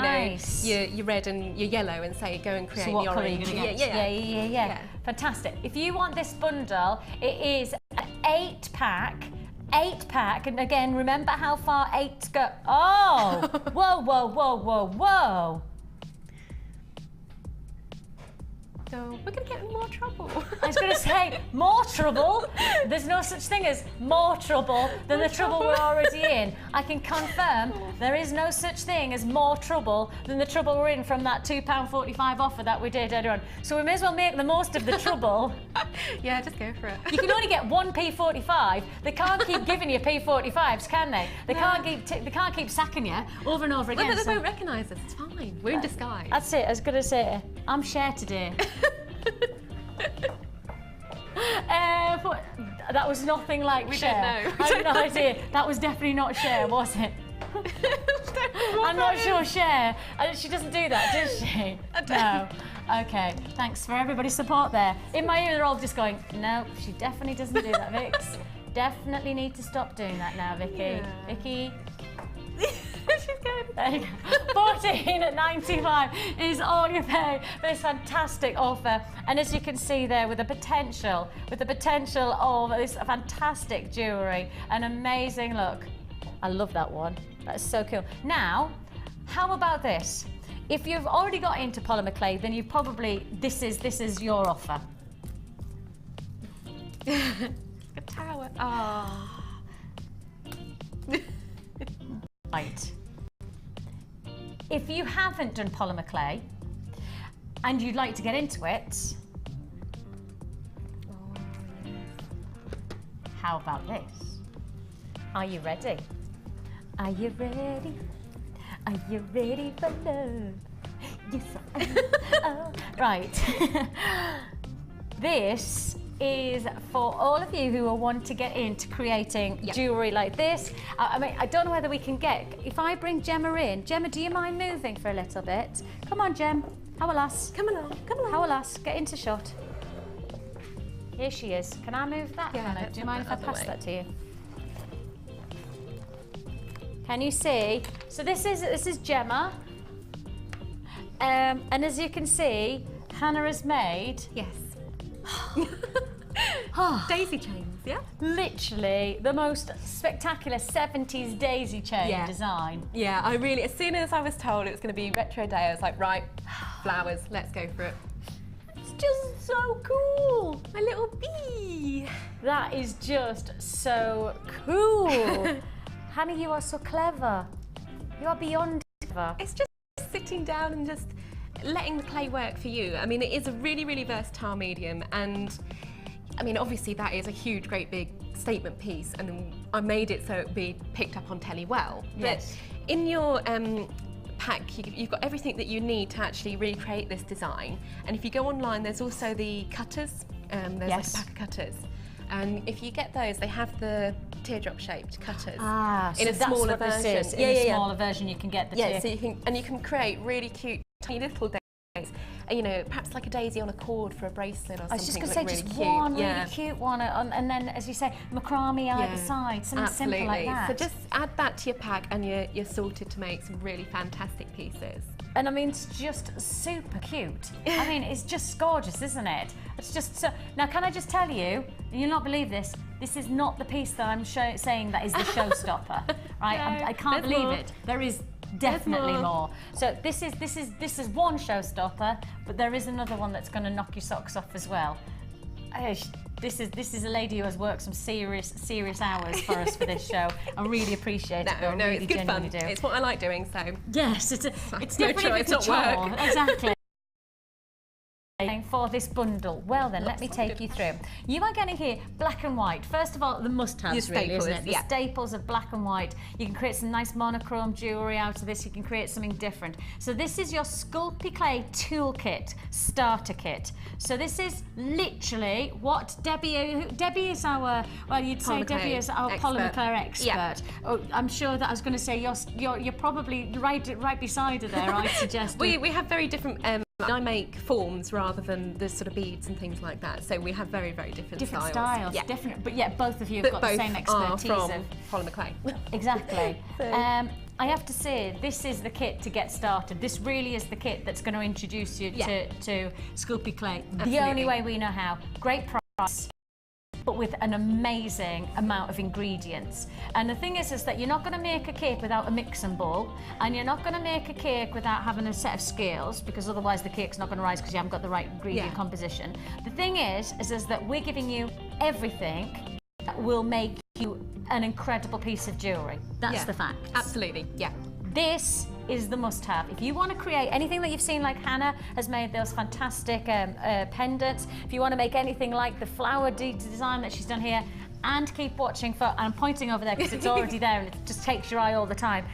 your red and your yellow, and say, go and create the orange. Yeah. Fantastic. If you want this bundle, it is an 8-pack. 8-pack, and again, remember how far 8s go. Oh! Whoa. So we're going to get in more trouble. I was going to say, more trouble? There's no such thing as more trouble than the trouble we're already in. I can confirm there is no such thing as more trouble than the trouble we're in from that £2.45 offer that we did earlier on. So we may as well make the most of the trouble. Yeah, just go for it. You can only get one P45. They can't keep giving you P45s, can they? They can't keep sacking you over and over again. Well, they won't recognise us. It's fine. We're in disguise. That's it. I was going to say, I'm Cher today. That was nothing like Cher. Don't know. I have no idea. That was definitely not Cher, was it? I'm not sure Cher. She doesn't do that, does she? No. Okay. Thanks for everybody's support there. In my ear, they're all just going, no, she definitely doesn't do that, Vix. Definitely need to stop doing that now, Vicky. Yeah. Vicky. She's good. There you go. $14.95 is all you pay for this fantastic offer. And as you can see there, with the potential of this fantastic jewellery, an amazing look. I love that one. That's so cool. Now, how about this? If you've already got into polymer clay, then you probably, this is your offer. A tower. Oh. Right. If you haven't done polymer clay and you'd like to get into it, how about this? Are you ready? Are you ready? Are you ready for love? Yes, I am. Oh. Right. This is for all of you who want to get into creating jewellery like this. I mean, I don't know whether we can get, if I bring Gemma in. Gemma, do you mind moving for a little bit? Come on, Gem. How a lass? Come along, come along. How a lass? Get into shot. Here she is. Can I move that? Yeah, Hannah? Do you mind if I pass way. that to you? Can you see? So this is Gemma. And as you can see, Hannah has made Yes. Daisy chains, yeah? literally the most spectacular 70s daisy chain design. Yeah, I really, as soon as I was told it was going to be retro day, I was like, right, flowers, let's go for it. It's just so cool. My little bee. That is just so cool. Hannah, you are so clever. You are beyond clever. It's just sitting down and just letting the clay work for you. I mean, it is a really, really versatile medium, and I mean, obviously that is a huge, great big statement piece, and I made it so it would be picked up on telly well. Yes. But in your pack, you've got everything that you need to actually recreate this design. And if you go online, there's also the cutters. There's like a pack of cutters. And if you get those, they have the teardrop shaped cutters in a smaller version. In a smaller version, you can get the so you can create really cute, tiny little daisies. You know, perhaps like a daisy on a cord for a bracelet or something. I was just going to say, really just cute. one really cute one, and then, as you say, macrame either side, something simple like that. So just add that to your pack, and you're sorted to make some really fantastic pieces. And I mean, it's just super cute. I mean, it's just gorgeous, isn't it? It's just so... Now, can I just tell you, and you'll not believe this, this is not the piece that I'm saying that is the showstopper, right? No, I can't there's believe more. it. There is definitely more. So this is one showstopper, but there is another one that's going to knock your socks off as well. This is a lady who has worked some serious hours for us for this show. I really appreciate it. No, really it's good fun. do. It's what I like doing, so. Yes, it's no different choice, if it's a not chore. work. Exactly. For this bundle. Well then, let me take you through. You are getting here black and white. First of all, the must-haves really, isn't it? The staples of black and white. You can create some nice monochrome jewellery out of this. You can create something different. So this is your Sculpey Clay Toolkit Starter Kit. So this is literally what Debbie is our, well, you'd say Debbie is our polymer clay expert. Yeah. Oh, I'm sure that I was going to say you're probably right beside her there, I suggest. We have very different. I make forms rather than the sort of beads and things like that, so we have very, very different styles. Different, but yet both of you have got the same expertise from of polymer clay. Exactly. I have to say, this is the kit to get started. This really is the kit that's going to introduce you to Sculpey Clay. The only way we know how. Great price, but with an amazing amount of ingredients. And the thing is that you're not going to make a cake without a mixing bowl, and you're not going to make a cake without having a set of scales, because otherwise the cake's not going to rise because you haven't got the right ingredient composition. The thing is that we're giving you everything that will make you an incredible piece of jewellery. That's the fact. Absolutely, yeah. This is the must-have. If you want to create anything that you've seen, like Hannah has made those fantastic pendants, if you want to make anything like the flower design that she's done here, and keep watching for, and I'm pointing over there because it's already there and it just takes your eye all the time,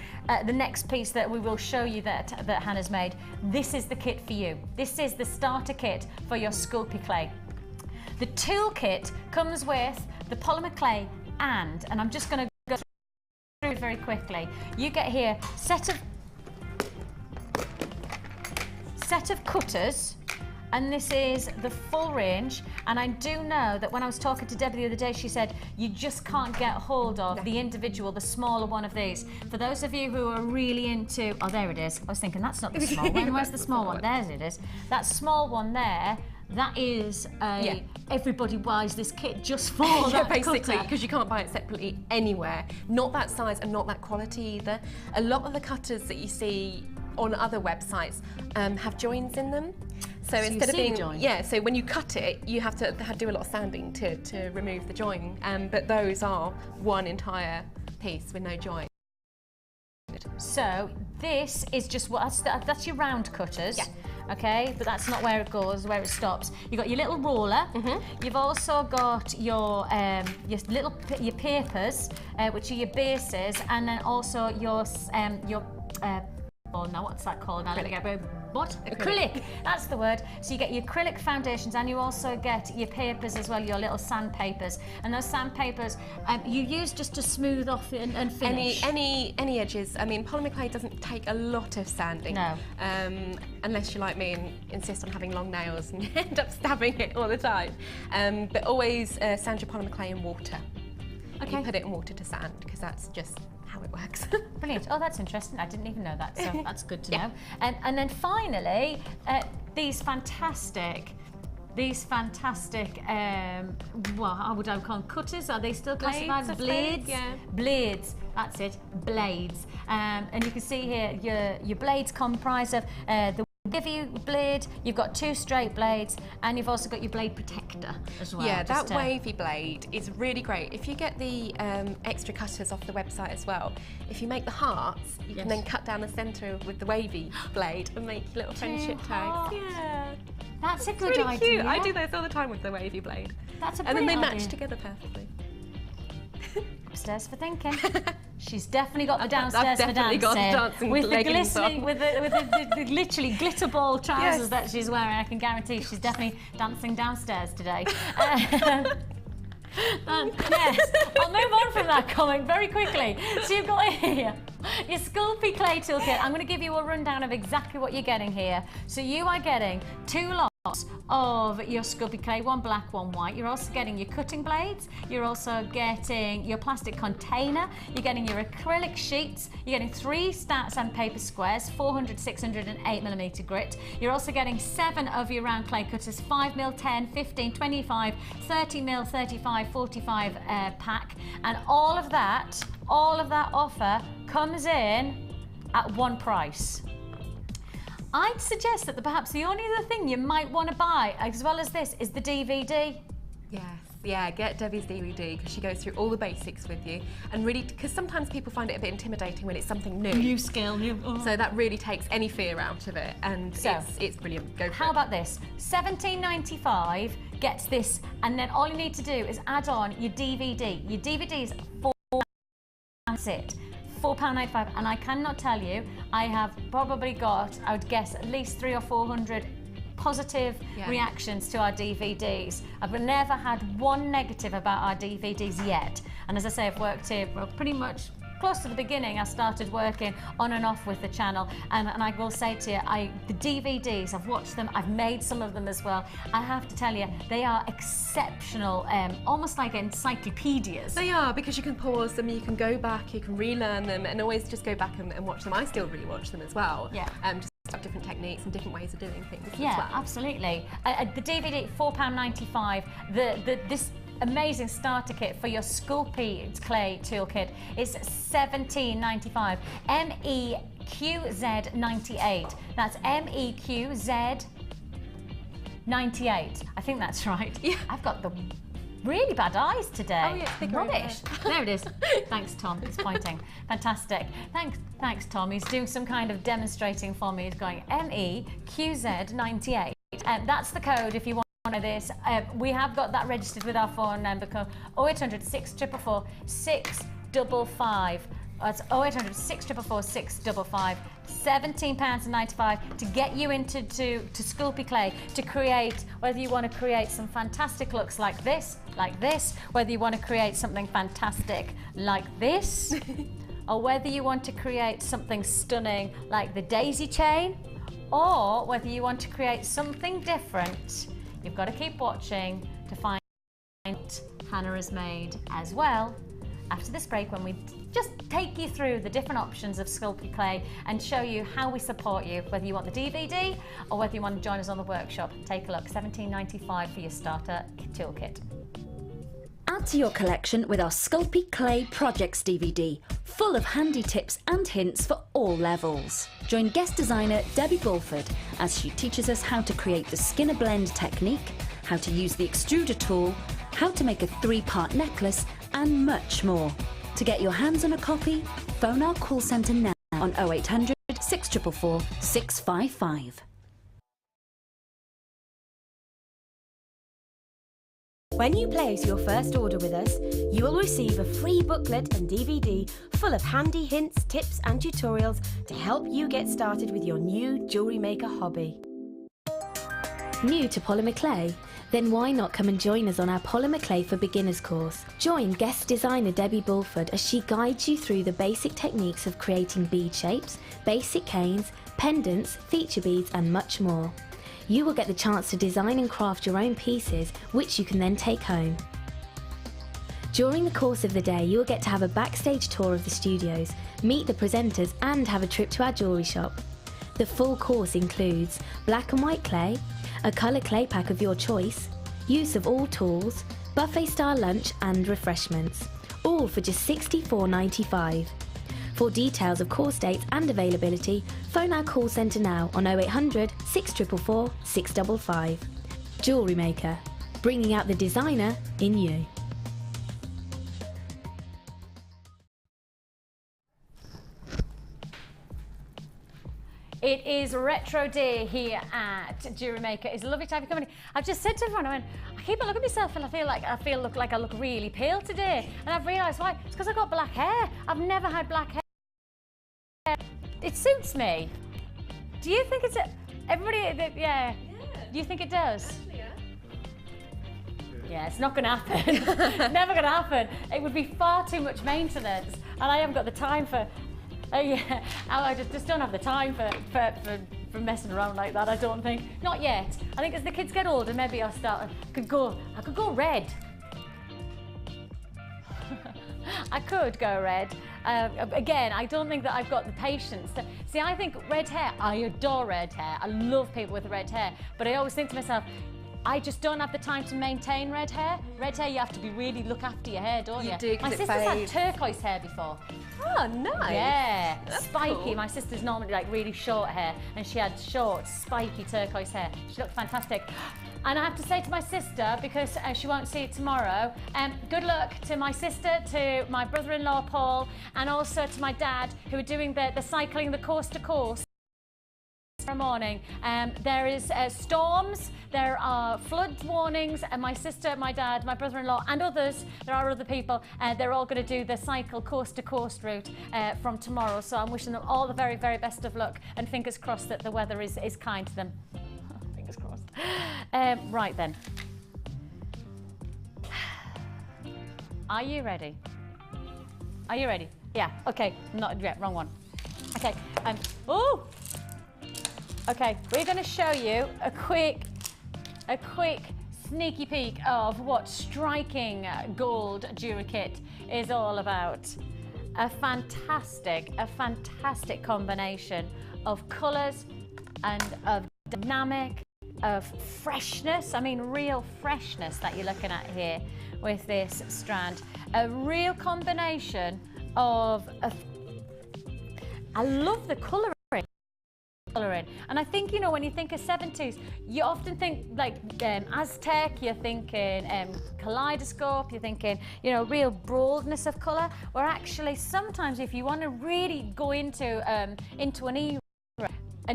the next piece that we will show you that Hannah's made, this is the kit for you. This is the starter kit for your Sculpey Clay. The toolkit comes with the polymer clay and I'm just going to go through it very quickly. You get here set of cutters, and this is the full range. And I do know that when I was talking to Debbie the other day, she said you just can't get hold of the individual, the smaller one of these. For those of you who are really into, oh, there it is. I was thinking that's not the small one. Where's the small one? There it is. That small one there. That is everybody buys this kit just for that basically, because you can't buy it separately anywhere. Not that size and not that quality either. A lot of the cutters that you see on other websites have joins in them. So instead of being, join. yeah, so when you cut it, you have to do a lot of sanding to remove the join. But those are one entire piece with no join. So this is just that's your round cutters. Yeah. Okay, but that's not where it goes, where it stops. You've got your little roller. You've also got your papers, which are your bases, and then also your oh no, what's that called? What? Acrylic. That's the word. So you get your acrylic foundations, and you also get your papers as well, your little sandpapers. And those sandpapers you use just to smooth off and finish. Any edges. I mean, polymer clay doesn't take a lot of sanding. No. Unless you're like me and insist on having long nails and you end up stabbing it all the time. But always sand your polymer clay in water. Okay. You put it in water to sand, because that's just how it works. Brilliant. Oh, that's interesting. I didn't even know that, so that's good to know. And then finally, these fantastic, well, how would I call them? Cutters? Are they still classified? Blades? Yeah. Blades. That's it. Blades. And you can see here your blades comprise of the wavy blade. You've got 2 straight blades, and you've also got your blade protector as well. Yeah, that wavy blade is really great. If you get the extra cutters off the website as well, if you make the hearts, you can then cut down the centre with the wavy blade and make little friendship tags. Yeah. That's a good Really idea. cute. I do those all the time with the wavy blade. That's a and then they brilliant match idea. together perfectly. Upstairs for thinking. She's definitely got the I've downstairs for definitely got the dancing. dancing With the leggings glistening, on. with the literally glitter ball trousers Yes. that she's wearing, I can guarantee she's definitely dancing downstairs today. Yes, I'll move on from that comment very quickly. So you've got here your Sculpey clay toolkit. I'm going to give you a rundown of exactly what you're getting here. So you are getting 2 lots of your Sculpey clay, 1 black, 1 white. You're also getting your cutting blades. You're also getting your plastic container. You're getting your acrylic sheets. You're getting 3 sandpaper squares, 400, 600 and 8mm grit. You're also getting 7 of your round clay cutters, 5mm, 10, 15, 25, 30mm, 35, 45 pack. And all of that offer comes in at one price. I'd suggest that perhaps the only other thing you might want to buy, as well as this, is the DVD. Yes, yeah, get Debbie's DVD, because she goes through all the basics with you, and really, because sometimes people find it a bit intimidating when it's something new. New skill, So that really takes any fear out of it, and So, it's brilliant. Go for it. How about this? $17.95 gets this, and then all you need to do is add on your DVD. Your DVD's £4. That's it. £4.95, and I cannot tell you, I have probably got, I would guess, at least 300 or 400 positive reactions to our DVDs. I've never had one negative about our DVDs yet. And as I say, I've worked here for pretty much close to the beginning. I started working on and off with the channel, and I will say to you, the DVDs, I've watched them, I've made some of them as well. I have to tell you, they are exceptional, almost like encyclopedias. They are, because you can pause them, you can go back, you can relearn them, and always just go back and watch them. I still rewatch them as well. Yeah. Just have different techniques and different ways of doing things as Yeah, well. absolutely. The DVD, £4.95. This amazing starter kit for your Sculpey clay toolkit is $17.95. MEQZ98. That's MEQZ 98. I think that's right. Yeah. I've got the really bad eyes today. Oh, yeah, bigger rubbish. There it is. Thanks, Tom. He's pointing. Fantastic. Thanks, Tom. He's doing some kind of demonstrating for me. He's going MEQZ98. That's the code if you want this. We have got that registered with our phone number code 0800 644 655. That's 0800 644 655. £17.95 to get you into Sculpey clay to create, whether you want to create some fantastic looks like this, whether you want to create something fantastic like this, or whether you want to create something stunning like the daisy chain, or whether you want to create something different. You've got to keep watching to find what Hannah has made as well. After this break, when we just take you through the different options of Sculpey clay and show you how we support you, whether you want the DVD or whether you want to join us on the workshop. Take a look, $17.95 for your starter toolkit. Add to your collection with our Sculpey Clay Projects DVD, full of handy tips and hints for all levels. Join guest designer Debbie Bulford as she teaches us how to create the Skinner blend technique, how to use the extruder tool, how to make a 3-part necklace, and much more. To get your hands on a copy, phone our call centre now on 0800 644 655. When you place your first order with us, you will receive a free booklet and DVD full of handy hints, tips and tutorials to help you get started with your new jewellery maker hobby. New to polymer clay? Then why not come and join us on our Polymer Clay for Beginners course? Join guest designer Debbie Bulford as she guides you through the basic techniques of creating bead shapes, basic canes, pendants, feature beads and much more. You will get the chance to design and craft your own pieces, which you can then take home. During the course of the day, you will get to have a backstage tour of the studios, meet the presenters and have a trip to our jewellery shop. The full course includes black and white clay, a colour clay pack of your choice, use of all tools, buffet-style lunch and refreshments, all for just $64.95. For details of course dates and availability, phone our call centre now on 0800 644 655. Jewellery Maker, bringing out the designer in you. It is Retro Day here at Jewellery Maker. It's lovely to have you company. I've just said to everyone, I keep a look at myself and I look like I look really pale today. And I've realised why. It's because I've got black hair. I've never had black hair. It suits me. Do you think it's everybody? Yeah. Do you think it does? Yeah, it's not going to happen. Never going to happen. It would be far too much maintenance, and I haven't got the time for. Yeah, I just don't have the time for messing around like that. I don't think. Not yet. I think as the kids get older, maybe I'll start. I could go red. I could go red. Again, I don't think that I've got the patience. See, I think red hair, I adore red hair. I love people with red hair. But I always think to myself, I just don't have the time to maintain red hair. Red hair, you have to be really look after your hair, don't you? You do, My sister's had turquoise hair before. Oh, nice. Yeah, That's spiky. cool. My sister's normally like really short hair, and she had short, spiky turquoise hair. She looked fantastic. And I have to say to my sister, because she won't see it tomorrow, good luck to my sister, to my brother-in-law Paul, and also to my dad, who are doing the cycling, the course to course. Tomorrow morning. There is storms, there are flood warnings, and my sister, my dad, my brother-in-law and others, there are other people, they're all going to do the cycle coast to coast route from tomorrow. So I'm wishing them all the very, very best of luck, and fingers crossed that the weather is kind to them. Fingers crossed. Right then. Are you ready? Are you ready? Yeah, okay, not yet, wrong one. Okay, oh! Okay, we're going to show you a quick sneaky peek of what striking gold jewellery kit is all about. A fantastic combination of colours and of dynamic, of freshness. I mean, real freshness that you're looking at here with this strand. A real combination of I love the colouring. And I think, you know, when you think of 70s, you often think like Aztec, you're thinking kaleidoscope, you're thinking, you know, real boldness of colour, where actually sometimes if you want to really go into an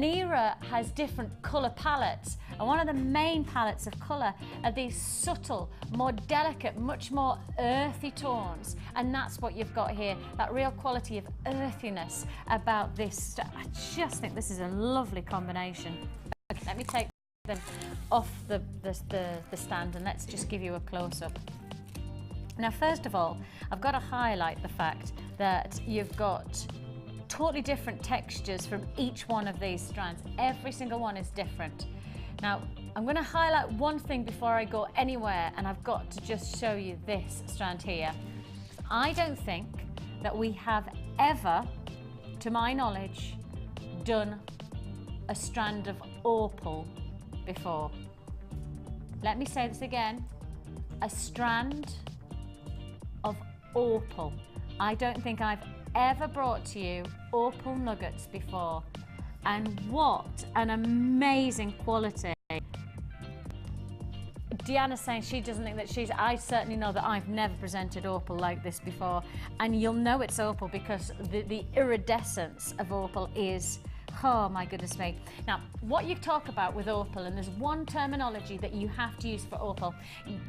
era has different colour palettes, and one of the main palettes of colour are these subtle, more delicate, much more earthy tones, and that's what you've got here, that real quality of earthiness about this. I just think this is a lovely combination. Okay, let me take them off the stand and let's just give you a close-up. Now, first of all, I've got to highlight the fact that you've got totally different textures from each one of these strands. Every single one is different. Now, I'm going to highlight one thing before I go anywhere, and I've got to just show you this strand here. I don't think that we have ever, to my knowledge, done a strand of opal before. Let me say this again. A strand opal. I don't think I've ever brought to you opal nuggets before. And what an amazing quality. Deanna's saying she doesn't think that I certainly know that I've never presented opal like this before. And you'll know it's opal because the iridescence of opal is, oh my goodness me. Now, what you talk about with opal, and there's one terminology that you have to use for opal.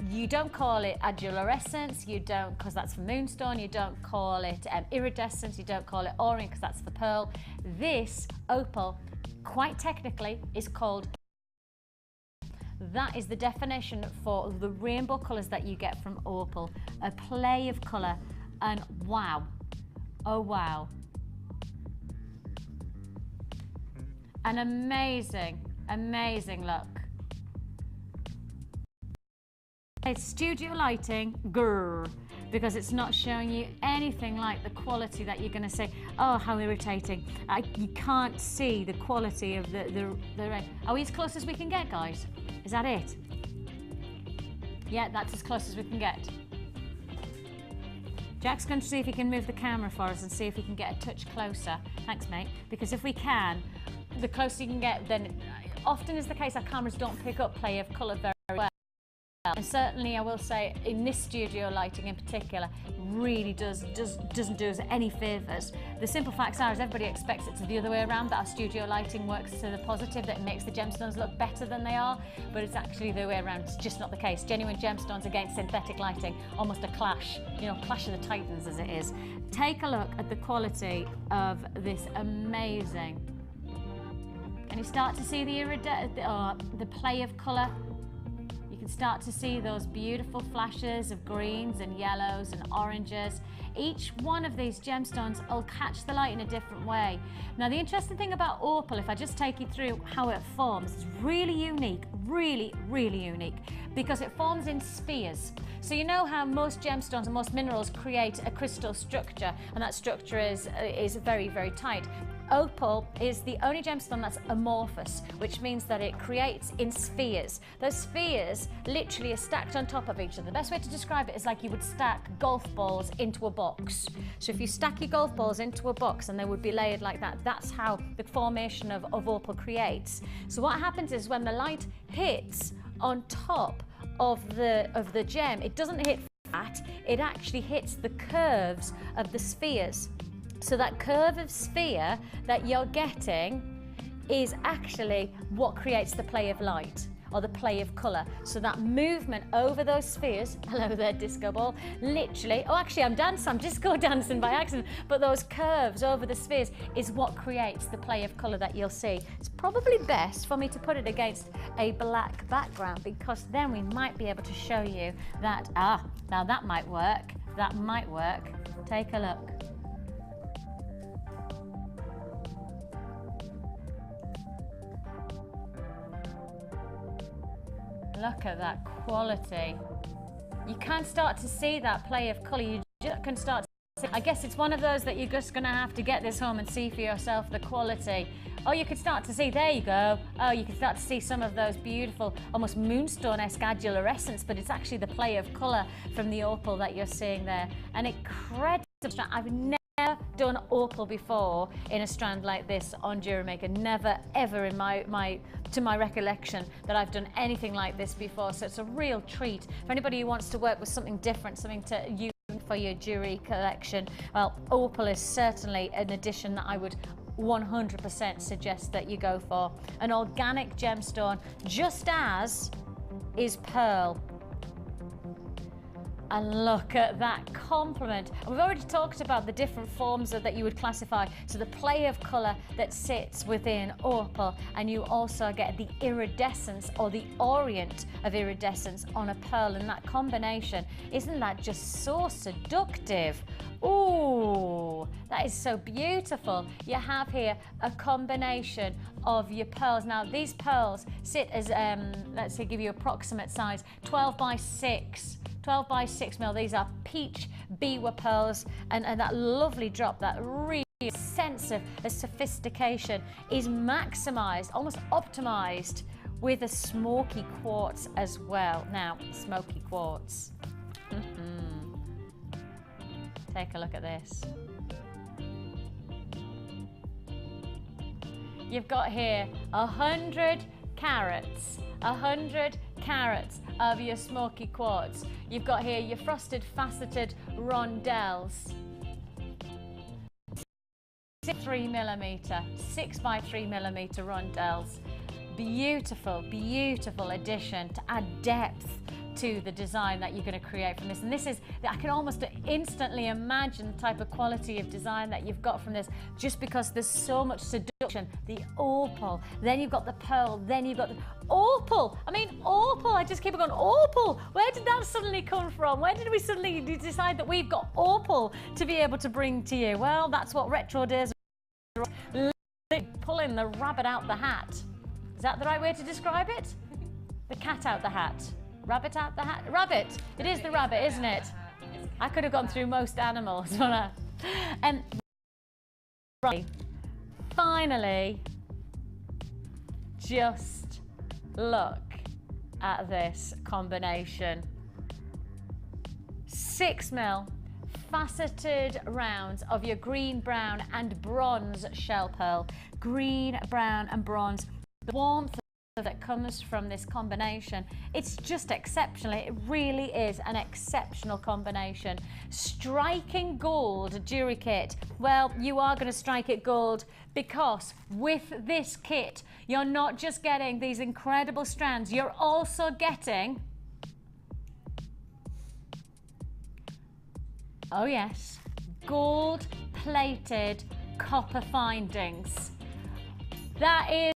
You don't call it adulorescence, you don't, because that's for moonstone, you don't call it iridescence, you don't call it orient, because that's for pearl. This opal, quite technically, is called. That is the definition for the rainbow colours that you get from opal. A play of colour, and wow, oh wow. An amazing, amazing look. It's studio lighting, grrr, because it's not showing you anything like the quality that you're going to say, oh, how irritating. You can't see the quality of the red. Are we as close as we can get, guys? Is that it? Yeah, that's as close as we can get. Jack's going to see if he can move the camera for us and see if he can get a touch closer. Thanks, mate. Because if we can, the closer you can get, then often is the case our cameras don't pick up play of colour very well. And certainly I will say in this studio lighting in particular really doesn't do us any favours. The simple facts are is everybody expects it's the other way around, that our studio lighting works to the positive, that it makes the gemstones look better than they are, but it's actually the other way around. It's just not the case. Genuine gemstones against synthetic lighting, almost a clash, you know, clash of the titans as it is. Take a look at the quality of this amazing, and you start to see the play of colour. Start to see those beautiful flashes of greens and yellows and oranges. Each one of these gemstones will catch the light in a different way. Now, the interesting thing about opal, if I just take you through how it forms, is really unique, really, really unique, because it forms in spheres. So you know how most gemstones and most minerals create a crystal structure, and that structure is very, very tight. Opal is the only gemstone that's amorphous, which means that it creates in spheres. Those spheres literally are stacked on top of each other. The best way to describe it is like you would stack golf balls into a box. So if you stack your golf balls into a box and they would be layered like that, that's how the formation of opal creates. So what happens is when the light hits on top of the gem, it doesn't hit flat, it actually hits the curves of the spheres. So that curve of sphere that you're getting is actually what creates the play of light or the play of colour. So that movement over those spheres, hello there disco ball, literally, oh actually I'm disco dancing by accident, but those curves over the spheres is what creates the play of colour that you'll see. It's probably best for me to put it against a black background, because then we might be able to show you that, now that might work, Take a look. Look at that quality. You can start to see that play of colour. You just can start to see. I guess it's one of those that you're just going to have to get this home and see for yourself the quality. Oh, you can start to see, there you go. Oh, you can start to see some of those beautiful, almost moonstone-esque adulorescence, but it's actually the play of colour from the opal that you're seeing there. An incredible strand. I've never done opal before in a strand like this on Jewellery Maker. Never, ever in to my recollection that I've done anything like this before. So it's a real treat for anybody who wants to work with something different, something to use for your jewellery collection. Well, opal is certainly an addition that I would 100% suggest that you go for. An organic gemstone, just as is pearl. And look at that complement. And we've already talked about the different forms that you would classify. So the play of colour that sits within opal, and you also get the iridescence or the orient of iridescence on a pearl, and that combination, isn't that just so seductive? Ooh, that is so beautiful. You have here a combination of your pearls. Now these pearls sit as, let's say, give you approximate size, 12 by 6 mil. These are peach biwa pearls, and that lovely drop, that really sense of sophistication is maximized, almost optimized with a smoky quartz as well. Now, smoky quartz. Take a look at this. You've got here 100 carats, 100 carats of your smoky quartz. You've got here your frosted faceted rondelles. 3mm, 6 by 3mm rondelles. Beautiful, beautiful addition to add depth to the design that you're going to create from this. And this is, I can almost instantly imagine the type of quality of design that you've got from this, just because there's so much seduction. The opal, then you've got the pearl, then you've got the opal. I mean, opal, I just keep going, opal. Where did that suddenly come from? Where did we suddenly decide that we've got opal to be able to bring to you? Well, that's what retro days are. Pulling the rabbit out the hat. Is that the right way to describe it? The cat out the hat. Rabbit out the hat? Rabbit! It is the rabbit, isn't it? I could have gone through most animals. And finally, just look at this combination. 6mm faceted rounds of your green, brown and bronze shell pearl. Green, brown and bronze. The warmth that comes from this combination, it's just exceptional. It really is an exceptional combination. Striking gold jewelry kit. Well, you are going to strike it gold because with this kit, you're not just getting these incredible strands, you're also getting, oh yes, gold plated copper findings. That is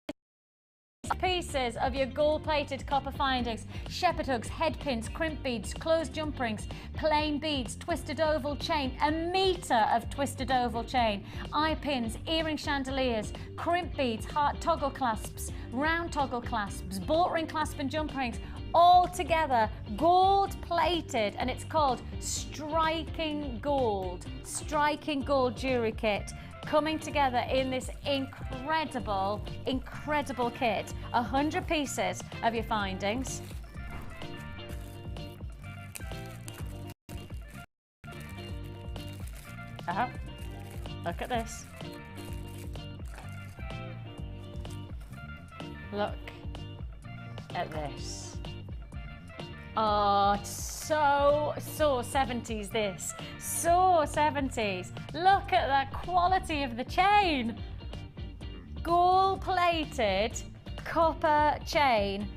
pieces of your gold-plated copper findings, shepherd hooks, head pins, crimp beads, closed jump rings, plain beads, twisted oval chain, 1 metre of twisted oval chain, eye pins, earring chandeliers, crimp beads, heart toggle clasps, round toggle clasps, bolt ring clasp and jump rings, all together, gold-plated, and it's called Striking Gold Jewelry Kit. Coming together in this incredible, incredible kit. 100 pieces of your findings. Look at this. Look at this. Oh, it's so 70s this. So 70s. Look at the quality of the chain. Gold plated copper chain.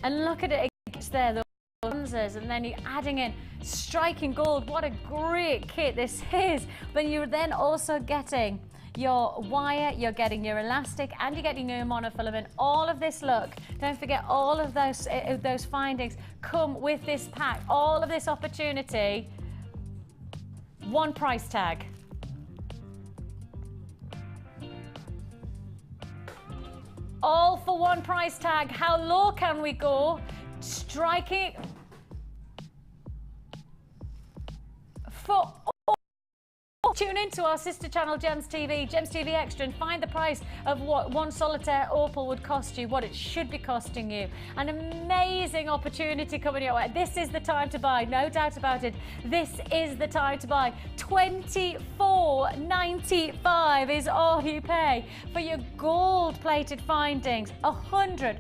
And look at it there, the bronzes, and then you're adding in striking gold. What a great kit this is. But you're then also getting your wire, you're getting your elastic, and you're getting your monofilament. All of this, look, don't forget, all of those findings come with this pack. All of this opportunity, one price tag. All for one price tag. How low can we go? Striking for tune into our sister channel Gems TV Extra, and find the price of what one solitaire opal would cost you, what it should be costing you. An amazing opportunity coming your way. This is the time to buy, no doubt about it. This is the time to buy. $24.95 is all you pay for your gold-plated findings. 100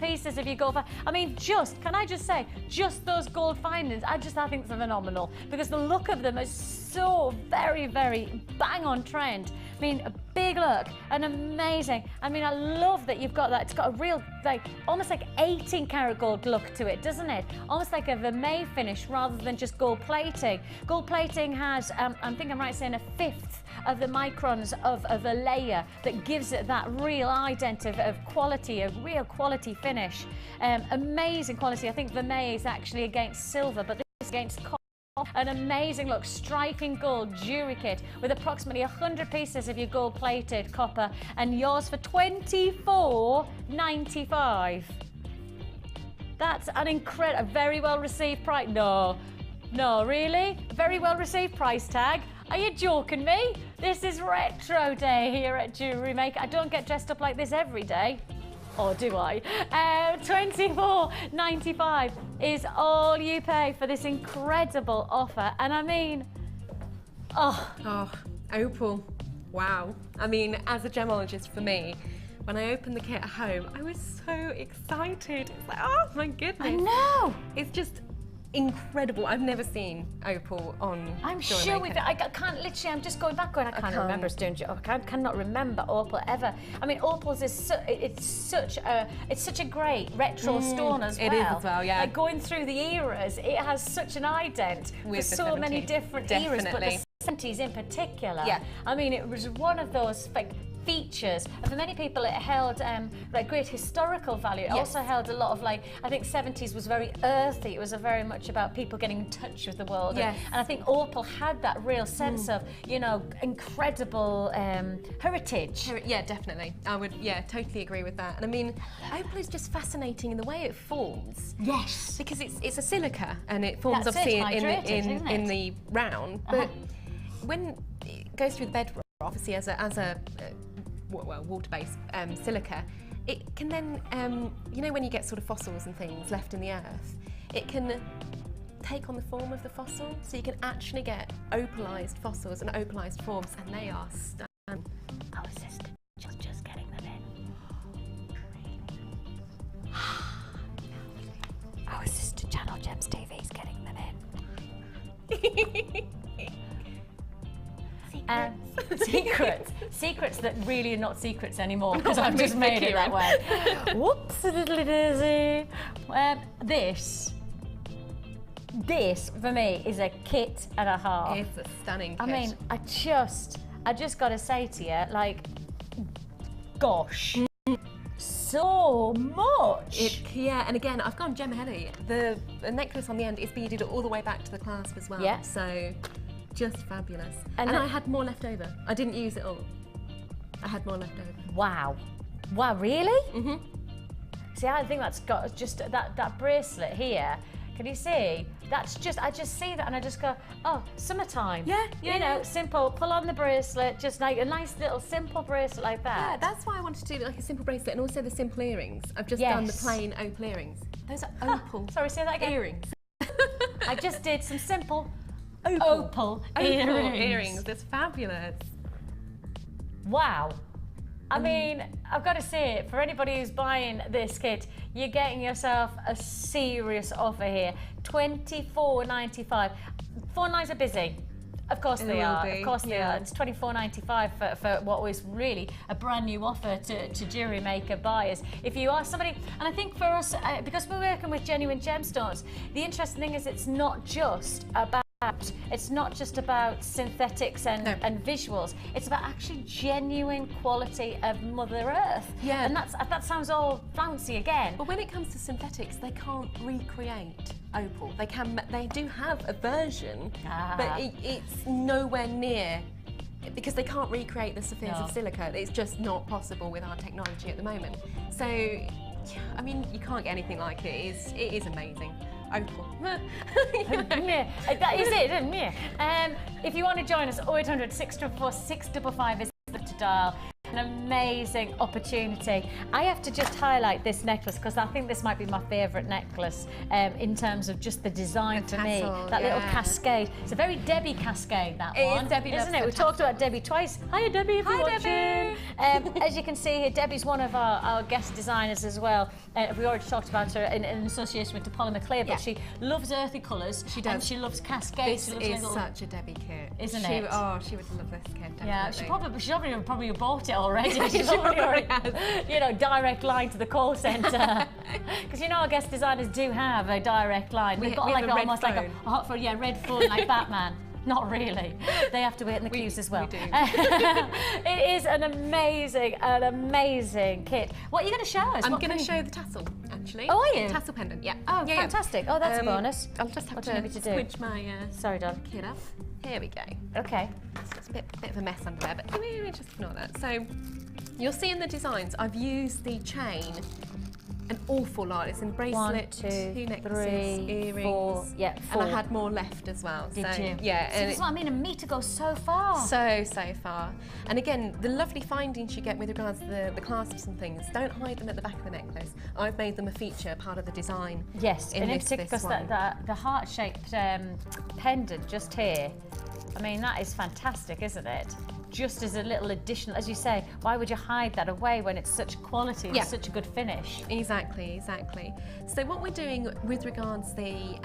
pieces of your gold. I mean, can I just say, just those gold findings, I think they're phenomenal, because the look of them is so very, very bang on trend. I mean, a big look and amazing. I mean, I love that you've got that. It's got a real, almost like 18 karat gold look to it, doesn't it? Almost like a vermeil finish rather than just gold plating. Gold plating has, I think I'm right saying, 1/5 of the microns of a layer that gives it that real ident of quality, a real quality finish. Amazing quality. I think vermeil is actually against silver, but this is against copper. An amazing look, striking gold jewelry kit with approximately 100 pieces of your gold plated copper, and yours for $24.95. That's an incredible, very well received price. No, really? Very well received price tag. Are you joking me? This is retro day here at Jewellery Maker. I don't get dressed up like this every day. Or do I? $24.95 is all you pay for this incredible offer. And I mean, Oh, opal. Wow. I mean, as a gemologist for me, when I opened the kit at home, I was so excited. It's like, oh my goodness. I know. It's just incredible. I've never seen opal on I'm Jewellery sure Maker. I can't literally, I'm just going back going, I can't remember us doing, I cannot remember opal ever. I mean, opals is it's such a great retro stone as well. It is as well, yeah. Like going through the eras, it has such an ident With for the so many 70s. different eras, but the 70s in particular. Yeah. I mean, it was one of those like features. And for many people, it held like great historical value. It also held a lot of like, I think 70s was very earthy. It was very much about people getting in touch with the world. Yes. And I think opal had that real sense of, you know, incredible heritage. Yeah, definitely. I would, totally agree with that. And I mean, opal is just fascinating in the way it forms. Yes. Because it's a silica and it forms That's obviously it, in the round, but when it goes through the bedrock, obviously as a water-based silica, it can then, you know, when you get sort of fossils and things left in the earth, it can take on the form of the fossil, so you can actually get opalized fossils and opalized forms, and they are stunning. Our assistant, she's just getting them in. Our assistant Channel Gems TV is getting them in. Secrets that really are not secrets anymore because I've just made it that way. Whoops, a little daisy. This for me is a kit and a half. It's a stunning kit. I mean, I just got to say to you, like, gosh, so much. Yeah, and again, I've gone gem heavy. The necklace on the end is beaded all the way back to the clasp as well. Yeah. So. Just fabulous. And I had more left over. I didn't use it all. I had more left over. Wow. Wow, really? Mm-hmm. See, I think that's got just that bracelet here. Can you see? That's just, I just see that and I just go, oh, summertime. Yeah, you know, simple, pull on the bracelet, just like a nice little simple bracelet like that. Yeah, that's why I wanted to do like a simple bracelet and also the simple earrings. I've just done the plain opal earrings. Those are opal. Sorry, say that again. Earrings. I just did some simple opal earrings. Earrings. That's fabulous. Wow. I mean, I've got to say, for anybody who's buying this kit, you're getting yourself a serious offer here. $24.95. Phone lines are busy. Of course they are. Of course they are. It's $24.95 for what was really a brand new offer to Jewellery Maker buyers. If you are somebody, and I think for us, because we're working with genuine gemstones, the interesting thing is it's not just about synthetics and visuals. It's about actually genuine quality of Mother Earth. Yeah. And that sounds all fancy again. But when it comes to synthetics, they can't recreate opal. They do have a version, but it's nowhere near, because they can't recreate the spheres of silica. It's just not possible with our technology at the moment. So, I mean, you can't get anything like it. It is amazing. Opal. That is it, isn't it? If you want to join us, 0800 644 655 is the to dial. An amazing opportunity. I have to just highlight this necklace because I think this might be my favourite necklace in terms of just the design for me. That little cascade. It's a very Debbie cascade, that one. It is Debbie, isn't it? We've talked about Debbie twice. Hiya, Debbie, if you're watching. As you can see here, Debbie's one of our guest designers as well. We already talked about her in association with Polymer Clay, but she loves earthy colours. She does. And she loves cascades. This is such a Debbie kit. Isn't it? Oh, she would love this kit, definitely. Yeah, she probably bought it already. She already has. You know, direct line to the call centre. Because you know our guest designers do have a direct line. We've got like almost like a hot phone, red phone like Batman. Not really. They have to wait in the queues as well. We do. It is an amazing kit. What are you going to show us? I'm going to show the tassel, actually. Oh, are you? Tassel pendant, yeah. Oh, fantastic. Oh, that's a bonus. I'll just have to squidge my kit up. Here we go. Okay. So it's a bit of a mess under there, but we just ignore that. So you'll see in the designs, I've used the chain an awful lot. It's in bracelet, 2 necklaces, earrings. 4. Yeah, 4. And I had more left as well. Did you? Yeah. So that's what I mean, a meter goes so far. So far. And again, the lovely findings you get with regards to the clasps and things, don't hide them at the back of the necklace. I've made them a feature, part of the design. Yes, and in particular because the heart-shaped pendant just here I mean, that is fantastic, isn't it? Just as a little additional, as you say, why would you hide that away when it's such quality and such a good finish? Exactly, exactly. So what we're doing with regards to the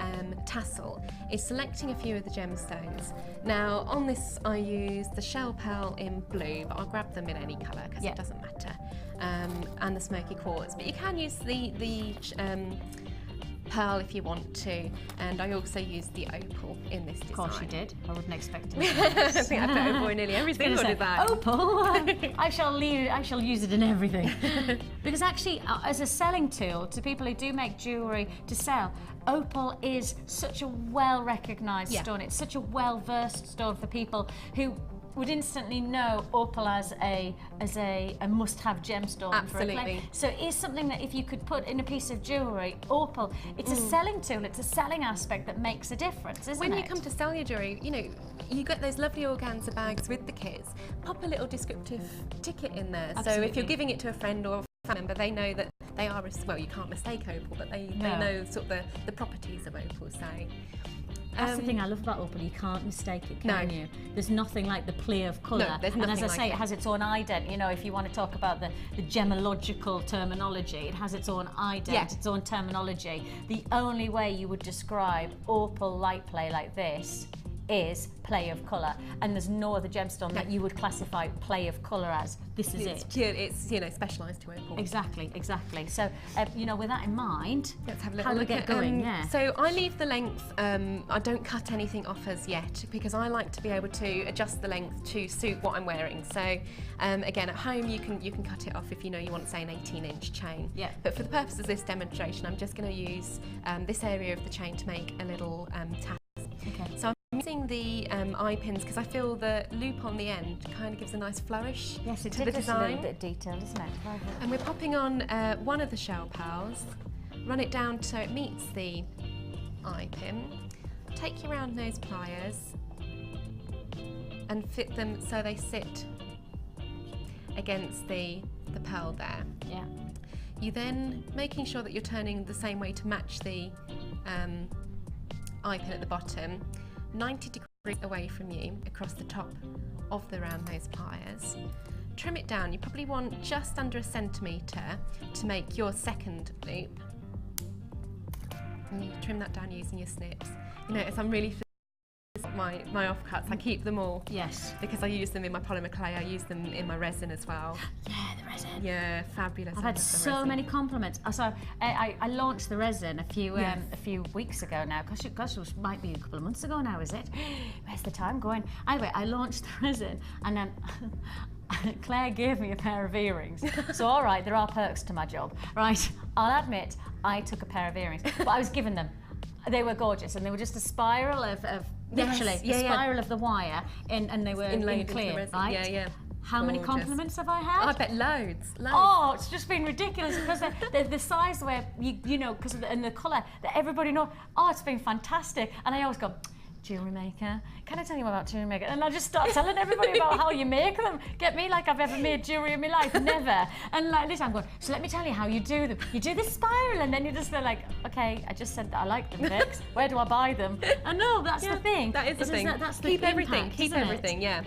tassel is selecting a few of the gemstones. Now on this I use the shell pearl in blue, but I'll grab them in any colour because it doesn't matter, and the smoky quartz. But you can use the pearl if you want to, and I also used the opal in this design. Of course you did. I wouldn't expect it. I think I put opal in nearly everything. What is that? Opal. I shall use it in everything. Because actually, as a selling tool to people who do make jewellery to sell, opal is such a well-recognised stone. It's such a well-versed stone for people who would instantly know opal as a must-have gemstone. Absolutely. For a play. So it is something that if you could put in a piece of jewellery, opal, it's a selling tool, it's a selling aspect that makes a difference, isn't it? When you come to sell your jewellery, you know, you get those lovely organza bags with the kits, pop a little descriptive ticket in there. Absolutely. So if you're giving it to a friend or a family member, they know that they are, well, you can't mistake opal, but they know sort of the properties of opal, so. That's the thing I love about opal, you can't mistake it, can you? There's nothing like the play of colour. No, there's and nothing as I say, like it has its own ident. You know, if you want to talk about the gemological terminology, it has its own ident, its own terminology. The only way you would describe opal light play like this is play of colour, and there's no other gemstone that you would classify play of colour as. This is it. It's, you know, specialised to opal. Exactly, exactly. So, you know, with that in mind, let's have a little how do we look get at, going? So I leave the length, I don't cut anything off as yet, because I like to be able to adjust the length to suit what I'm wearing. So again, at home you can cut it off if you know you want, say, an 18-inch chain. Yeah. But for the purpose of this demonstration, I'm just going to use this area of the chain to make a little tassel. Okay. So I'm using the eye pins because I feel the loop on the end kind of gives a nice flourish yes, it to the design. A little bit detailed, isn't it? And we're popping on one of the shell pearls, run it down so it meets the eye pin, take your round nose pliers and fit them so they sit against the pearl there. Yeah. You then, making sure that you're turning the same way to match the eye pin at the bottom, 90 degrees away from you across the top of the round nose pliers. Trim it down. You probably want just under 1 centimetre to make your second loop. And you trim that down using your snips. You notice I'm really my offcuts, I keep them all. Yes. Because I use them in my polymer clay, I use them in my resin as well. Yeah, the resin. Yeah, fabulous. I've had so many compliments. So I launched the resin a few weeks ago now. Gosh, it might be a couple of months ago now, is it? Where's the time going? Anyway, I launched the resin and then Claire gave me a pair of earrings. So all right, there are perks to my job, right? I'll admit, I took a pair of earrings, but I was given them. They were gorgeous, and they were just a spiral of literally a spiral of the wire, and they were in clear, right? Yeah, yeah. How many compliments have I had? I bet loads. Oh, it's just been ridiculous because the size where you know, because and the colour that everybody knows. Oh, it's been fantastic, and I always go, Jewellery Maker, can I tell you about Jewellery Maker? And I just start telling everybody about how you make them. Get me like I've ever made jewellery in my life, never. And like this, I'm going, so let me tell you how you do them. You do this spiral, and then you're just like, okay, I just said that I like them, Vix. Where do I buy them? And no, that's the thing. That is the thing. That's the keep everything. impact, Keep everything. Yeah.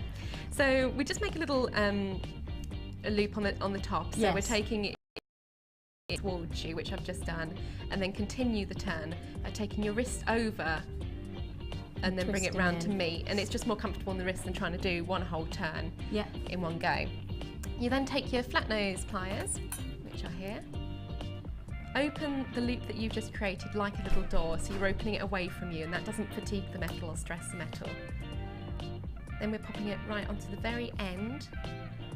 So we just make a little a loop on the top. So we're taking it towards you, which I've just done, and then continue the turn by taking your wrist over and then bring it round to meet, and it's just more comfortable on the wrist than trying to do one whole turn in one go. You then take your flat nose pliers, which are here, open the loop that you've just created like a little door, so you're opening it away from you, and that doesn't fatigue the metal or stress the metal. Then we're popping it right onto the very end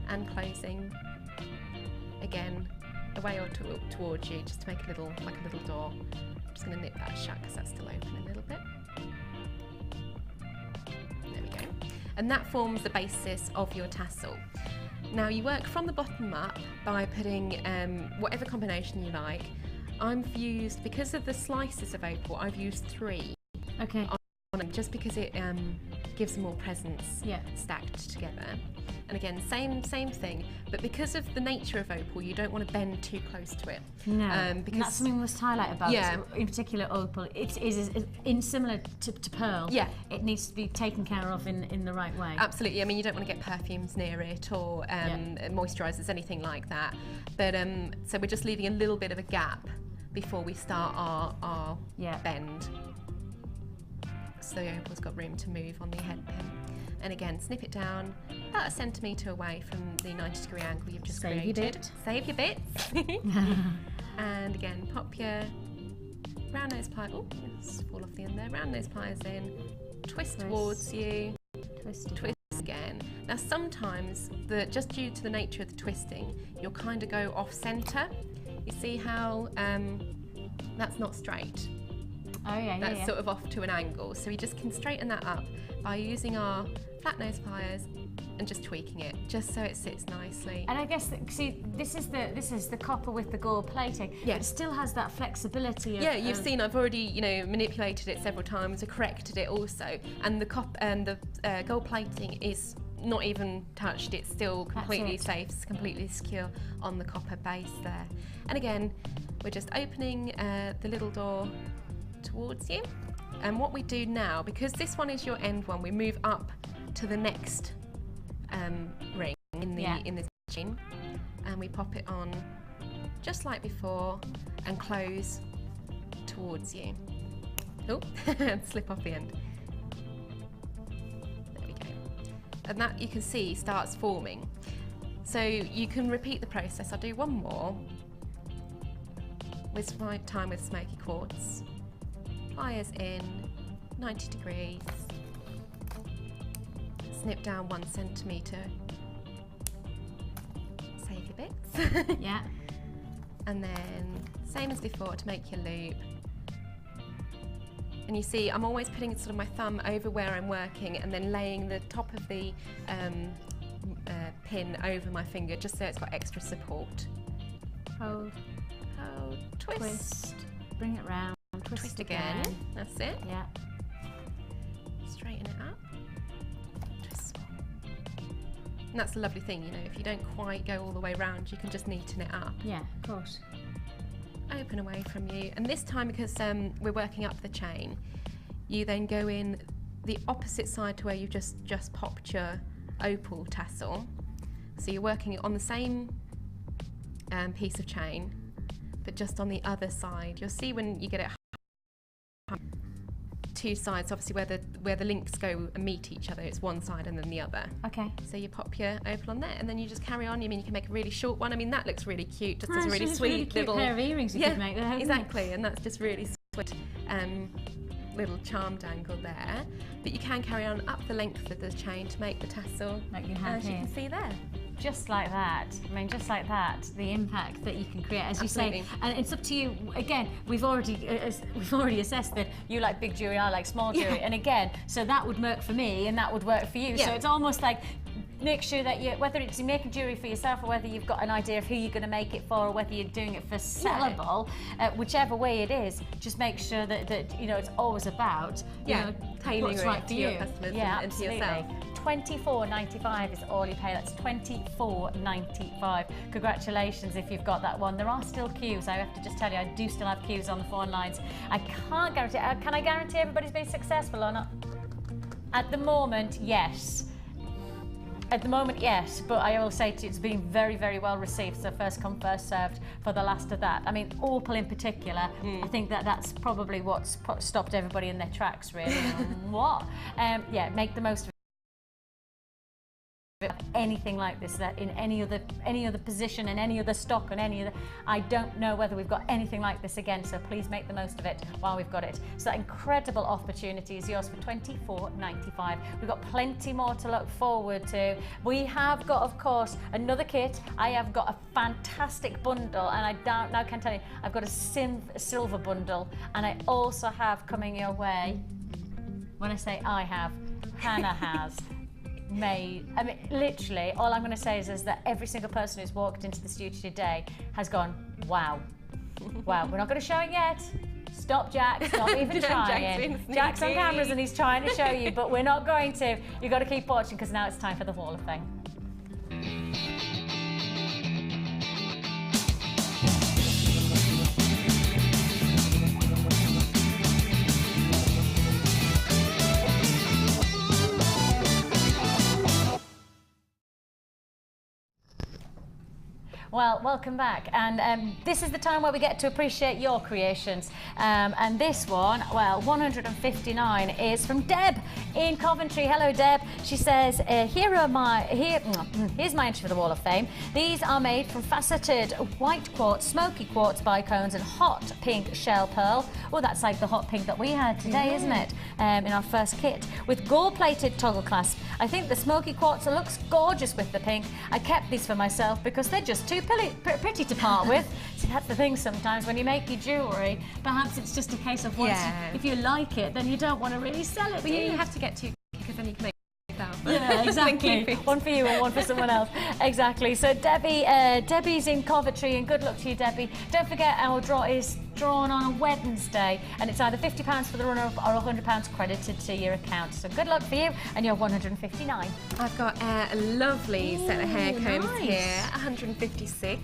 and closing again away or towards you, just to make a little, like a little door. I'm just going to nip that shut because that's still open a little bit. There we go. And that forms the basis of your tassel. Now you work from the bottom up by putting whatever combination you like. I've used, because of the slices of opal, I've used 3. Okay. On them, just because it gives more presents stacked together. And again, same thing, but because of the nature of opal, you don't want to bend too close to it. No, because that's something we must highlight about, in particular opal. It is similar to pearl. Yeah. It needs to be taken care of in the right way. Absolutely. I mean, you don't want to get perfumes near it or moisturisers, anything like that. But so we're just leaving a little bit of a gap before we start our bend. So the opal's got room to move on the head pin. And again, snip it down about 1 centimetre away from the 90-degree angle you've just created. Save your bits. And again, pop your round nose pliers. Oh, just fall off the end there. Round nose pliers in. Twist towards you. Twist again. Now sometimes, just due to the nature of the twisting, you'll kind of go off centre. You see how that's not straight. Oh yeah, that's sort of off to an angle. So we just can straighten that up by using our flat nose pliers and just tweaking it, just so it sits nicely. And I guess, see, this is the copper with the gold plating. Yeah. It still has that flexibility of... Yeah, you've seen I've already, manipulated it several times, I corrected it also, and the gold plating is not even touched, it's still completely safe, it's completely secure on the copper base there. And again, we're just opening the little door towards you. And what we do now, because this one is your end one, we move up to the next ring in this machine, and we pop it on just like before and close towards you. Oh, and slip off the end. There we go. And that, you can see, starts forming. So you can repeat the process. I'll do one more. With my time with smoky quartz. Pliers in, 90 degrees. Snip down 1 centimetre. Save your bits. Yeah. And then, same as before, to make your loop. And you see, I'm always putting sort of my thumb over where I'm working and then laying the top of the pin over my finger, just so it's got extra support. Hold. Hold. Twist. Bring it round. Twist again. That's it. Yeah. Straighten it up. Twist. And that's the lovely thing, if you don't quite go all the way round, you can just neaten it up. Yeah, of course. Open away from you. And this time, because we're working up the chain, you then go in the opposite side to where you've just popped your opal tassel. So you're working on the same piece of chain, but just on the other side. You'll see when you get it two sides, obviously where the links go and meet each other, it's one side and then the other. Okay. So you pop your opal on there and then you just carry on. You can make a really short one. I mean, that looks really cute, just as a really sweet really cute little pair of earrings you could make there. Exactly, and that's just really sweet little charm dangle there. But you can carry on up the length of the chain to make the tassel, like you have as here. you can see there. Just like that. I mean, just like that, the impact that you can create, as Absolutely. you say. And it's up to you. Again, we've already assessed that you like big jewelry, I like small jewelry, and again, so that would work for me, and that would work for you. So it's almost like, make sure that whether it's making jewelry for yourself or whether you've got an idea of who you're going to make it for, or whether you're doing it for sellable, whichever way it is, just make sure that it's always about tailoring what's right it to for your you. customers and to absolutely. yourself. $24.95 is all you pay. That's $24.95. Congratulations if you've got that one. There are still queues. I have to just tell you, I do still have queues on the phone lines. I can't guarantee. Can I guarantee everybody's been successful or not? At the moment, yes. At the moment, yes, but I will say to you, it's been very, very well received. So first come, first served for the last of that. I mean, opal in particular, I think that's probably what's stopped everybody in their tracks, really. What? Make the most of it. Anything like this that in any other position, in any other stock, and any other, I don't know whether we've got anything like this again, so please make the most of it while we've got it. So that incredible opportunity is yours for $24.95. We've got plenty more to look forward to. We have got, of course, another kit. I have got a fantastic bundle, and I now can tell you, I've got a silver bundle, and I also have coming your way. When I say I have, Hannah has. Literally, all I'm going to say is that every single person who's walked into the studio today has gone, wow. Wow, we're not going to show it yet, Stop, Jack. Stop even trying. Jack's on cameras and he's trying to show you, but we're not going to. You've got to keep watching because now it's time for the Wall of Fame. Well, welcome back, and this is the time where we get to appreciate your creations. And this one, well, 159 is from Deb in Coventry. Hello, Deb. She says, here's my entry for the Wall of Fame. These are made from faceted white quartz, smoky quartz bicones, and hot pink shell pearl. Oh, that's like the hot pink that we had today, isn't it? In our first kit, with gold-plated toggle clasp. I think the smoky quartz looks gorgeous with the pink. I kept these for myself because they're just too pretty to part with. So that's the thing sometimes when you make your jewellery, perhaps it's just a case of once if you like it, then you don't want to really sell it. But you have to get too quick because then you can make that. Yeah, exactly. One for you and one for someone else. Exactly. So Debbie's in Coventry, and good luck to you, Debbie. Don't forget our draw is drawn on a Wednesday, and it's either £50 for the runner-up or £100 credited to your account. So good luck for you, and you're 159. I've got a lovely set of hair combs here, 156.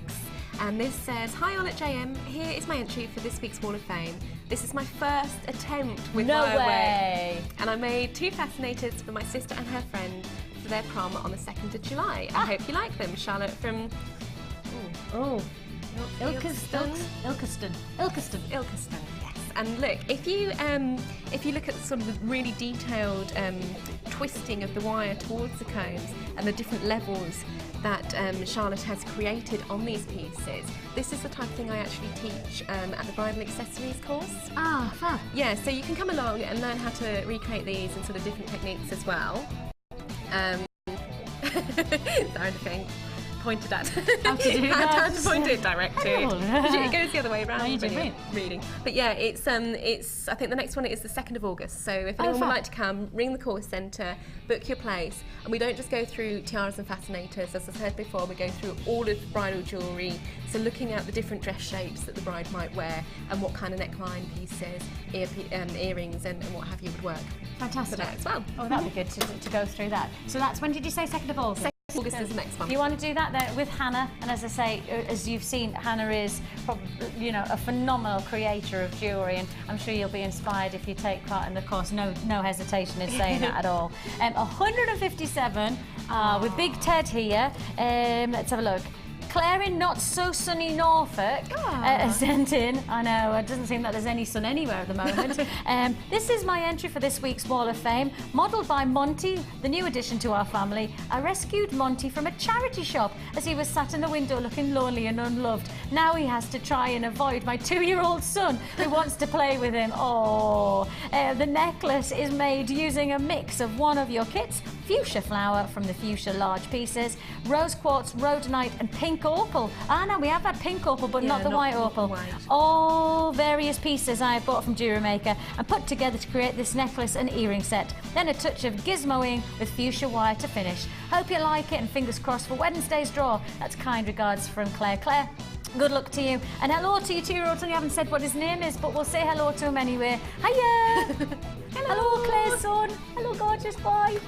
And this says, hi all at JM, here is my entry for this week's Wall of Fame. This is my first attempt with wire work. And I made 2 fascinators for my sister and her friend for their prom on the 2nd of July. I hope you like them. Charlotte from... Ilkeston, yes. And look, if you look at sort of the really detailed twisting of the wire towards the combs and the different levels that Charlotte has created on these pieces, this is the type of thing I actually teach at the Bridal Accessories course. Ah, fab. Yeah, so you can come along and learn how to recreate these and sort of different techniques as well. Sorry, the pointed at. How to do that? How to point it directed. It goes the other way around. No, you did reading. But yeah, it's I think the next one is the 2nd of August. So if anyone would like to come, ring the course centre, book your place, and we don't just go through tiaras and fascinators. As I said before, we go through all of bridal jewellery. So looking at the different dress shapes that the bride might wear and what kind of neckline pieces, earrings, and what have you would work. Fantastic. For that as well. Oh, that'd be good to go through that. So that's when did you say 2nd of August? August is the next one. You want to do that there with Hannah, and as I say, as you've seen, Hannah is probably, you know, a phenomenal creator of jewellery, and I'm sure you'll be inspired if you take part in the course. No hesitation in saying that at all. 157 with Big Ted here. Let's have a look. Claire in not so sunny Norfolk sent in. I know, it doesn't seem that there's any sun anywhere at the moment. This is my entry for this week's Wall of Fame, modelled by Monty, the new addition to our family. I rescued Monty from a charity shop as he was sat in the window looking lonely and unloved. Now he has to try and avoid my 2-year-old son who wants to play with him. Oh, the necklace is made using a mix of one of your kits, fuchsia flower from the fuchsia large pieces, rose quartz, rhodonite, and pink opal. Ah, no, we have had pink opal, but not the white opal. All various pieces I have bought from Jewellery Maker and put together to create this necklace and earring set. Then a touch of gizmoing with fuchsia wire to finish. Hope you like it, and fingers crossed for Wednesday's draw. That's kind regards from Claire. Claire, good luck to you. And hello to your 2-year-old son. You haven't said what his name is, but we'll say hello to him anyway. Hiya! Hello, Claire's son. Hello, gorgeous boy.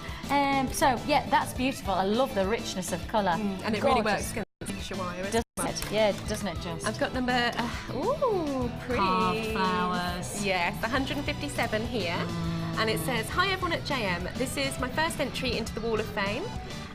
So, yeah, that's beautiful. I love the richness of colour. And it really works against fuchsia wire, doesn't it? Yeah, doesn't it just? I've got number, pretty. Half flowers. Yes, 157 here. And it says, hi everyone at JM. This is my first entry into the Wall of Fame,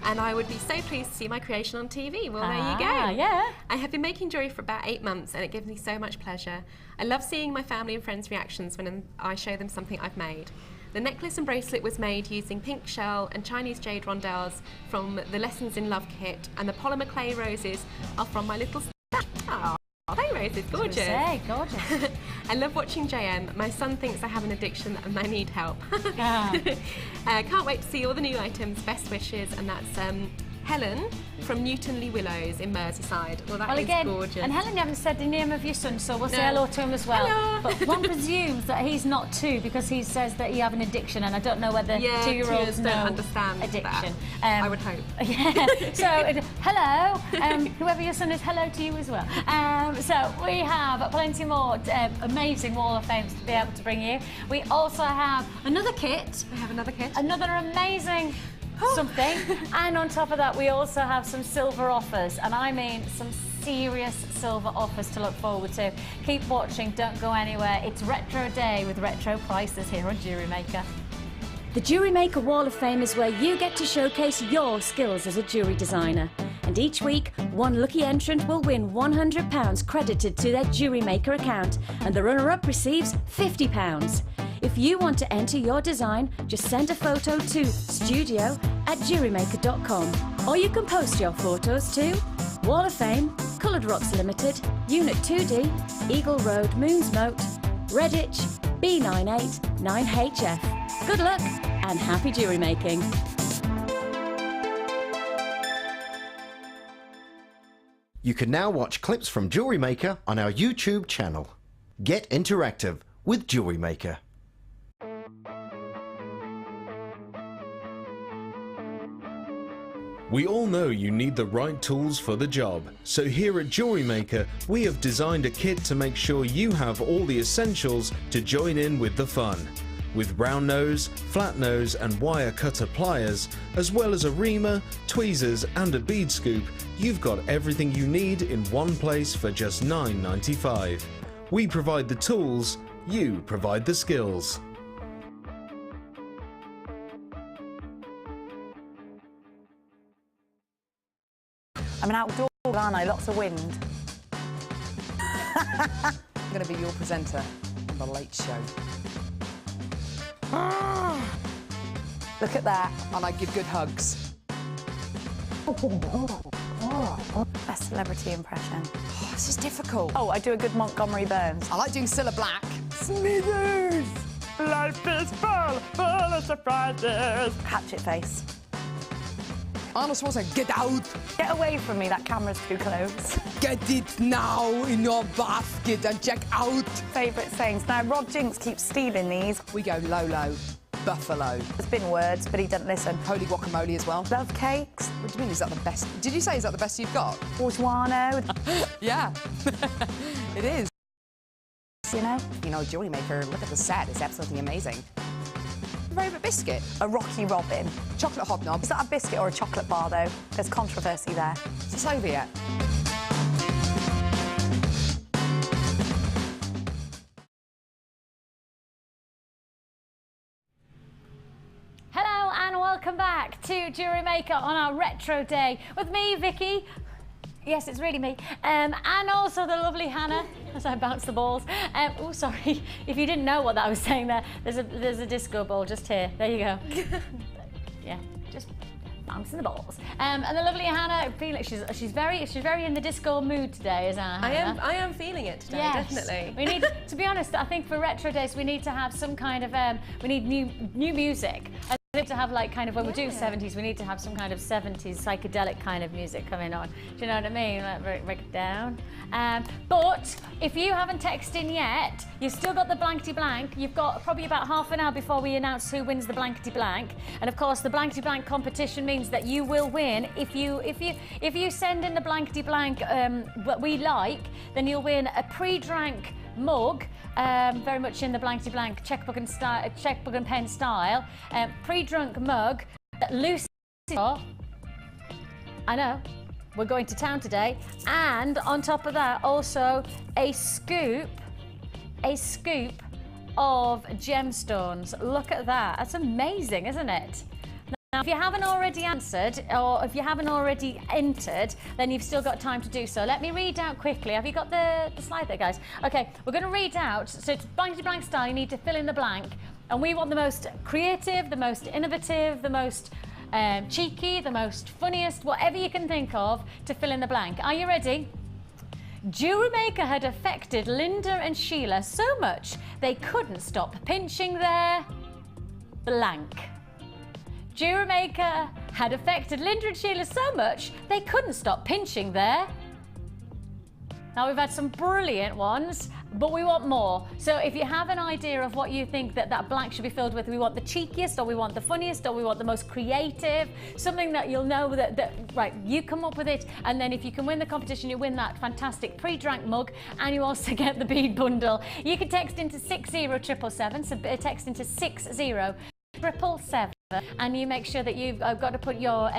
and I would be so pleased to see my creation on TV. Well, there you go. Yeah. I have been making jewellery for about 8 months, and it gives me so much pleasure. I love seeing my family and friends' reactions when I show them something I've made. The necklace and bracelet was made using pink shell and Chinese jade rondelles from the Lessons in Love kit, and the polymer clay roses are from my little stash. Oh, clay roses, gorgeous. Gorgeous. I love watching JM. My son thinks I have an addiction and I need help. Can't wait to see all the new items. Best wishes, and that's Helen from Newton-le-Willows in Merseyside. Well, that is again, gorgeous. and Helen, you haven't said the name of your son, so we'll say No. hello to him as well. Hello. But one presumes that he's not 2 because he says that you have an addiction, and I don't know whether Yeah, 2-year-olds don't know understand addiction. that. I would hope. Yeah. So, hello. Whoever your son is, hello to you as well. So we have plenty more amazing Wall of Fames to be able to bring you. We also have another kit. We have another kit. Another amazing something. And on top of that, we also have some silver offers. And I mean some serious silver offers to look forward to. Keep watching, don't go anywhere. It's Retro Day with retro prices here on Jewellery Maker. The Jewellery Maker Wall of Fame is where you get to showcase your skills as a jewellery designer. And each week, one lucky entrant will win £100 credited to their Jewellery Maker account, and the runner-up receives £50. If you want to enter your design, just send a photo to studio@jewellerymaker.com, or you can post your photos to Wall of Fame, Coloured Rocks Limited, Unit 2D, Eagle Road, Moonsmote, Redditch, B989HF. Good luck and happy jewellery making. You can now watch clips from Jewellery Maker on our YouTube channel. Get interactive with Jewellery Maker. We all know you need the right tools for the job, so here at Jewellery Maker we have designed a kit to make sure you have all the essentials to join in with the fun. With round nose, flat nose and wire cutter pliers, as well as a reamer, tweezers and a bead scoop, you've got everything you need in one place for just $9.95. We provide the tools, you provide the skills. I'm an outdoor, aren't I? Lots of wind. I'm going to be your presenter on The Late Show. Look at that. And I give good hugs. Best celebrity impression. Oh, this is difficult. Oh, I do a good Montgomery Burns. I like doing Cilla Black. Smithers! Life is full of surprises. Hatchet face. Arnold Schwarzenegger, get out! Get away from me, that camera's too close. Get it now in your basket and check out! Favourite sayings. Now, Rod Jinks keeps stealing these. We go Lolo, Buffalo. There's been words, but he doesn't listen. Holy guacamole as well. Love cakes. What do you mean, is that the best? Did you say, is that the best you've got? Bourgeois. Yeah, it is. You know? You know, Jewellery Maker, look at the set, it's absolutely amazing. Favourite biscuit? A Rocky Robin. Chocolate hobnob. Is that a biscuit or a chocolate bar, though? There's controversy there. Is it Soviet? Hello and welcome back to Jewellery Maker on our Retro Day with me, Vicky. Yes, it's really me. And also the lovely Hannah, as I bounce the balls. Oh, sorry, if you didn't know what that was saying there, there's a disco ball just here. There you go. Yeah, just bouncing the balls. And the lovely Hannah, I feel like she's very in the disco mood today, isn't Hannah? I am feeling it today, yes. definitely. We need, to be honest, I think for Retro Days we need to have some kind of we need new music. We need to have like kind of when we do 70s, we need to have some kind of 70s psychedelic kind of music coming on. Do you know what I mean? Like, break it down. But if you haven't texted in yet, you've still got the blankety blank. You've got probably about half an hour before we announce who wins the blankety blank. And of course, the blankety blank competition means that you will win if you send in the blankety blank what we like, then you'll win a pre-drank mug. Very much in the blankety blank checkbook and pen style. Pre-drunk mug that Lucy. I know. We're going to town today, and on top of that, also a scoop of gemstones. Look at that. That's amazing, isn't it? Now, if you haven't already answered, or if you haven't already entered, then you've still got time to do so. Let me read out quickly. Have you got the slide there, guys? Okay, we're going to read out. So it's blankety blank style. You need to fill in the blank. And we want the most creative, the most innovative, the most cheeky, the most funniest, whatever you can think of to fill in the blank. Are you ready? Jewellery Maker had affected Linda and Sheila so much they couldn't stop pinching their blank. Jewellery Maker had affected Linda and Sheila so much they couldn't stop pinching there. Now we've had some brilliant ones, but we want more. So if you have an idea of what you think that black should be filled with, we want the cheekiest, or we want the funniest, or we want the most creative, something that you'll know that right, you come up with it, and then if you can win the competition, you win that fantastic pre-drank mug, and you also get the bead bundle. You can text into 60777, so text into 60777. And you make sure that you've got to put your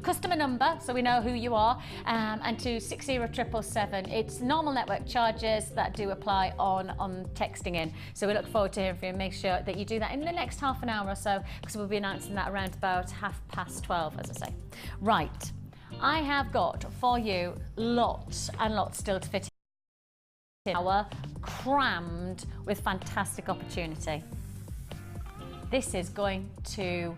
customer number so we know who you are, and to 60777. It's normal network charges that do apply on texting in. So we look forward to hearing from you. Make sure that you do that in the next half an hour or so, because we'll be announcing that around about 12:30, as I say. Right, I have got for you lots and lots still to fit in. Hour crammed with fantastic opportunity. This is going to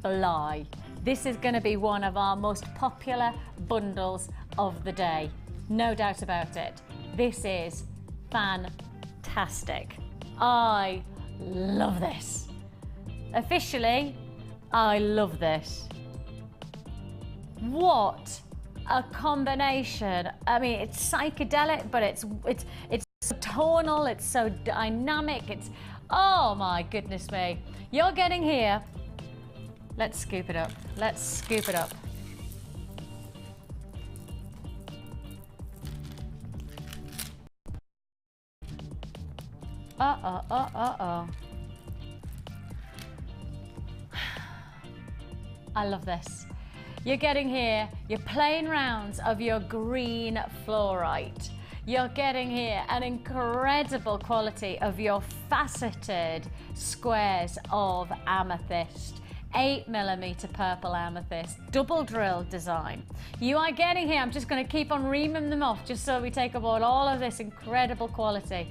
fly. This is going to be one of our most popular bundles of the day. No doubt about it. This is fantastic. I love this. Officially, I love this. What a combination. I mean, it's psychedelic, but it's so tonal, it's so dynamic, oh my goodness me. You're getting here. Let's scoop it up. Let's scoop it up. I love this. You're getting here your plain rounds of your green fluorite. You're getting here an incredible quality of your faceted squares of amethyst. 8mm purple amethyst, double drill design. You are getting here, I'm just going to keep on reaming them off just so we take aboard all of this incredible quality.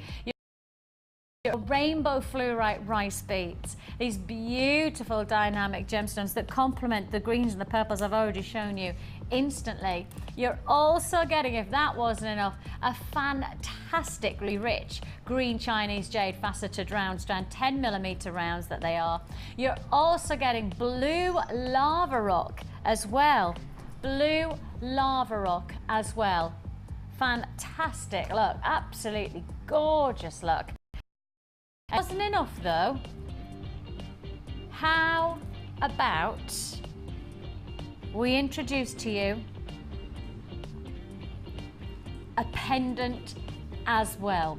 Your rainbow fluorite rice beads, these beautiful dynamic gemstones that complement the greens and the purples I've already shown you instantly. You're also getting, if that wasn't enough, a fantastically rich green Chinese jade faceted round strand, 10mm rounds that they are. You're also getting blue lava rock as well. Blue lava rock as well. Fantastic look, absolutely gorgeous look. Wasn't enough though. How about we introduce to you a pendant as well?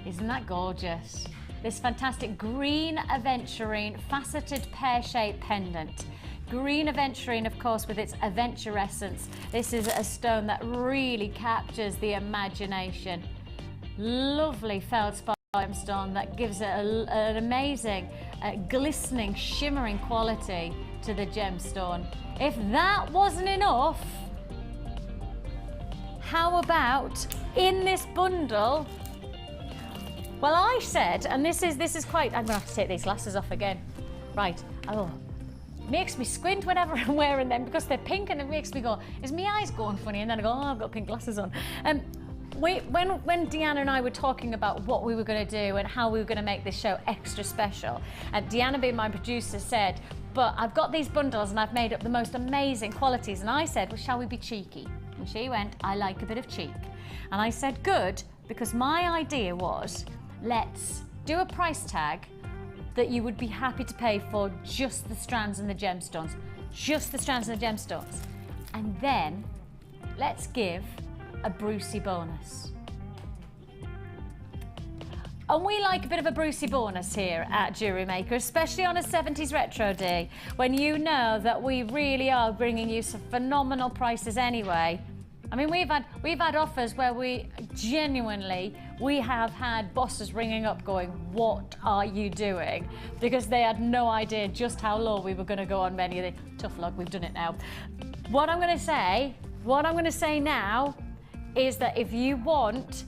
Isn't that gorgeous? This fantastic green aventurine faceted pear-shaped pendant. Green aventurine, of course, with its aventurescence. This is a stone that really captures the imagination. Lovely feldspar gemstone that gives it an amazing, glistening, shimmering quality to the gemstone. If that wasn't enough, how about in this bundle? Well, I said, and this is quite, I'm gonna have to take these glasses off again. Right, oh, makes me squint whenever I'm wearing them because they're pink, and it makes me go, is my eyes going funny? And then I go, oh, I've got pink glasses on. When Deanna and I were talking about what we were going to do and how we were going to make this show extra special, and Deanna, being my producer, said, but I've got these bundles and I've made up the most amazing qualities. And I said, well, shall we be cheeky? And she went, I like a bit of cheek. And I said, good, because my idea was, let's do a price tag that you would be happy to pay for just the strands and the gemstones. Just the strands and the gemstones. And then let's give a Brucey bonus. And we like a bit of a Brucey bonus here at Jewellery Maker, especially on a 70s retro day, when you know that we really are bringing you some phenomenal prices anyway. I mean, we've had offers where we have had bosses ringing up going, what are you doing? Because they had no idea just how low we were going to go on many of the, tough luck, we've done it now. What I'm going to say now is that if you want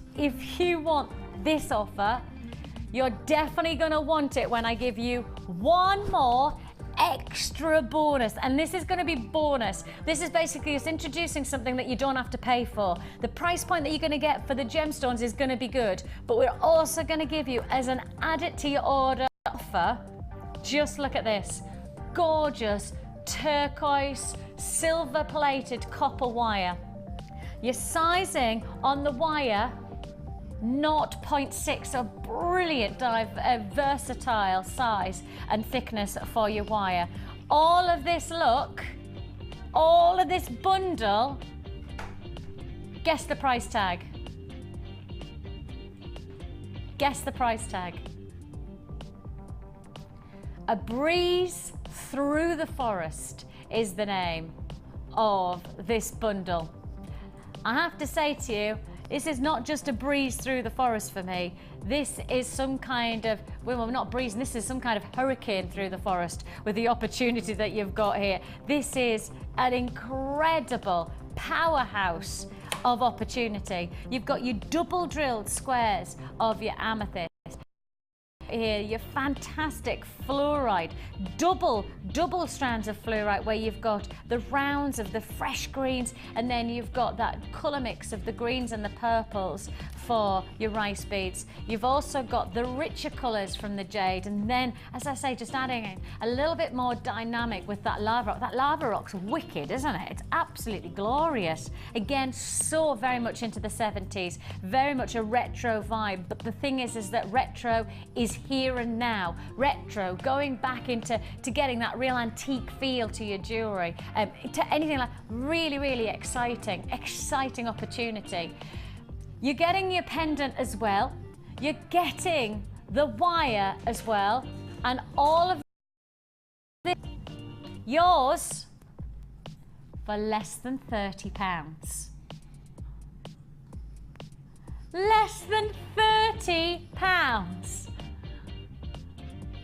this offer, you're definitely going to want it when I give you one more extra bonus. And this is going to be bonus. This is basically us introducing something that you don't have to pay for. The price point that you're going to get for the gemstones is going to be good, but we're also going to give you, as an added to your order offer, Just look at this. Gorgeous turquoise, silver plated copper wire. Your sizing on the wire, 0.6, a brilliant versatile size and thickness for your wire. All of this look, all of this bundle, guess the price tag. Guess the price tag. A Breeze Through the Forest is the name of this bundle. I have to say to you, this is not just a breeze through the forest for me. This is some kind of, well, not breeze, this is some kind of hurricane through the forest with the opportunity that you've got here. This is an incredible powerhouse of opportunity. You've got your double drilled squares of your amethyst. Here, your fantastic fluorite, double strands of fluorite where you've got the rounds of the fresh greens, and then you've got that colour mix of the greens and the purples for your rice beads. You've also got the richer colours from the jade, and then, as I say, just adding in a little bit more dynamic with that lava rock. That lava rock's wicked, isn't it? It's absolutely glorious. Again, so very much into the 70s, very much a retro vibe, but the thing is that retro is here and now. Retro, going back into getting that real antique feel to your jewellery, to anything like really exciting opportunity. You're getting your pendant as well, you're getting the wire as well, and all of this yours for less than £30. Less than £30.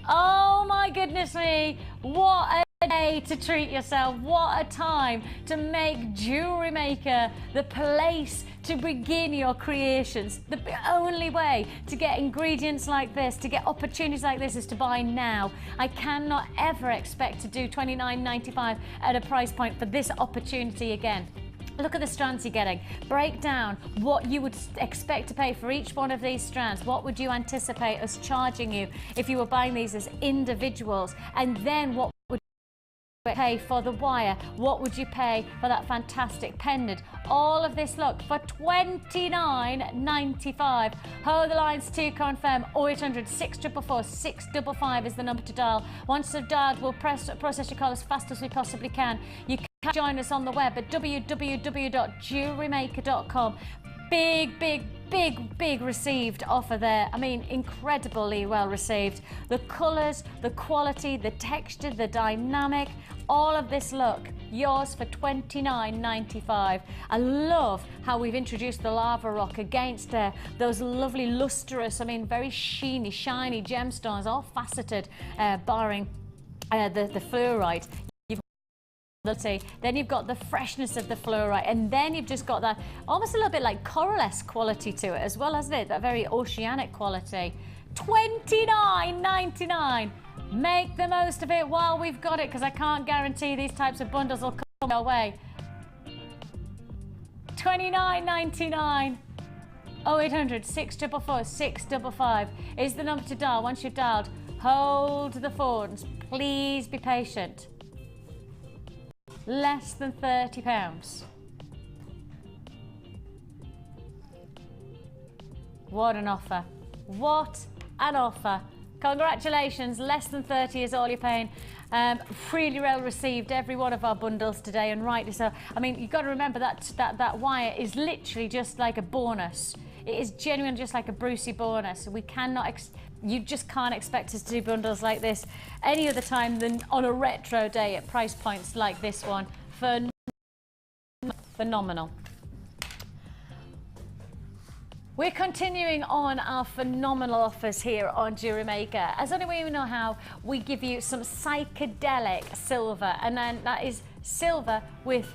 Oh my goodness me, what a day to treat yourself, what a time to make Jewellery Maker the place to begin your creations. The only way to get ingredients like this, to get opportunities like this, is to buy now. I cannot ever expect to do $29.95 at a price point for this opportunity again. Look at the strands you're getting. Break down what you would expect to pay for each one of these strands. What would you anticipate us charging you if you were buying these as individuals? And then what would you pay for the wire? What would you pay for that fantastic pendant? All of this, look, for $29.95. Hold the lines to confirm. 0800 644 655 is the number to dial. Once you've dialed, we'll process your call as fast as we possibly can. You can join us on the web at www.jewellerymaker.com. Big received offer there. I mean, incredibly well received. The colours, the quality, the texture, the dynamic, all of this look, yours for $29.95. I love how we've introduced the lava rock against those lovely lustrous, I mean, very sheeny, shiny gemstones, all faceted, barring the fluorite. Then you've got the freshness of the fluorite, and then you've just got that almost a little bit like coral-esque quality to it as well, hasn't it? That very oceanic quality. $29.99. Make the most of it while we've got it, because I can't guarantee these types of bundles will come our way. $29.99. 0800 644 655 is the number to dial. Once you've dialed, hold the phones. Please be patient. Less than £30. What an offer. What an offer. Congratulations, less than 30 is all you're paying. Really well received, every one of our bundles today, and rightly so. I mean, you've got to remember that wire is literally just like a bonus. It is genuinely just like a Brucey bonus. We cannot, you just can't expect us to do bundles like this any other time than on a retro day at price points like this one. Phenomenal. We're continuing on our phenomenal offers here on Jewellery Maker. As only we know how, we give you some psychedelic silver, and then that is silver with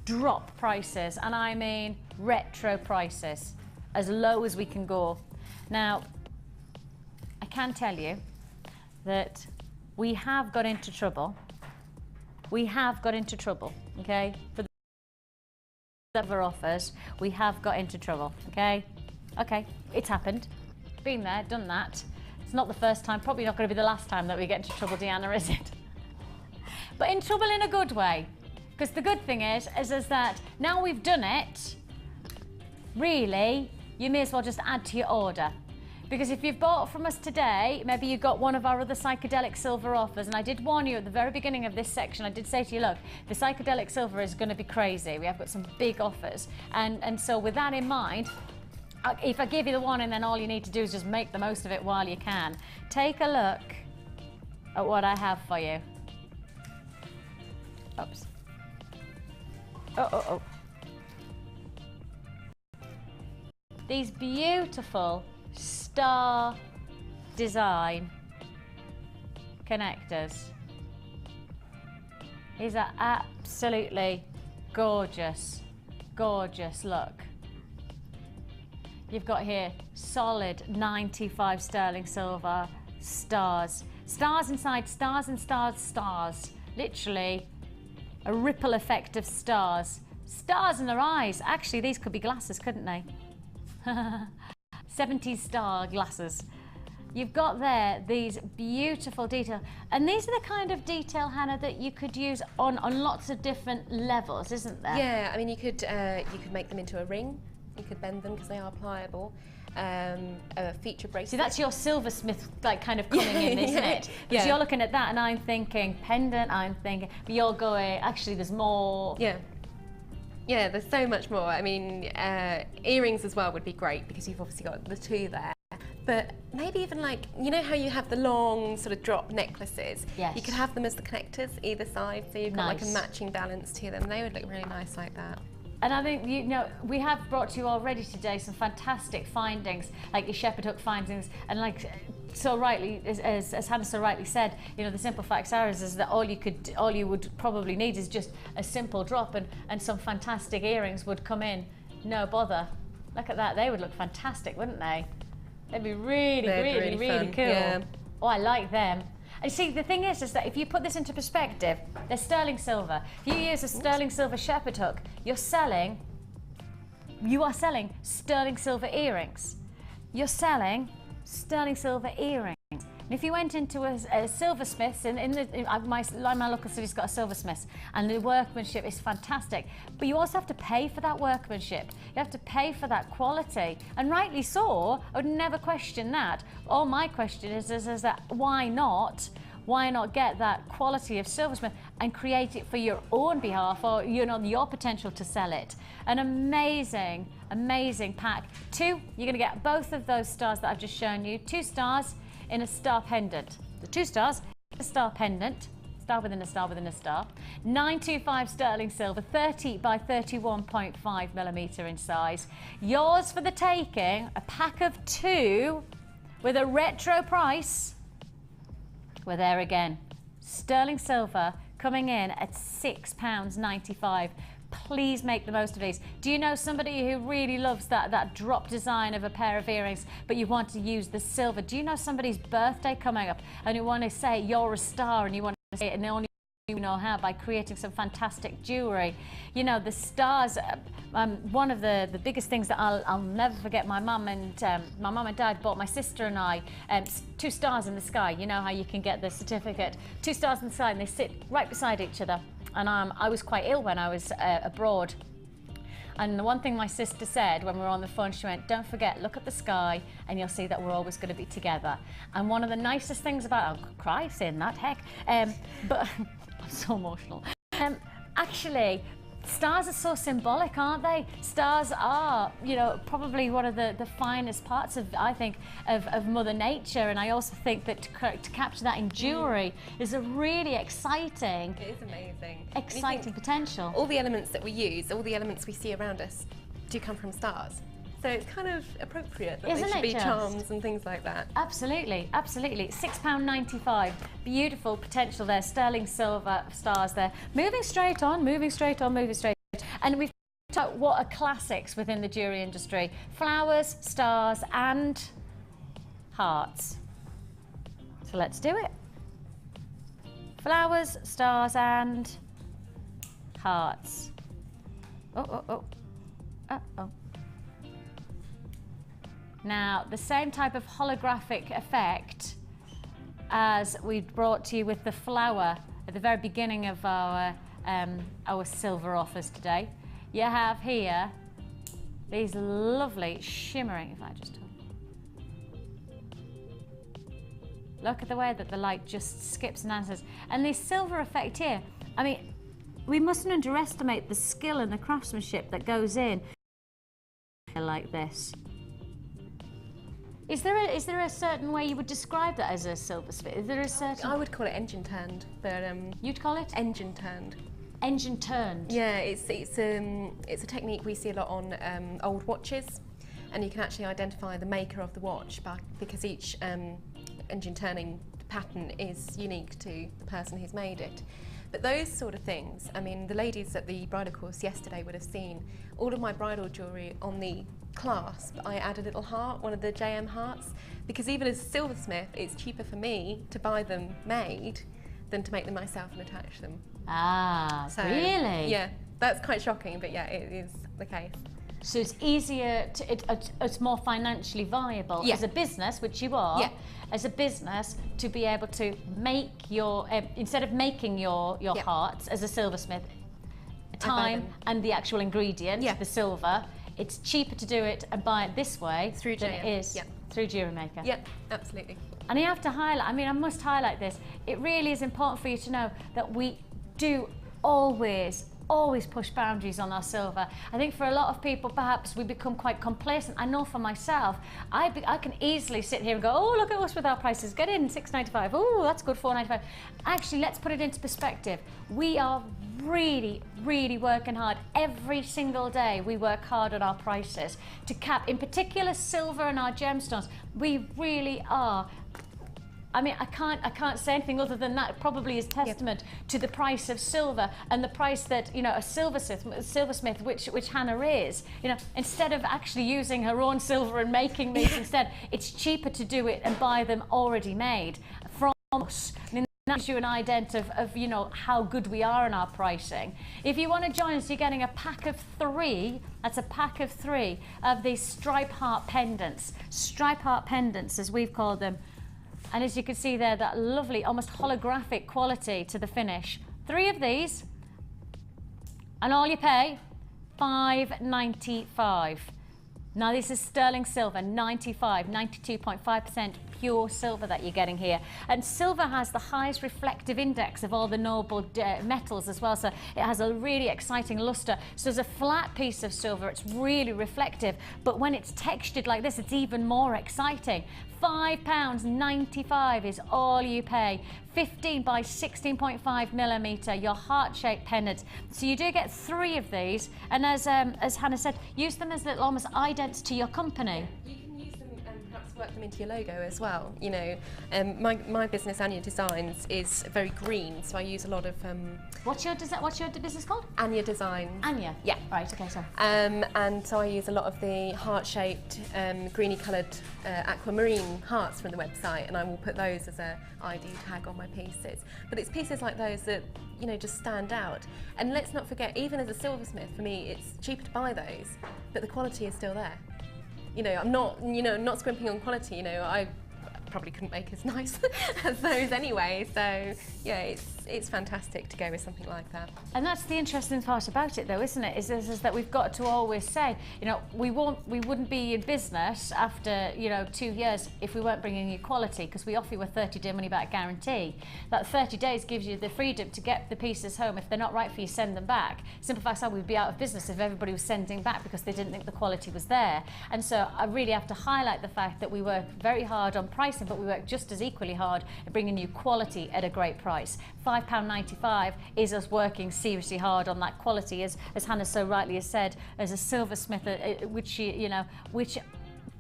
drop prices, and I mean retro prices, as low as we can go. Now, I can tell you that we have got into trouble. We have got into trouble, okay? For the silver offers, we have got into trouble, okay? Okay, it's happened. Been there, done that. It's not the first time, probably not going to be the last time that we get into trouble, Deanna, is it? But in trouble in a good way. Because the good thing is that now we've done it, really, you may as well just add to your order. Because if you've bought from us today, maybe you got one of our other psychedelic silver offers, and I did warn you at the very beginning of this section, I did say to you, look, the psychedelic silver is going to be crazy. We have got some big offers. And so with that in mind, if I give you the one and then all you need to do is just make the most of it while you can, take a look at what I have for you. Oops. Oh. These beautiful star design connectors. These are absolutely gorgeous, gorgeous. Look. You've got here solid 95 sterling silver stars. Stars inside, stars and stars, stars. Literally a ripple effect of stars. Stars in their eyes. Actually, these could be glasses, couldn't they? 70 star glasses. You've got there these beautiful detail, and these are the kind of detail, Hannah, that you could use on lots of different levels, isn't there? Yeah, I mean, you could make them into a ring. You could bend them because they are pliable. A feature bracelet. See, that's your silversmith like kind of coming in, isn't it? Because you're looking at that and I'm thinking pendant, but you're going, actually there's more. Yeah, there's so much more. I mean, earrings as well would be great because you've obviously got the two there. But maybe even like, you know how you have the long sort of drop necklaces? Yes. You could have them as the connectors either side, so you've got like a matching balance to them. They would look really nice like that. And I think, you know, we have brought to you already today some fantastic findings, like your shepherd hook findings, and like so rightly, as Hannah so rightly said, you know, the simple facts are is that all you would probably need is just a simple drop, and some fantastic earrings would come in, no bother. Look at that, they would look fantastic, wouldn't they? They'd be really cool. Yeah. Oh, I like them. And see, the thing is that if you put this into perspective, they're sterling silver. If you use a sterling silver shepherd hook, you are selling sterling silver earrings. You're selling sterling silver earrings. And if you went into a silversmith's, my local city's got a silversmith's, and the workmanship is fantastic. But you also have to pay for that workmanship. You have to pay for that quality, and rightly so. I would never question that. All my question is that why not? Why not get that quality of silversmith and create it for your own behalf, or you know, your potential to sell it? An amazing, amazing pack. You're going to get both of those stars that I've just shown you. 2 stars in a star pendant. The 2 stars, a star pendant, star within a star within a star. 925 sterling silver, 30 by 31.5 millimeter in size. Yours for the taking, a pack of 2 with a retro price. We're there again. Sterling silver coming in at £6.95. Please make the most of these. Do you know somebody who really loves that drop design of a pair of earrings, but you want to use the silver? Do you know somebody's birthday coming up and you want to say you're a star, and you want to say it, and they only know how by creating some fantastic jewellery? You know, the stars, one of the biggest things that I'll never forget, my mum and dad bought my sister and I 2 stars in the sky. You know how you can get the certificate, 2 stars in the sky, and they sit right beside each other. And I was quite ill when I was abroad. And the one thing my sister said when we were on the phone, she went, don't forget, look at the sky and you'll see that we're always going to be together. And one of the nicest things about, I'll cry saying that, heck, but I'm so emotional. Actually, stars are so symbolic, aren't they? Stars are, you know, probably one of the finest parts of, I think, of Mother Nature. And I also think that to capture that in jewellery is a really exciting... It is amazing. Exciting potential. All the elements that we use, all the elements we see around us do come from stars. So it's kind of appropriate that they should be charms and things like that. Absolutely, absolutely. £6.95. Beautiful potential there. Sterling silver stars there. Moving straight on, moving straight on, moving straight on. And we've talked about what are classics within the jewellery industry. Flowers, stars and hearts. So let's do it. Flowers, stars and hearts. Oh. Now, the same type of holographic effect as we brought to you with the flower at the very beginning of our silver offers today. You have here these lovely shimmering, if I just look at the way that the light just skips and answers. And this silver effect here, I mean, we mustn't underestimate the skill and the craftsmanship that goes in like this. Is there a certain way you would describe that as a silversmith? Is there a certain... I would call it engine turned, but you'd call it engine turned. Engine turned. Yeah, it's a technique we see a lot on old watches, and you can actually identify the maker of the watch because each engine turning pattern is unique to the person who's made it. But those sort of things, I mean, the ladies at the bridal course yesterday would have seen all of my bridal jewellery on the clasp. I add a little heart, one of the JM hearts, because even as a silversmith, it's cheaper for me to buy them made than to make them myself and attach them. Ah, so, really? Yeah, that's quite shocking, but yeah, it is the case. So it's easier, it's more financially viable as a business, which you are, as a business, to be able to make your, instead of making your hearts as a silversmith, time and the actual ingredient, the silver, it's cheaper to do it and buy it this way than it is through Jewellery Maker. Yeah, absolutely. And you have to highlight, I mean, I must highlight this, it really is important for you to know that we do always push boundaries on our silver. I think for a lot of people, perhaps we become quite complacent. I know for myself, I can easily sit here and go, oh, look at us with our prices. Get in, $6.95. Oh, that's good, $4.95. Actually, let's put it into perspective. We are really, really working hard. Every single day, we work hard on our prices to cap, in particular, silver and our gemstones. We really are. I mean, I can't say anything other than that. It probably is testament to the price of silver and the price that, you know, a silversmith, which Hannah is. You know, instead of actually using her own silver and making these instead, it's cheaper to do it and buy them already made from us. I mean, that gives you an ident of you know, how good we are in our pricing. If you want to join us, you're getting a pack of 3. That's a pack of 3 of these stripe heart pendants. Stripe heart pendants, as we've called them. And as you can see there, that lovely, almost holographic quality to the finish. 3 of these, and all you pay, $5.95. Now this is sterling silver, 92.5% pure silver that you're getting here. And silver has the highest reflective index of all the noble metals as well, so it has a really exciting luster. So as a flat piece of silver, it's really reflective, but when it's textured like this, it's even more exciting. £5.95 is all you pay. 15 by 16.5 millimeter, your heart-shaped pendants. So you do get 3 of these, and as Hannah said, use them as little almost idents to your company. You can use them and perhaps work them into your logo as well. You know, my business, Anya Designs, is very green, so I use a lot of. What's your business called? Anya Designs. Anya. Yeah. Right. Okay. Sorry. And so I use a lot of the heart-shaped, greeny coloured aquamarine hearts from the website, and I will put those as a ID tag on my pieces. But it's pieces like those that, you know, just stand out. And let's not forget, even as a silversmith, for me, it's cheaper to buy those, but the quality is still there. You know, I'm not, you know, not scrimping on quality. You know, I probably couldn't make as nice as those anyway. So yeah, it's fantastic to go with something like that. And that's the interesting part about it, though, isn't it? Is that we've got to always say, you know, we wouldn't be in business after, you know, 2 years if we weren't bringing you quality, because we offer you a 30-day money-back guarantee. That 30 days gives you the freedom to get the pieces home. If they're not right for you, send them back. Simple fact is, we'd be out of business if everybody was sending back because they didn't think the quality was there. And so I really have to highlight the fact that we work very hard on pricing, but we work just as equally hard at bringing you quality at a great price. £5.95 is us working seriously hard on that quality, as Hannah so rightly has said, as a silversmith, which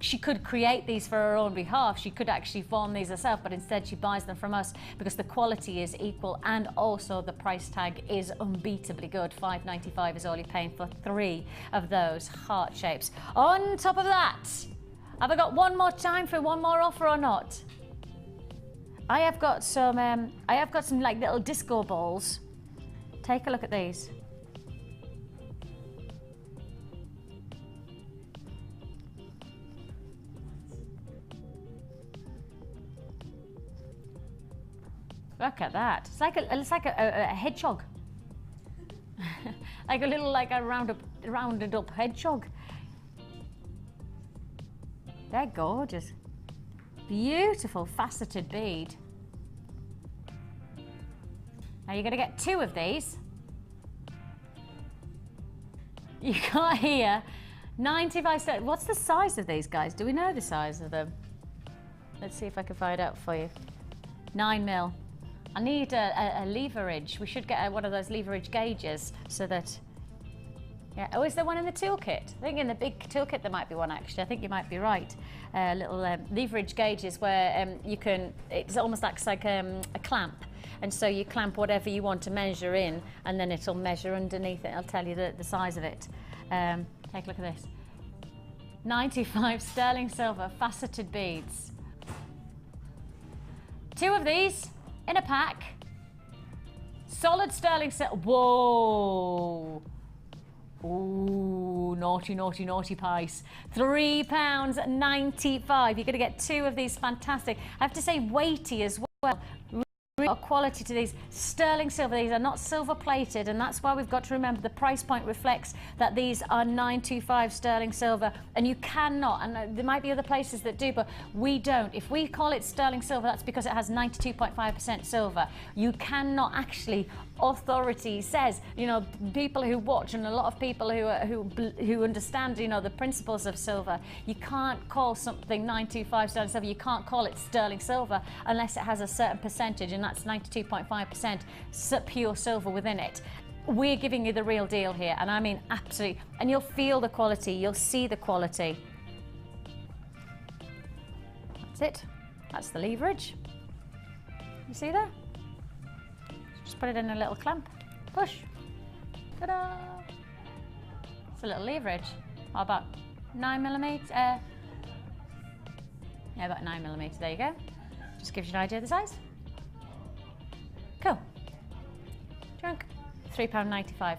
she could create these for her own behalf. She could actually form these herself, but instead she buys them from us because the quality is equal and also the price tag is unbeatably good. £5.95 is all you're paying for 3 of those heart shapes. On top of that, have I got one more time for one more offer or not? I have got some like little disco balls. Take a look at these. Look at that. It's like a hedgehog. Like a rounded up hedgehog. They're gorgeous. Beautiful faceted bead. Now you're going to get 2 of these. You got here 95 cents. What's the size of these guys? Do we know the size of them? Let's see if I can find out for you. 9 mil. I need a leverage. We should get one of those leverage gauges so that... Yeah. Oh, is there one in the toolkit? I think in the big toolkit there might be one actually. I think you might be right. Little leverage gauges where you can... It's almost acts like a clamp. And so you clamp whatever you want to measure in and then it'll measure underneath it. I'll tell you the size of it. Take a look at this. 95 sterling silver faceted beads. 2 of these in a pack. Solid sterling silver. Whoa. Ooh, naughty, naughty, naughty pice. £3.95. You're going to get 2 of these fantastic. I have to say weighty as well. Quality to these. Sterling silver, these are not silver plated, and that's why we've got to remember the price point reflects that these are 925 sterling silver, and you cannot, and there might be other places that do, but we don't. If we call it sterling silver, that's because it has 92.5% silver. You cannot actually, authority says, you know, people who watch and a lot of people who understand, you know, the principles of silver, you can't call something 925 sterling silver, you can't call it sterling silver unless it has a certain percentage, and that's 92.5% pure silver within it. We're giving you the real deal here, and I mean absolutely, and you'll feel the quality, you'll see the quality. That's it. That's the leverage. You see there? Just put it in a little clamp. Push. Ta-da! It's a little leverage. How about 9mm? Yeah, about 9mm. There you go. Just gives you an idea of the size. Cool. Drunk. £3.95.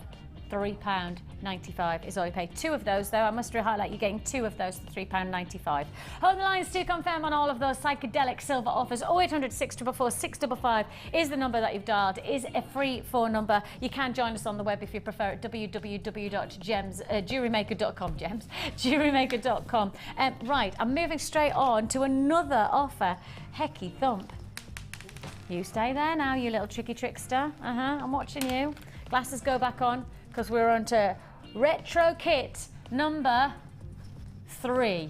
£3.95 is all you pay. 2 of those, though. I must highlight you're getting 2 of those for £3.95. Hold the lines to confirm on all of those psychedelic silver offers. 0800 644 655 is the number that you've dialed. It is a free phone number. You can join us on the web if you prefer at www.jewellerymaker.com. Jewellerymaker.com. Right, I'm moving straight on to another offer. Hecky thump. You stay there now, you little tricky trickster. I'm watching you. Glasses go back on, because we're on to retro kit number 3.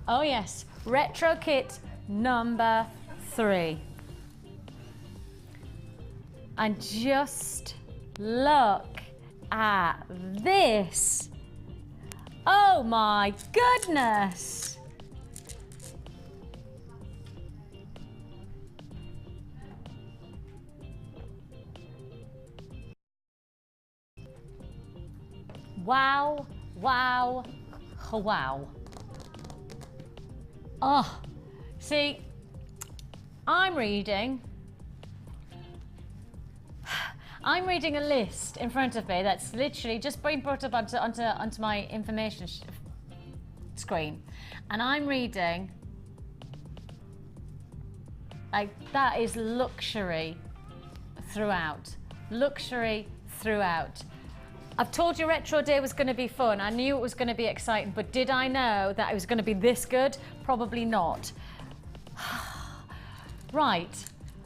Oh yes, retro kit number 3. And just look at this. Oh my goodness. Wow, wow, wow. Oh, see, I'm reading a list in front of me that's literally just been brought up onto my information screen. And I'm reading, like, that is luxury throughout. Luxury throughout. I've told you Retro Day was going to be fun. I knew it was going to be exciting, but did I know that it was going to be this good? Probably not. Right,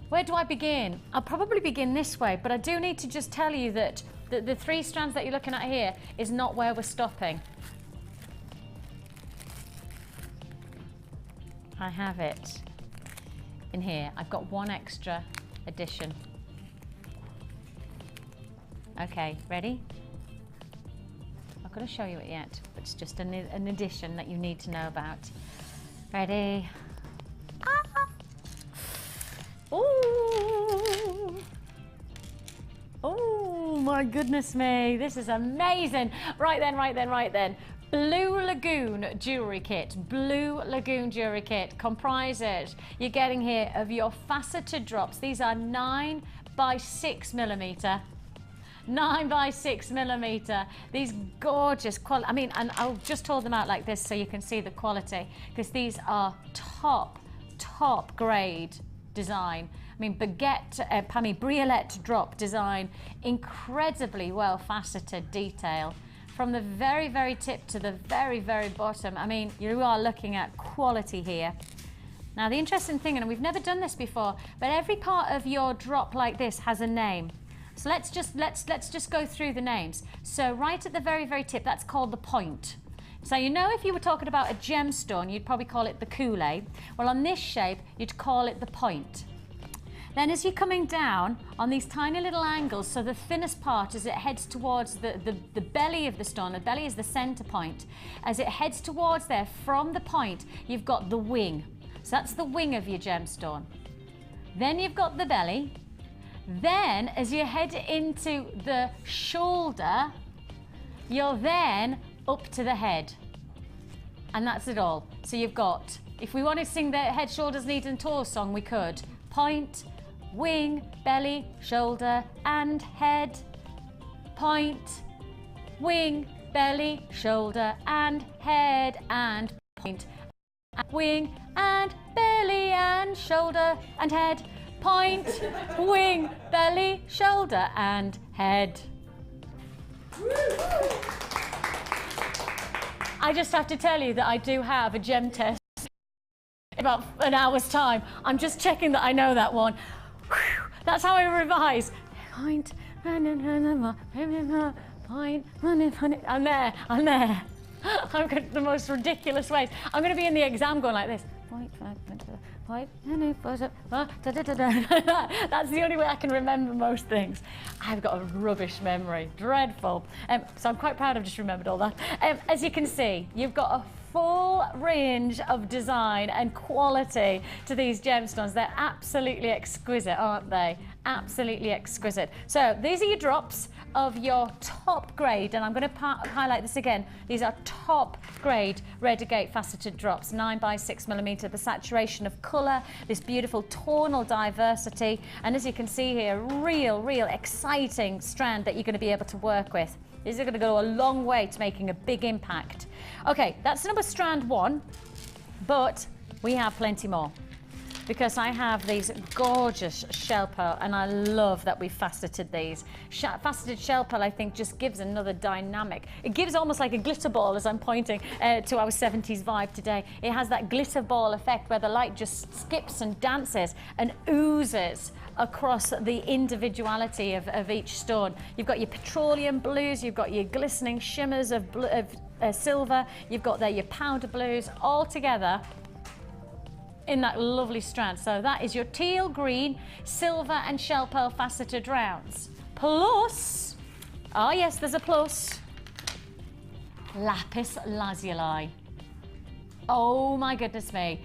where do I begin? I'll probably begin this way, but I do need to just tell you that the 3 strands that you're looking at here is not where we're stopping. I have it in here. I've got 1 extra addition. Okay, ready? I'm not going to show you it yet, but it's just an addition that you need to know about. Ready? Ah. Ooh. Oh my goodness me, this is amazing. Right then. Blue Lagoon jewellery kit. Blue Lagoon jewellery kit comprises, you're getting here, of your faceted drops. These are 9 by 6 millimeter. 9 by 6 millimeter. These gorgeous quality. I mean, and I'll just hold them out like this so you can see the quality, because these are top grade design. I mean, briolette drop design, incredibly well faceted detail. From the very, very tip to the very, very bottom. I mean, you are looking at quality here. Now, the interesting thing, and we've never done this before, but every part of your drop like this has a name. So let's just go through the names. So right at the very, very tip, that's called the point. So you know, if you were talking about a gemstone, you'd probably call it the kool-aid. Well, on this shape, you'd call it the point. Then as you're coming down on these tiny little angles, so the thinnest part as it heads towards the belly of the stone, the belly is the center point. As it heads towards there from the point, you've got the wing. So that's the wing of your gemstone. Then you've got the belly. Then as you head into the shoulder, you're then up to the head. And that's it all. So you've got, if we want to sing the head, shoulders, knees and toes song, we could. Point, wing, belly, shoulder and head. Point, wing, belly, shoulder and head, and point, wing and belly and shoulder and head. Point, wing, belly, shoulder and head. I just have to tell you that I do have a gem test in about an hour's time. I'm just checking that I know that one. That's how I revise. Point, point, I'm there. I've got the most ridiculous ways. I'm going to be in the exam going like this. That's the only way I can remember most things. I've got a rubbish memory, dreadful. So I'm quite proud I've just remembered all that. As you can see, you've got a full range of design and quality to these gemstones. They're absolutely exquisite, aren't they? Absolutely exquisite. So these are your drops of your top grade, and I'm going to highlight this again. These are top grade Redgate faceted drops, 9 by 6mm, the saturation of colour, this beautiful tonal diversity, and as you can see here, real exciting strand that you're going to be able to work with. These are going to go a long way to making a big impact. Okay, that's number strand 1, but we have plenty more, because I have these gorgeous shell pearl, and I love that we've faceted these. Faceted shell pearl, I think, just gives another dynamic. It gives almost like a glitter ball, as I'm pointing to our 70s vibe today. It has that glitter ball effect where the light just skips and dances and oozes across the individuality of each stone. You've got your petroleum blues, you've got your glistening shimmers of silver, you've got there your powder blues, all together in that lovely strand. So that is your teal, green, silver and shell pearl faceted rounds. Plus, oh yes, there's a plus, lapis lazuli. Oh my goodness me,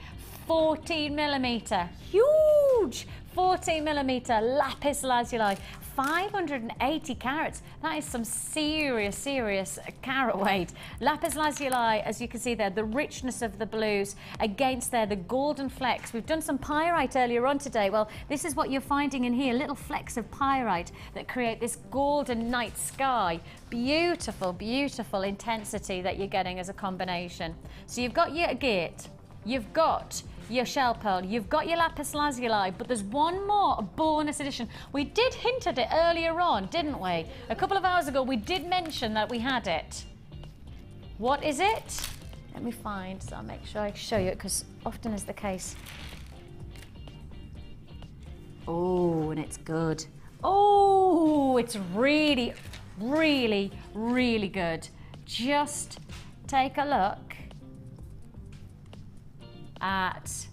14mm, huge 14mm lapis lazuli, 580 carats. That is some serious carat weight. Lapis lazuli, as you can see there, the richness of the blues against there, the golden flecks. We've done some pyrite earlier on today. Well, this is what you're finding in here, little flecks of pyrite that create this golden night sky. Beautiful intensity that you're getting as a combination. So you've got your agate, you've got your shell pearl, you've got your lapis lazuli, but there's one more, a bonus edition. We did hint at it earlier on, didn't we? A couple of hours ago, we did mention that we had it. What is it? Let me find, so I'll make sure I show you it, because often is the case. Oh, and it's good. Oh, it's really good. Just take a look at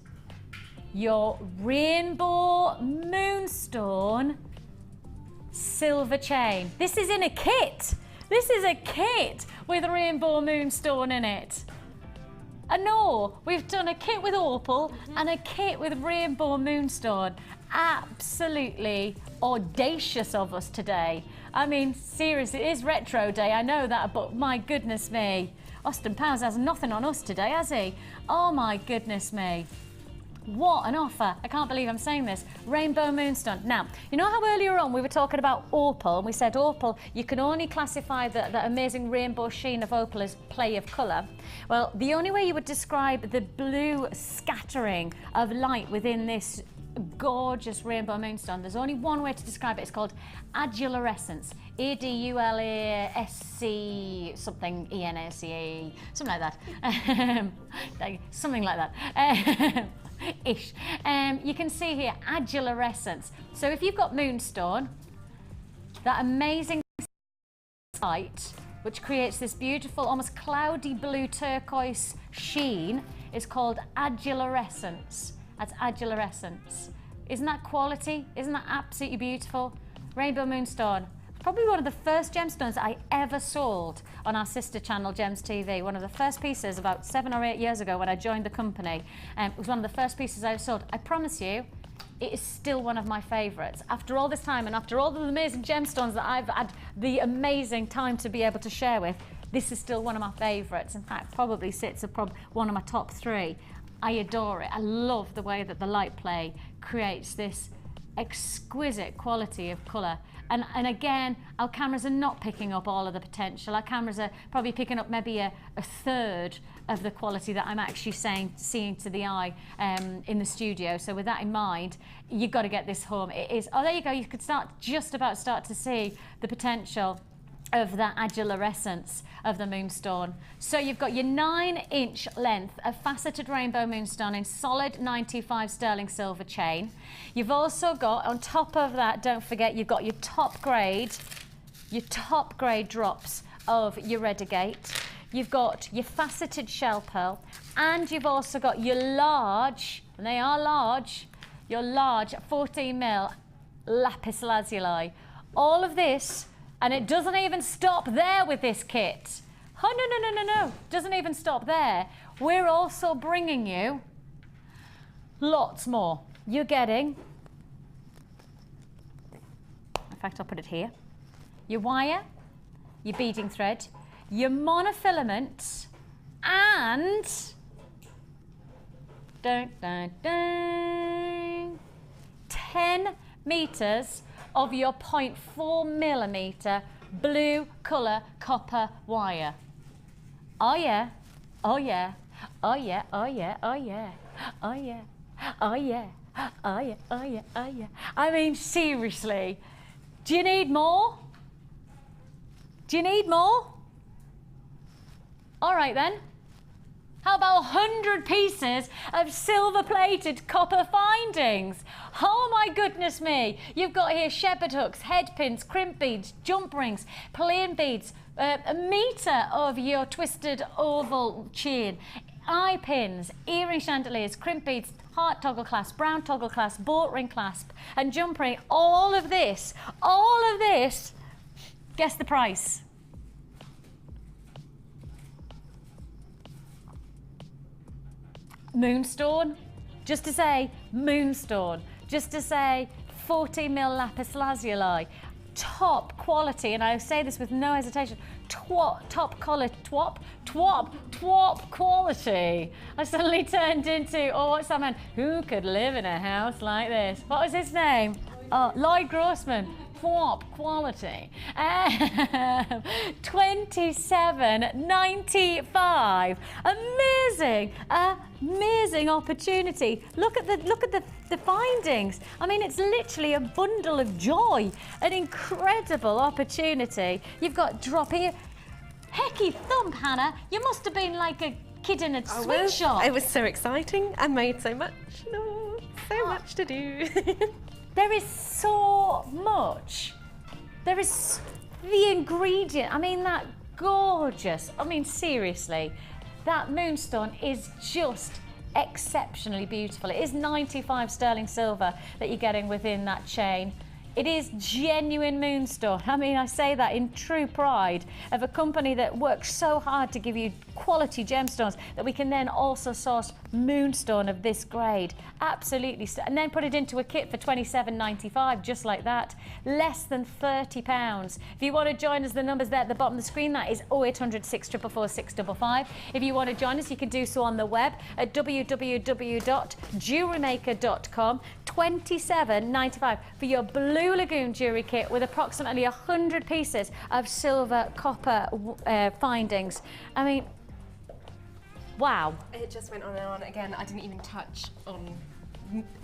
your rainbow moonstone silver chain. This is in a kit. This is a kit with rainbow moonstone in it. I know, we've done a kit with opal and a kit with rainbow moonstone. Absolutely audacious of us today. I mean, seriously, it is retro day, I know that, but my goodness me. Austin Powers has nothing on us today, has he? Oh my goodness me. What an offer. I can't believe I'm saying this. Rainbow moonstone. Now, you know how earlier on we were talking about opal, and we said opal, you can only classify the amazing rainbow sheen of opal as play of colour. Well, the only way you would describe the blue scattering of light within this gorgeous rainbow moonstone. There's only one way to describe it. It's called adularescence. A-D-U-L-A-S-C something E-N-A-C-A, something like that. Something like that. Ish. You can see here adularescence. So if you've got moonstone, that amazing light which creates this beautiful, almost cloudy blue turquoise sheen is called adularescence. That's adularescence. Isn't that quality? Isn't that absolutely beautiful? Rainbow moonstone. Probably one of the first gemstones that I ever sold on our sister channel, Gems TV. One of the first pieces about 7 or 8 years ago when I joined the company. It was one of the first pieces I sold. I promise you, it is still one of my favourites. After all this time and after all the amazing gemstones that I've had the amazing time to be able to share with, this is still one of my favourites. In fact, probably sits at one of my top 3. I adore it. I love the way that the light play creates this exquisite quality of colour. And again, our cameras are not picking up all of the potential. Our cameras are probably picking up maybe a third of the quality that I'm actually seeing to the eye in the studio. So with that in mind, you've got to get this home. It is, oh, there you go. You could just about start to see the potential of that adularescence of the moonstone. So you've got your 9-inch length of faceted rainbow moonstone in solid 95 sterling silver chain. You've also got, on top of that, don't forget, you've got your top grade drops of your Redagate. You've got your faceted shell pearl, and you've also got your large, and they are large, your large 14mm lapis lazuli. All of this. And it doesn't even stop there with this kit. Oh, no. Doesn't even stop there. We're also bringing you lots more. You're getting, in fact, I'll put it here, your wire, your beading thread, your monofilament, and 10 meters of your 0.4mm blue colour copper wire. Oh yeah, oh yeah, oh yeah, oh yeah, oh yeah, oh yeah, oh yeah, oh yeah, oh yeah, oh yeah. I mean, seriously, do you need more? Do you need more? All right then. How about 100 pieces of silver-plated copper findings? Oh my goodness me! You've got here shepherd hooks, head pins, crimp beads, jump rings, plain beads, a metre of your twisted oval chain, eye pins, earring chandeliers, crimp beads, heart toggle clasp, brown toggle clasp, boat ring clasp, and jump ring. All of this, guess the price. Moonstone, just to say moonstone, just to say 14mm lapis lazuli, top quality, and I say this with no hesitation, top quality. I suddenly turned into, oh, what's that man? Who could live in a house like this? What was his name? Lloyd Grossman. Top quality. $27.95. Amazing opportunity. Look at the findings. I mean, it's literally a bundle of joy. An incredible opportunity. You've got drop here. Hecky thump, Hannah. You must have been like a kid in a sweet shop. It was so exciting. I made so much. So much to do. There is so much. There is the ingredient. I mean, that gorgeous. I mean, seriously, that moonstone is just exceptionally beautiful. It is 95 sterling silver that you're getting within that chain. It is genuine moonstone. I mean, I say that in true pride of a company that works so hard to give you quality gemstones that we can then also source moonstone of this grade. Absolutely. And then put it into a kit for £27.95, just like that. Less than £30. If you want to join us, the numbers there at the bottom of the screen, that is 0800 644 655. If you want to join us, you can do so on the web at www.jewellerymaker.com. £27.95 for your Blue Lagoon jewellery kit with approximately 100 pieces of silver copper findings. I mean, wow. It just went on and on. Again, I didn't even touch on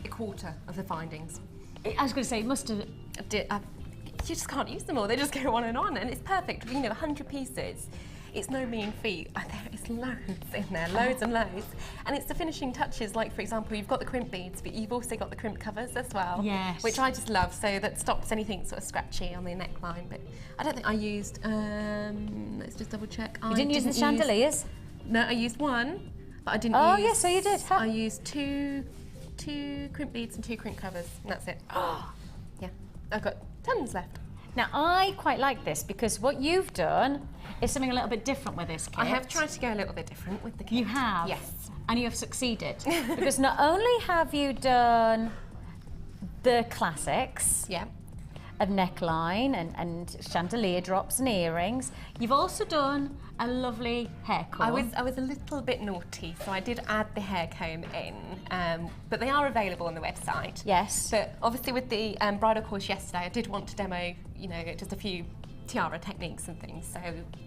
a quarter of the findings. I was going to say, it must have... You just can't use them all, they just go on, and it's perfect. You know, 100 pieces. It's no mean feat. There is loads in there, loads and loads. And it's the finishing touches, like for example, you've got the crimp beads, but you've also got the crimp covers as well. Yes. Which I just love, so that stops anything sort of scratchy on the neckline. But I don't think I used, let's just double check. You didn't use the chandeliers? No, I used one, but I didn't Oh, use... yes, so you did. Huh? I used two crimp beads and 2 crimp covers, and that's it. Yeah, I've got tons left. Now, I quite like this because what you've done is something a little bit different with this kit. I have tried to go a little bit different with the kit. You have? Yes. And you have succeeded. Because not only have you done the classics of neckline and chandelier drops and earrings, you've also done a lovely hair comb. I was a little bit naughty, so I did add the hair comb in, but they are available on the website. Yes. But obviously with the bridal course yesterday, I did want to demo, you know, just a few tiara techniques and things, so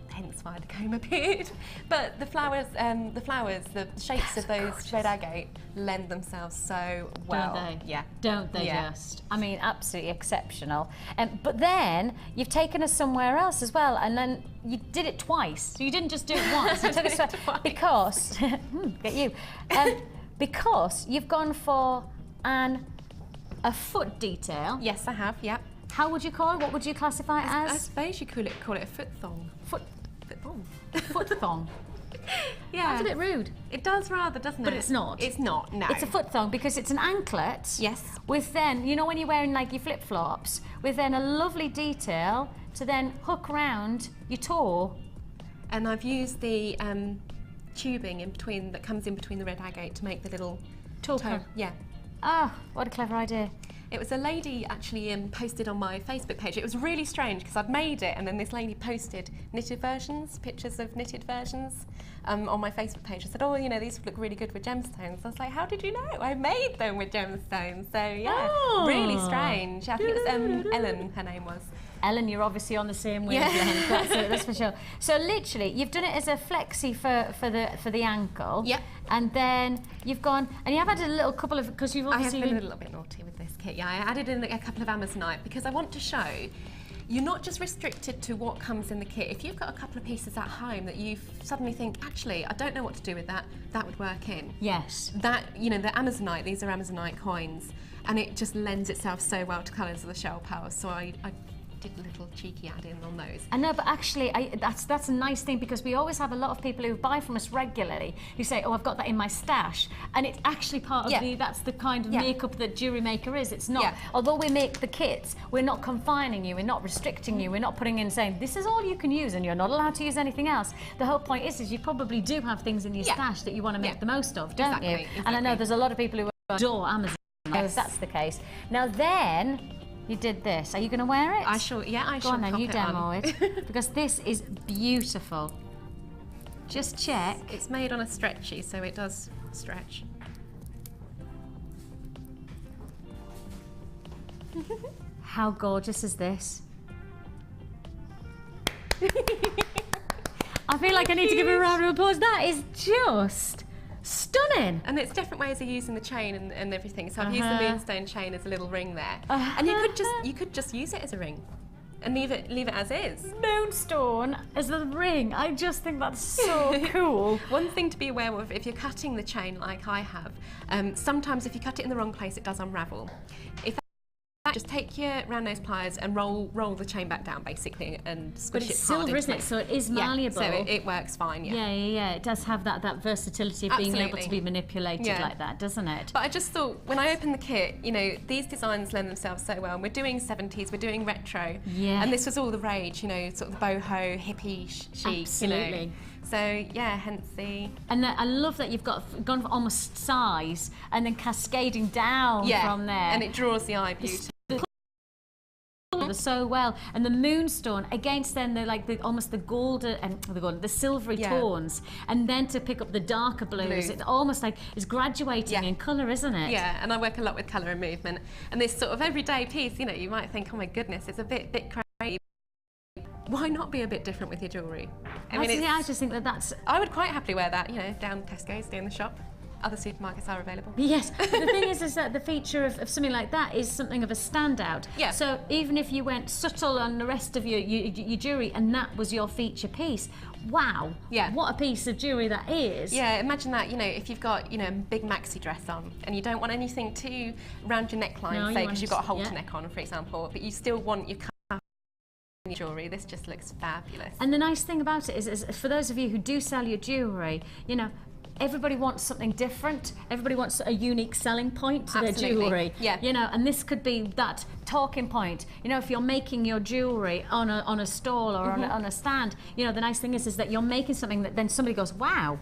hence why the comb appeared. But the flowers, the shapes of those red agate lend themselves so well. Don't they? Yeah. Don't they just? I mean, absolutely exceptional. But then you've taken us somewhere else as well, and then you did it twice. So you didn't just do it once. You took us twice. Because, get you, because you've gone for a foot detail. Yes, I have. Yep. How would you call it? What would you classify it as? I suppose you call it a foot thong. Foot thong. Foot thong. Yeah. Sounds a bit rude. It does rather, doesn't it? But it's not. It's not, no. It's a foot thong because it's an anklet. Yes. With then, you know when you're wearing like your flip-flops, with then a lovely detail to then hook round your toe. And I've used the tubing in between, that comes in between the red agate to make the little toe. Yeah. Ah, what a clever idea. It was a lady actually posted on my Facebook page. It was really strange because I'd made it and then this lady posted knitted versions, pictures of knitted versions on my Facebook page. I said, oh, you know, these look really good with gemstones. I was like, how did you know? I made them with gemstones. So yeah, really strange. I think it was Ellen, her name was. Ellen, you're obviously on the same wavelength. That's for sure. So literally, you've done it as a flexi for the ankle. Yeah. And then you've gone and you have added a little couple of because you've obviously I have been a little bit naughty with this kit. Yeah, I added in a couple of Amazonite because I want to show you're not just restricted to what comes in the kit. If you've got a couple of pieces at home that you suddenly think, actually, I don't know what to do with that, that would work in. Yes. That, you know, the Amazonite, these are Amazonite coins, and it just lends itself so well to colours of the shell powers. So I did a little cheeky add-in on those. I know, but actually, that's a nice thing because we always have a lot of people who buy from us regularly who say, oh, I've got that in my stash. And it's actually part of that's the kind of makeup that Jewellery Maker is. It's not, although we make the kits, we're not confining you, we're not restricting you, we're not putting in saying, this is all you can use and you're not allowed to use anything else. The whole point is you probably do have things in your stash that you want to make the most of, don't you? Exactly. And I know there's a lot of people who adore Amazon, if that's the case. Now then, you did this. Are you going to wear it? I shall, yeah, I Go shall. on then, pop you it demo on. it. Because this is beautiful. Just check. It's made on a stretchy, so it does stretch. How gorgeous is this? I feel like I need to give her a round of applause. That is just stunning. And it's different ways of using the chain and everything. So I've used the moonstone chain as a little ring there. And you could just use it as a ring and leave it as is. Moonstone as the ring. I just think that's so cool. One thing to be aware of, if you're cutting the chain like I have, sometimes if you cut it in the wrong place, it does unravel. Just take your round nose pliers and roll the chain back down basically and squish it. But it's silver, isn't it? So it is malleable. So it works fine. Yeah. It does have that versatility of being able to be manipulated like that, doesn't it? But I just thought when I opened the kit, you know, these designs lend themselves so well. And we're doing 70s, we're doing retro, and this was all the rage. You know, sort of the boho hippie chic. Absolutely. You know. So yeah, hence the. And I love that you've gone for almost size and then cascading down from there. And it draws the eye beautifully. So well, and the moonstone against then almost the golden and the silvery tones, and then to pick up the darker blues. It's almost like it's graduating in colour, isn't it? Yeah, and I work a lot with colour and movement, and this sort of everyday piece, you know, you might think, oh my goodness, it's a bit crazy. Why not be a bit different with your jewellery? I just think that's. I would quite happily wear that, you know, down Tesco's, doing the shop. other supermarkets are available. Yes, the thing is that the feature of something like that is something of a standout. Yeah. So even if you went subtle on the rest of your jewellery and that was your feature piece, wow, yeah, what a piece of jewellery that is. Yeah, imagine that, you know, if you've got, you know, a big maxi dress on and you don't want anything too around your neckline, say, because you've got a halter neck on, for example, but you still want your jewellery, this just looks fabulous. And the nice thing about it is for those of you who do sell your jewellery, you know, everybody wants something different. Everybody wants a unique selling point to their jewellery. Yeah. You know, and this could be that talking point. You know, if you're making your jewellery on a stall or on a stand, you know, the nice thing is that you're making something that then somebody goes, wow,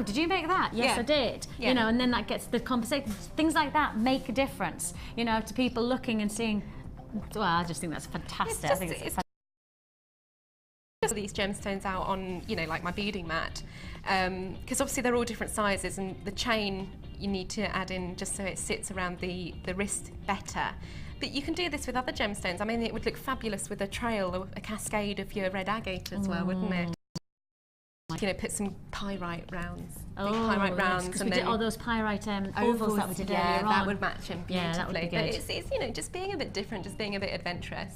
did you make that? Yes, I did. Yeah. You know, and then that gets the conversation. Things like that make a difference, you know, to people looking and seeing, well, I just think that's fantastic. I think it's these gemstones out on, you know, like my beading mat, because obviously they're all different sizes, and the chain you need to add in just so it sits around the wrist better. But you can do this with other gemstones. I mean, it would look fabulous with a trail or a cascade of your red agate as well, wouldn't it? You know, put some pyrite rounds, big pyrite rounds, and then all those pyrite ovals that we did earlier on. That would match them beautifully. Yeah, that would be good. But it's, you know, just being a bit different, just being a bit adventurous.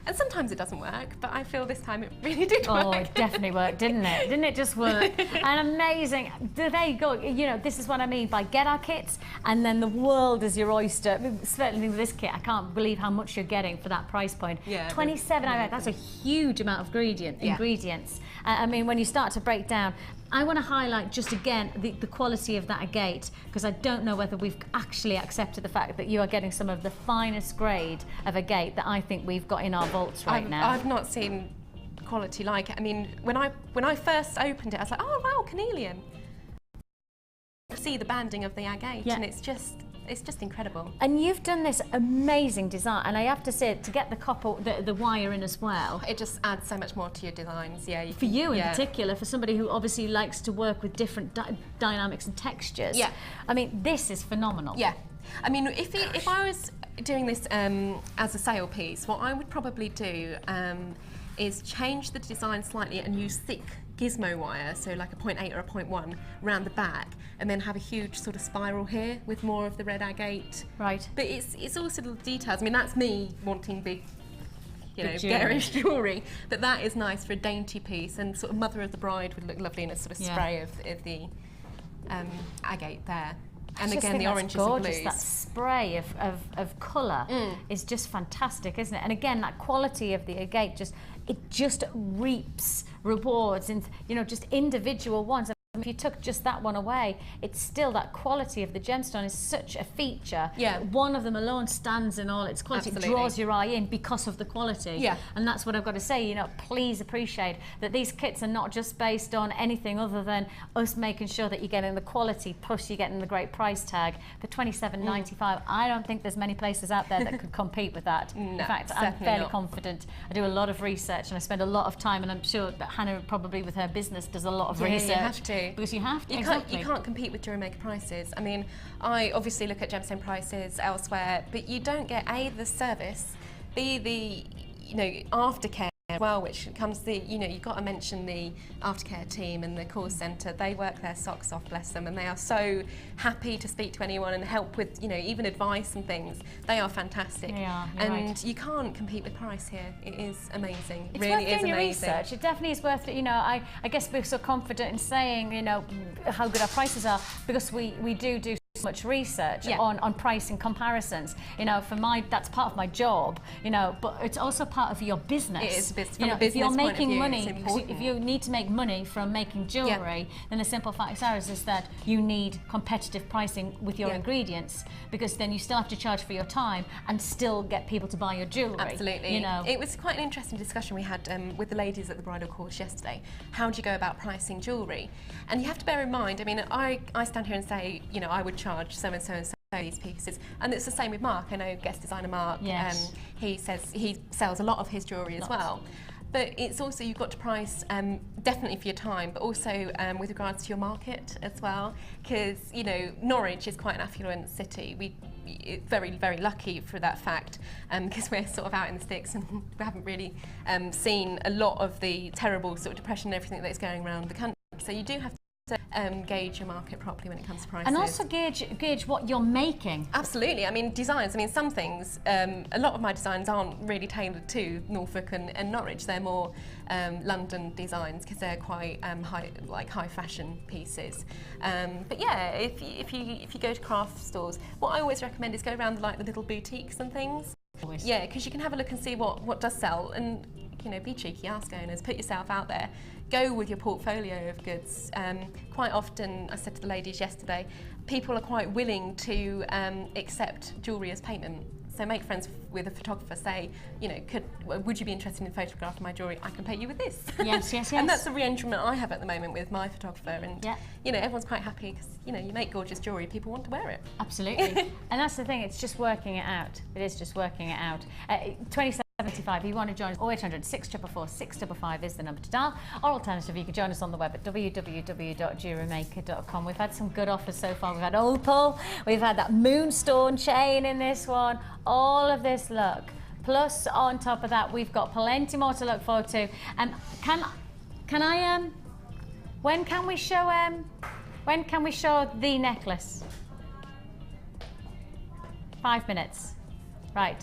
And sometimes it doesn't work, but I feel this time it really did work. Oh, it definitely worked, didn't it? Didn't it just work? And amazing. There you go. You know, this is what I mean by get our kits, and then the world is your oyster. Certainly with this kit, I can't believe how much you're getting for that price point. Yeah, 27, that's a huge amount of ingredients. I mean, when you start to break down, I want to highlight just again the quality of that agate, because I don't know whether we've actually accepted the fact that you are getting some of the finest grade of agate that I think we've got in our vaults right now. I've not seen quality like it. I mean, when I first opened it, I was like, oh wow, carnelian. See the banding of the agate, and it's just incredible. And you've done this amazing design, and I have to say, to get the copper, the wire in as well, it just adds so much more to your designs. Yeah, for you in particular, for somebody who obviously likes to work with different dynamics and textures. Yeah, I mean, this is phenomenal. Yeah, I mean, if I was doing this as a sale piece, what I would probably do is change the design slightly and use thick gizmo wire, so like a 0.8 or a 0.1 around the back, and then have a huge sort of spiral here with more of the red agate. Right. But it's also little details. I mean, that's me wanting big, you know, garish jewellery, but that is nice for a dainty piece, and sort of mother of the bride would look lovely in a sort of spray of the agate there. And again, the oranges and blues. That spray of colour is just fantastic, isn't it? And again, that quality of the agate it just reaps rewards in, you know, just individual ones. If you took just that one away, it's still that quality of the gemstone is such a feature. Yeah. One of them alone stands in all its quality. Absolutely. It draws your eye in because of the quality. Yeah. And that's what I've got to say, you know, please appreciate that these kits are not just based on anything other than us making sure that you're getting the quality, plus you're getting the great price tag. For $27.95, I don't think there's many places out there that could compete with that. No, in fact, I'm fairly confident. I do a lot of research and I spend a lot of time, and I'm sure that Hannah probably with her business does a lot of research. You have to. Because you have to, you can't compete with Jewellery Maker prices. I mean, I obviously look at gemstone prices elsewhere, but you don't get A, the service, B, the, you know, aftercare as well, which comes you've got to mention the aftercare team and the call centre. They work their socks off, bless them, and they are so happy to speak to anyone and help with, you know, even advice and things. They are fantastic. They are, and you can't compete with price here. It is amazing. It's really worth doing is your amazing. research. It definitely is worth it. You know, I guess we're so confident in saying, you know, how good our prices are because we do so much research on pricing comparisons. You know, that's part of my job, you know, but it's also part of your business. It is business. You know, if you're making money, if you need to make money from making jewellery, then the simple fact is that you need competitive pricing with your ingredients, because then you still have to charge for your time and still get people to buy your jewellery. Absolutely. You know, it was quite an interesting discussion we had with the ladies at the bridal course yesterday. How do you go about pricing jewellery? And you have to bear in mind, I mean, I stand here and say, you know, I would charge so and so and so these pieces, and it's the same with Mark. I know guest designer Mark. Yes. He says he sells a lot of his jewellery as well. But it's also, you've got to price definitely for your time, but also with regards to your market as well, because, you know, Norwich is quite an affluent city. We're very, very lucky for that fact, because we're sort of out in the sticks and we haven't really seen a lot of the terrible sort of depression and everything that's going around the country. So you do have to gauge your market properly when it comes to prices. And also gauge what you're making. Absolutely. I mean, designs, I mean, some things, a lot of my designs aren't really tailored to Norfolk and Norwich. They're more London designs because they're quite high fashion pieces. But yeah, if you go to craft stores, what I always recommend is go around the little boutiques and things. Always. Yeah, because you can have a look and see what does sell, and you know, be cheeky, ask owners, put yourself out there, go with your portfolio of goods. Quite often, I said to the ladies yesterday, people are quite willing to accept jewellery as payment. So make friends with a photographer, say, you know, would you be interested in photographing my jewellery? I can pay you with this. Yes, yes, yes. And that's the re-entriment I have at the moment with my photographer, and yeah, you know, everyone's quite happy because, you know, you make gorgeous jewellery, people want to wear it. Absolutely. And that's the thing, it's just working it out. It is just working it out. 2775, if you want to join us, 0800 644 655 is the number to dial. Or alternatively, you can join us on the web at www.jewellerymaker.com. We've had some good offers so far. We've had opal, we've had that moonstone chain in this one, all of this look. Plus, on top of that, we've got plenty more to look forward to. When can we show the necklace? 5 minutes. Right.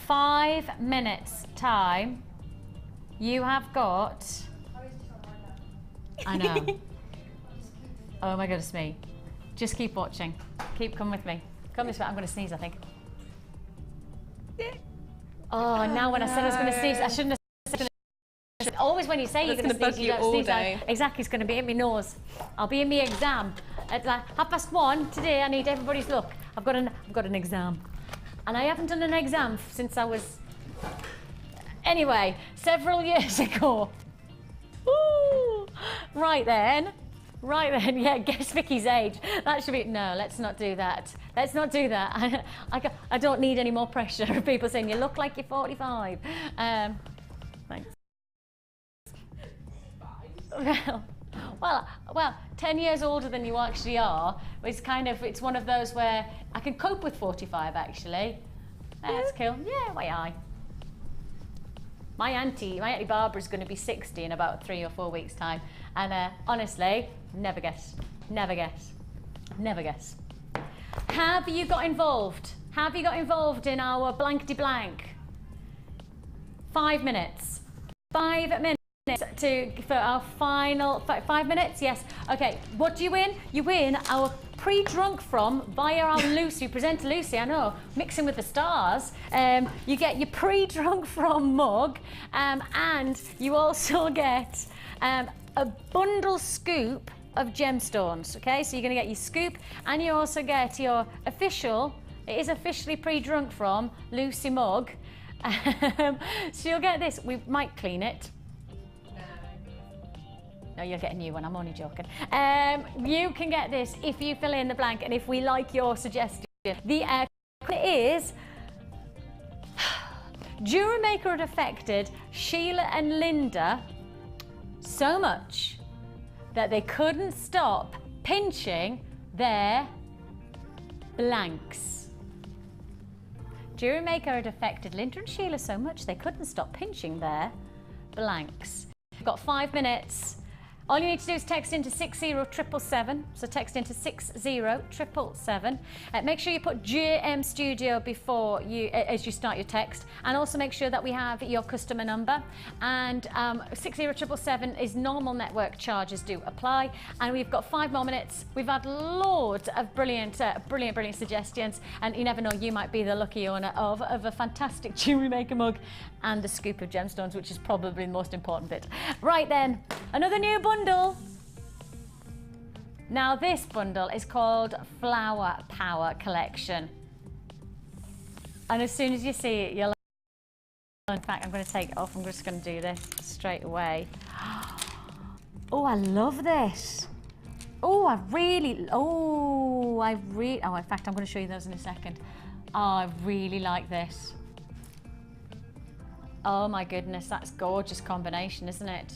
5 minutes time. You have got. I know. Oh my goodness me. Just keep watching. Keep coming with me. Come this way. I'm going to sneeze, I think. Oh, now when I said I was going to sneeze, I shouldn't have said. Always when you say you're going to sneeze, you don't sneeze. Exactly, it's going to be in my nose. I'll be in my exam. At 1:30 today, I need everybody's look. I've got an exam. And I haven't done an exam since I was... Anyway, several years ago. Ooh, right then, yeah, guess Vicky's age. That should be... No, let's not do that. Let's not do that. I don't need any more pressure of people saying, you look like you're 45. Thanks. Well, 10 years older than you actually are. It's one of those where I can cope with 45 actually. That's cool. Yeah, why I? My auntie Barbara's going to be 60 in about 3 or 4 weeks' time, and honestly, never guess. Have you got involved? Have you got involved in our blankety blank? 5 minutes. 5 minutes. For our final 5 minutes, yes. Okay, what do you win? You win our pre-drunk from via our Lucy, presenter Lucy, I know, mixing with the stars. You get your pre-drunk from mug, and you also get a bundle scoop of gemstones, okay? So you're gonna get your scoop, and you also get your it is officially pre-drunk from Lucy mug. So you'll get this, we might clean it. No, you'll get a new one, I'm only joking. You can get this if you fill in the blank and if we like your suggestion. The is Jewellery Maker had affected Sheila and Linda so much that they couldn't stop pinching their blanks. Jewellery Maker had affected Linda and Sheila so much they couldn't stop pinching their blanks. You've got 5 minutes. All you need to do is text into 60777, so text into 60777. Make sure you put JM Studio before you, as you start your text, and also make sure that we have your customer number. And 60777 is normal network charges do apply. And we've got 5 more minutes. We've had loads of brilliant suggestions, and you never know, you might be the lucky owner of a fantastic Jewellery Maker mug and the scoop of gemstones, which is probably the most important bit. Right then, another new bundle. Now this bundle is called Flower Power Collection. And as soon as you see it, you'll... In fact, I'm going to take it off. I'm just going to do this straight away. Oh, I love this. Oh, in fact, I'm going to show you those in a second. Oh, I really like this. Oh my goodness, that's a gorgeous combination, isn't it?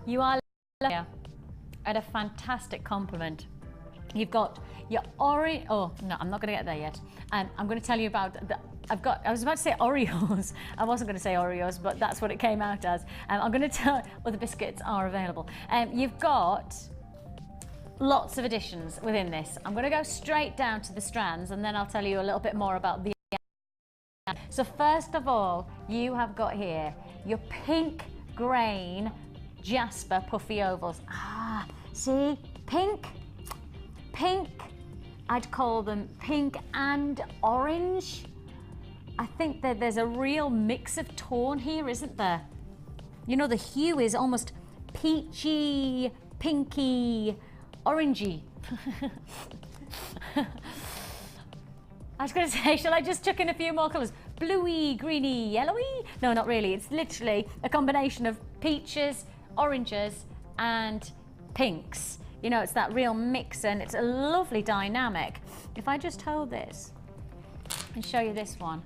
You are at a fantastic compliment. You've got your orange. Oh no, I'm not going to get there yet. I'm going to tell you about the. I was about to say Oreos. I wasn't going to say Oreos, but that's what it came out as. I'm going to tell. Well, the biscuits are available. You've got lots of additions within this. I'm going to go straight down to the strands, and then I'll tell you a little bit more about the. So first of all, you have got here your pink grain jasper puffy ovals. Ah, see, pink. I'd call them pink and orange. I think that there's a real mix of tone here, isn't there? You know, the hue is almost peachy, pinky, orangey. I was going to say, shall I just chuck in a few more colours? Bluey, greeny, yellowy? No, not really. It's literally a combination of peaches, oranges and pinks. You know, it's that real mix, and it's a lovely dynamic. If I just hold this and show you this one.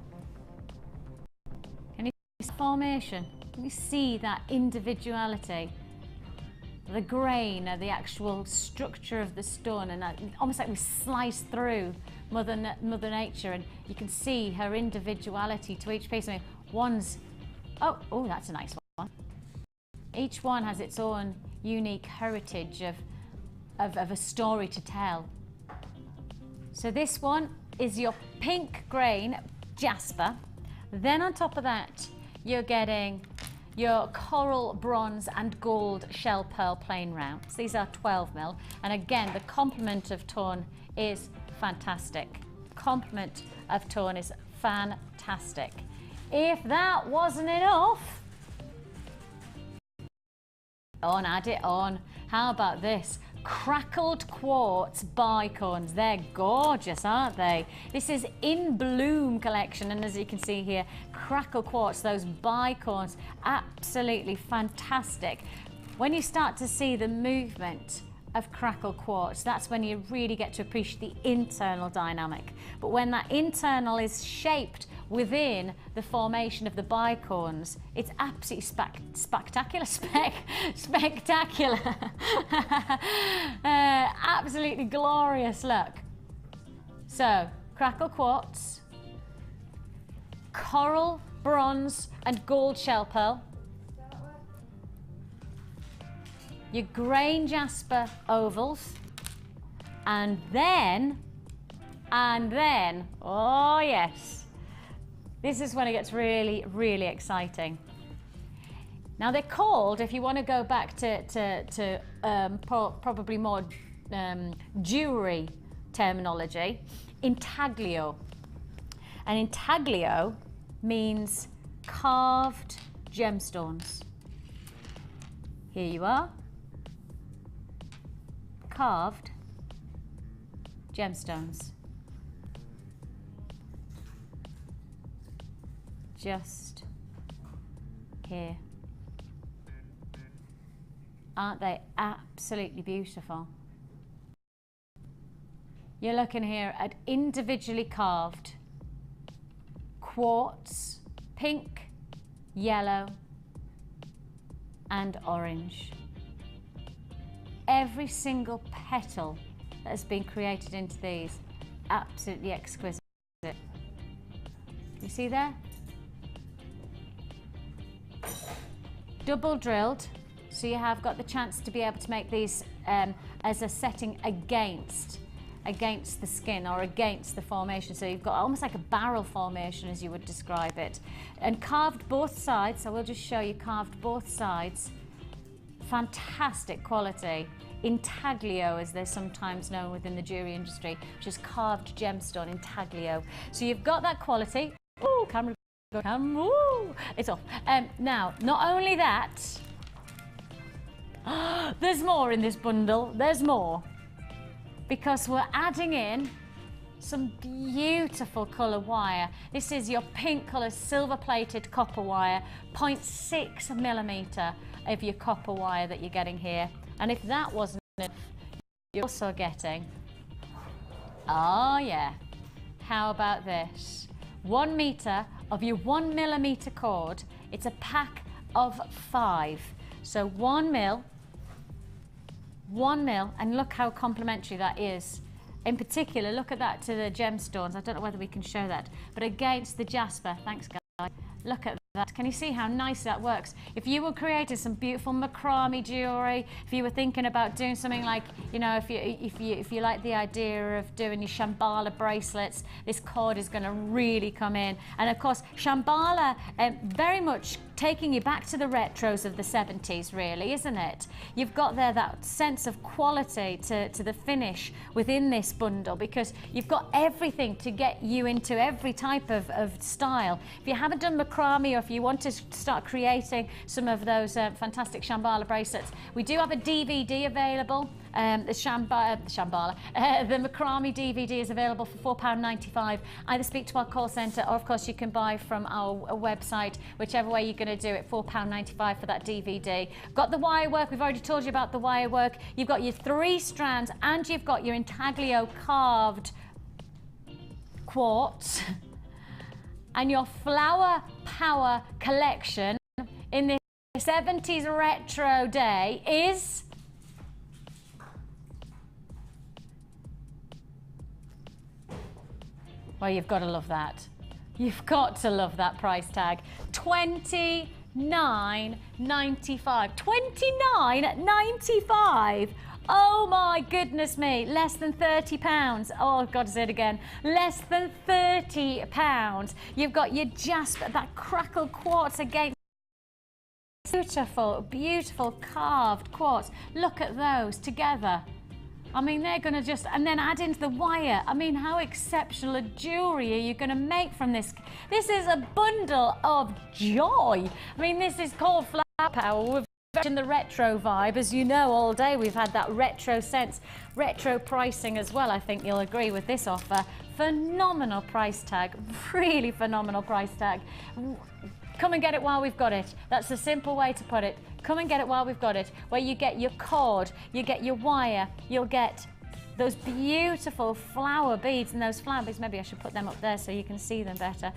Can you see this formation? Can you see that individuality? The grain, the actual structure of the stone, and almost like we slice through Mother Nature, and you can see her individuality to each piece. I mean, one's, oh, that's a nice one. Each one has its own unique heritage of a story to tell. So this one is your pink grain jasper. Then on top of that, you're getting your coral, bronze and gold shell pearl plain rounds. These are 12mm, and again, the complement of tone is fantastic. Complement of tone is fantastic. If that wasn't enough, add it on. How about this? Crackled quartz bicones. They're gorgeous, aren't they? This is In Bloom collection, and as you can see here, crackled quartz, those bicones, absolutely fantastic. When you start to see the movement of crackled quartz, that's when you really get to appreciate the internal dynamic. But when that internal is shaped within the formation of the bicones, it's absolutely spectacular. Spectacular. Absolutely glorious look. So, crackle quartz, coral, bronze and gold shell pearl, your grain jasper ovals, and then, oh yes, this is when it gets really, really exciting. Now they're called, if you want to go back to probably more jewellery terminology, intaglio. And intaglio means carved gemstones. Here you are. Carved gemstones. Just here. Aren't they absolutely beautiful? You're looking here at individually carved quartz, pink, yellow and orange. Every single petal that has been created into these, absolutely exquisite. You see there? Double drilled, so you have got the chance to be able to make these as a setting against the skin or against the formation. So you've got almost like a barrel formation, as you would describe it. And carved both sides, so we'll just show you carved both sides. Fantastic quality. Intaglio, as they're sometimes known within the jewellery industry, which is carved gemstone, intaglio. So you've got that quality. Ooh, camera, ooh, it's off. Now, not only that, there's more in this bundle, there's more. Because we're adding in some beautiful colour wire. This is your pink colour silver plated copper wire, 0.6mm of your copper wire that you're getting here. And if that wasn't enough, you're also getting, oh yeah, how about this? 1 metre of your 1mm cord. It's a pack of 5. So 1 mil, 1 mil, and look how complementary that is. In particular, look at that to the gemstones. I don't know whether we can show that, but against the jasper, thanks guys. Look at that. Can you see how nice that works? If you were creating some beautiful macrame jewellery, if you were thinking about doing something like, you know, if you like the idea of doing your Shambhala bracelets, this cord is going to really come in. And of course, Shambhala very much taking you back to the retros of the 70s, really, isn't it? You've got there that sense of quality to the finish within this bundle, because you've got everything to get you into every type of style. If you haven't done macrame, or if you want to start creating some of those fantastic Shambhala bracelets, we do have a DVD available. The macrame DVD is available for £4.95. Either speak to our call centre, or of course you can buy from our website, whichever way you're going to do it, £4.95 for that DVD. Got the wire work, we've already told you about the wire work. You've got your 3 strands, and you've got your intaglio carved quartz. And your flower power collection in this 70s retro day is well, you've got to love that. You've got to love that price tag. $29.95. $29.95. Oh my goodness me, less than £30. Oh, I've got to say it again. Less than £30. You've got your jasper, that crackle quartz against beautiful, beautiful carved quartz. Look at those together. I mean, they're going to just, and then add into the wire. I mean, how exceptional a jewellery are you going to make from this? This is a bundle of joy. I mean, this is called Flower Power. We've in the retro vibe, as you know, all day we've had that retro sense, retro pricing as well. I think you'll agree with this offer. Phenomenal price tag, really phenomenal price tag. Come and get it while we've got it. That's the simple way to put it. Come and get it while we've got it. Where you get your cord, you get your wire, you'll get those beautiful flower beads, and those flower beads, maybe I should put them up there so you can see them better.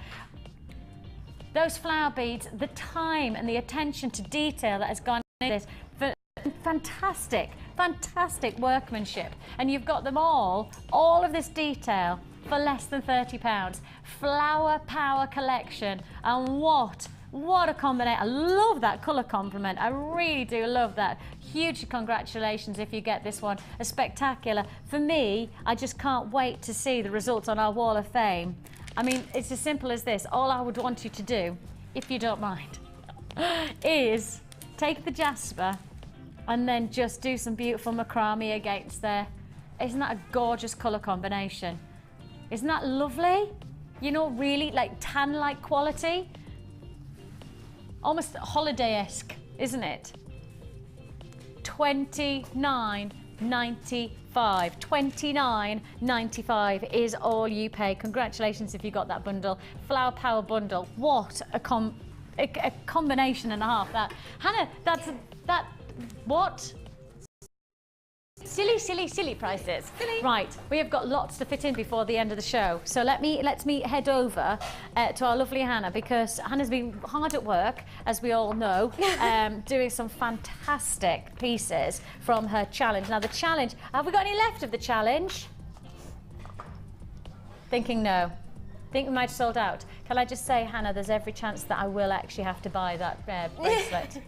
Those flower beads, the time and the attention to detail that has gone into this, fantastic, fantastic workmanship. And you've got them all of this detail for less than £30. Flower Power collection, and what a combination. I love that colour complement. I really do love that. Huge congratulations if you get this one. A spectacular. For me, I just can't wait to see the results on our Wall of Fame. I mean, it's as simple as this. All I would want you to do, if you don't mind, is take the jasper and then just do some beautiful macrame against there. Isn't that a gorgeous colour combination? Isn't that lovely? You know, really like tan-like quality. Almost holiday-esque, isn't it? $29.95. $29.95 is all you pay. Congratulations if you got that bundle. Flower Power bundle. What a combination and a half. That Hannah, what? Silly prices. Silly. Right, we have got lots to fit in before the end of the show. So let's me head over to our lovely Hannah, because Hannah's been hard at work, as we all know, doing some fantastic pieces from her challenge. Now the challenge, have we got any left of the challenge? Thinking no. Think we might have sold out. Can I just say, Hannah, there's every chance that I will actually have to buy that bracelet.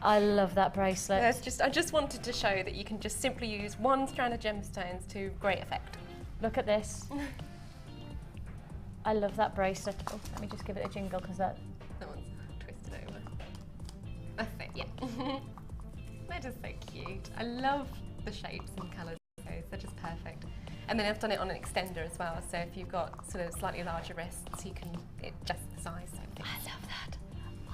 I love that bracelet. I just wanted to show that you can just simply use one strand of gemstones to great effect. Look at this. I love that bracelet. Oh, let me just give it a jingle, because that one's twisted over. That's it, yeah. They're just so cute. I love the shapes and colours of those. They're just perfect. And then I've done it on an extender as well, so if you've got sort of slightly larger wrists, you can adjust the size. So I love that.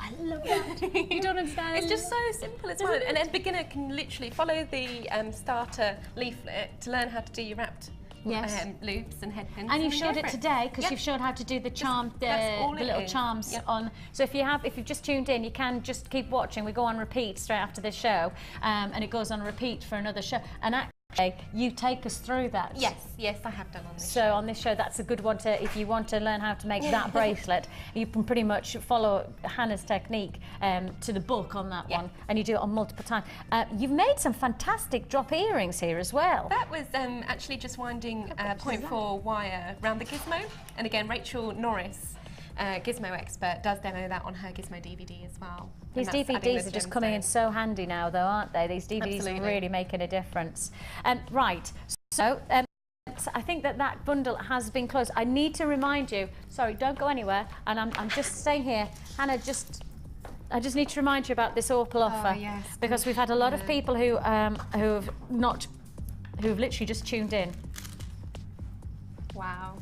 I love that. You don't understand. It's just so simple as well. And a beginner can literally follow the starter leaflet to learn how to do your wrapped loops and head pins. And you've showed it today, because you've showed how to do the charm, the little charms on. So if you've just tuned in, you can just keep watching. We go on repeat straight after this show, and it goes on repeat for another show. And you take us through that. Yes, I have done on this So on this show, that's a good one to, if you want to learn how to make that bracelet, you can pretty much follow Hannah's technique to the book on that one, and you do it on multiple times. You've made some fantastic drop earrings here as well. That was actually just winding 0.4 wire around the gizmo, and again, Rachel Norris, gizmo expert, does demo that on her gizmo DVD as well. These DVDs are just coming in so handy now, though, aren't they? These DVDs are really making a difference. Right, so I think that bundle has been closed. I need to remind you, sorry, don't go anywhere, and I'm just staying here. Hannah, I just need to remind you about this awful offer, because we've had a lot of people who've literally just tuned in. Wow.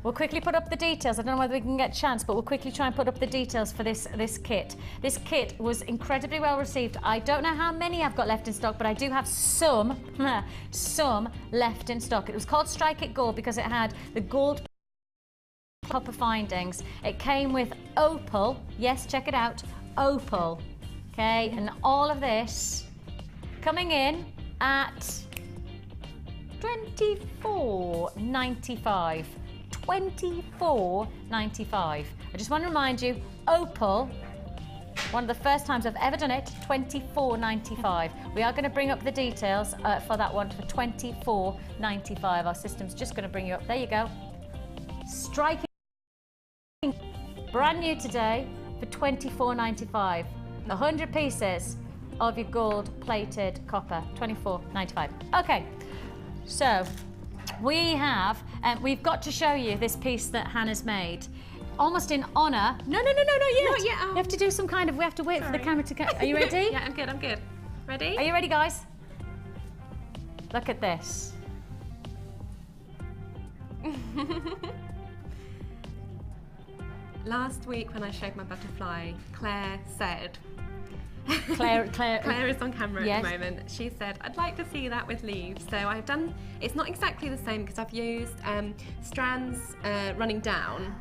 We'll quickly put up the details. I don't know whether we can get a chance, but we'll quickly try and put up the details for this kit. This kit was incredibly well received. I don't know how many I've got left in stock, but I do have some left in stock. It was called Strike It Gold because it had the gold copper findings. It came with opal. Yes, check it out. Opal. Okay, and all of this coming in at $24.95. $24.95. I just want to remind you, opal, one of the first times I've ever done it, $24.95. We are going to bring up the details for that one for $24.95. Our system's just going to bring you up. There you go. Striking, brand new today for $24.95. 100 pieces of your gold-plated copper, $24.95. Okay, so we've got to show you this piece that Hannah's made, almost in honour. No, not yet. Not yet. You have to do some kind of, we have to wait for the camera to come. Are you ready? Yeah, I'm good. Ready? Are you ready, guys? Look at this. Last week when I showed my butterfly, Claire said, Claire is on camera at the moment. She said, I'd like to see that with leaves. So I've done, it's not exactly the same because I've used strands running down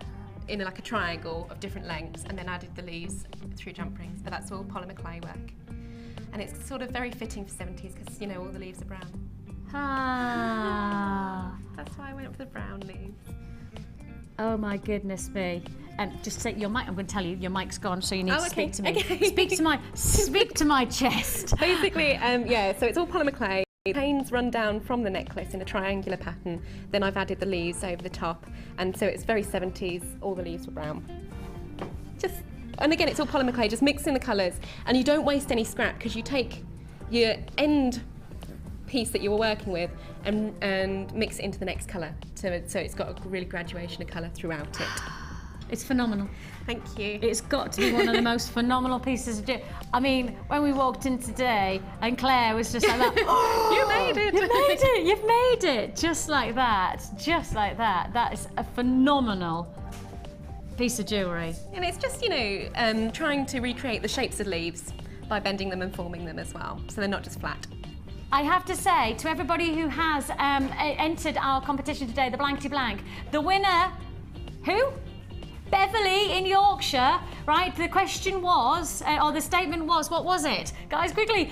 in like a triangle of different lengths and then added the leaves through jump rings, but that's all polymer clay work. And it's sort of very fitting for 70s because, you know, all the leaves are brown. That's why I went for the brown leaves. Oh my goodness me. Just say your mic, I'm going to tell you, your mic's gone, so you need to speak to me. Okay. Speak to my chest. Basically, so it's all polymer clay. Panes run down from the necklace in a triangular pattern. Then I've added the leaves over the top. And so it's very 70s, all the leaves were brown. And again, it's all polymer clay, just mixing the colours. And you don't waste any scrap because you take your end piece that you were working with and mix it into the next colour. So it's got a really graduation of colour throughout it. It's phenomenal. Thank you. It's got to be one of the most phenomenal pieces of jewellery. I mean, when we walked in today and Claire was just like that, you made it! You've made it! Just like that. That is a phenomenal piece of jewellery. And it's just, you know, trying to recreate the shapes of leaves by bending them and forming them as well, so they're not just flat. I have to say to everybody who has entered our competition today, the Blankety Blank, the winner, who? Beverly in Yorkshire, right? The question was, or the statement was, what was it? Guys, quickly.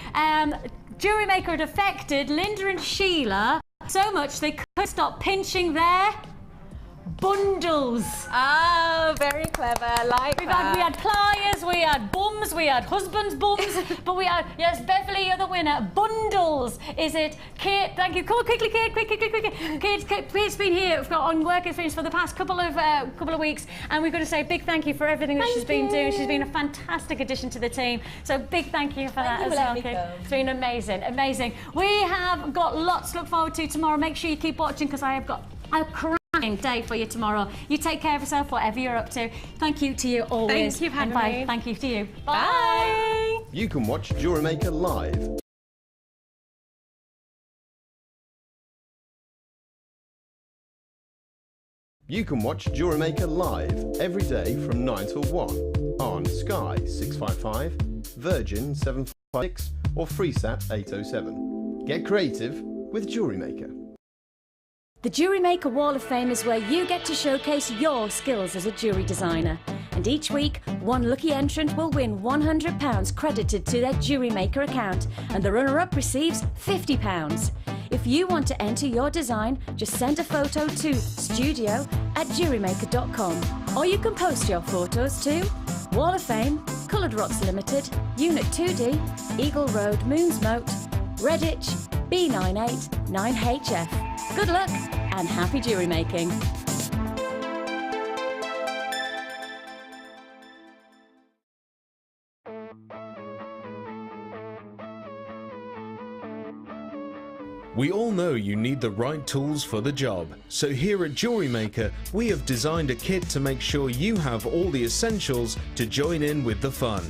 Jewellery Maker had affected Linda and Sheila so much they couldn't stop pinching their bundles. Oh, very clever, like we had pliers, we had bums, we had husbands' bums, but we had, yes, Beverly, you're the winner. Bundles, is it? Kate, thank you. Come on, quickly, Kate, quickly. Kate's been here on work experience for the past couple of weeks, and we've got to say a big thank you for everything that she's been doing. She's been a fantastic addition to the team. So big thank you for that as well, Kate. It's been amazing. We have got lots to look forward to tomorrow. Make sure you keep watching because I have got a day for you tomorrow. You take care of yourself, whatever you're up to. Thank you to you always. Thank you, Henry. Thank you to you. Bye. You can watch Jewellery Maker live. You can watch Jewellery Maker live every day from 9 till 1 on Sky 655, Virgin 756 or FreeSat 807. Get creative with Jewellery Maker. The Jewellery Maker Wall of Fame is where you get to showcase your skills as a jewellery designer. And each week, one lucky entrant will win £100 credited to their Jewellery Maker account, and the runner-up receives £50. If you want to enter your design, just send a photo to studio@jewellerymaker.com, or you can post your photos to Wall of Fame, Coloured Rocks Limited, Unit 2D, Eagle Road, Moons Moat, Redditch, B98 9HF. Good luck and happy jewellery making! We all know you need the right tools for the job, so here at Jewellery Maker we have designed a kit to make sure you have all the essentials to join in with the fun.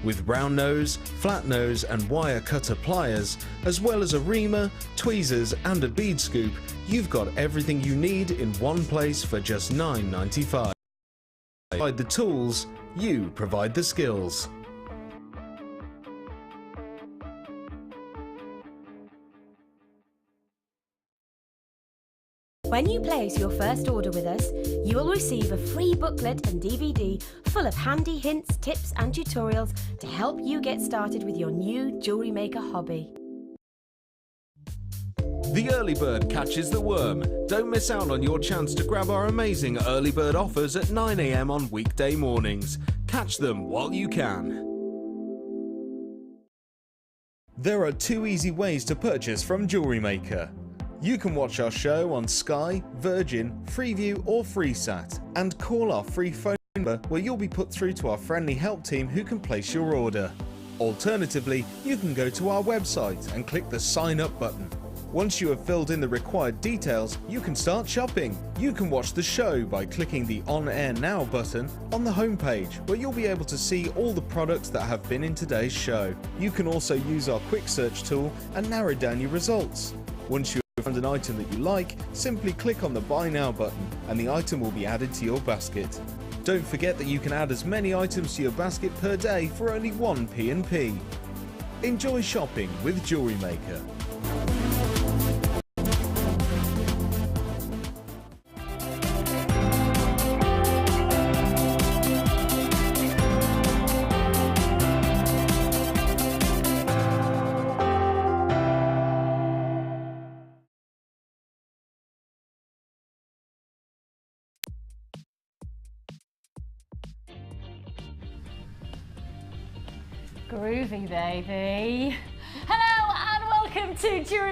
With round nose, flat nose and wire cutter pliers, as well as a reamer, tweezers and a bead scoop, you've got everything you need in one place for just $9.95. Provide the tools, you provide the skills. When you place your first order with us, you will receive a free booklet and DVD full of handy hints, tips and tutorials to help you get started with your new jewellery maker hobby. The early bird catches the worm. Don't miss out on your chance to grab our amazing early bird offers at 9 AM on weekday mornings. Catch them while you can. There are 2 easy ways to purchase from Jewellery Maker. You can watch our show on Sky, Virgin, Freeview or FreeSat, and call our free phone number where you'll be put through to our friendly help team who can place your order. Alternatively, you can go to our website and click the sign up button. Once you have filled in the required details, you can start shopping. You can watch the show by clicking the On Air Now button on the homepage, where you'll be able to see all the products that have been in today's show. You can also use our quick search tool and narrow down your results. Once you found an item that you like, simply click on the Buy Now button and the item will be added to your basket. Don't forget that you can add as many items to your basket per day for only 1 P&P. Enjoy shopping with Jewellery Maker. Groovy, baby. Hello and welcome to Jewellery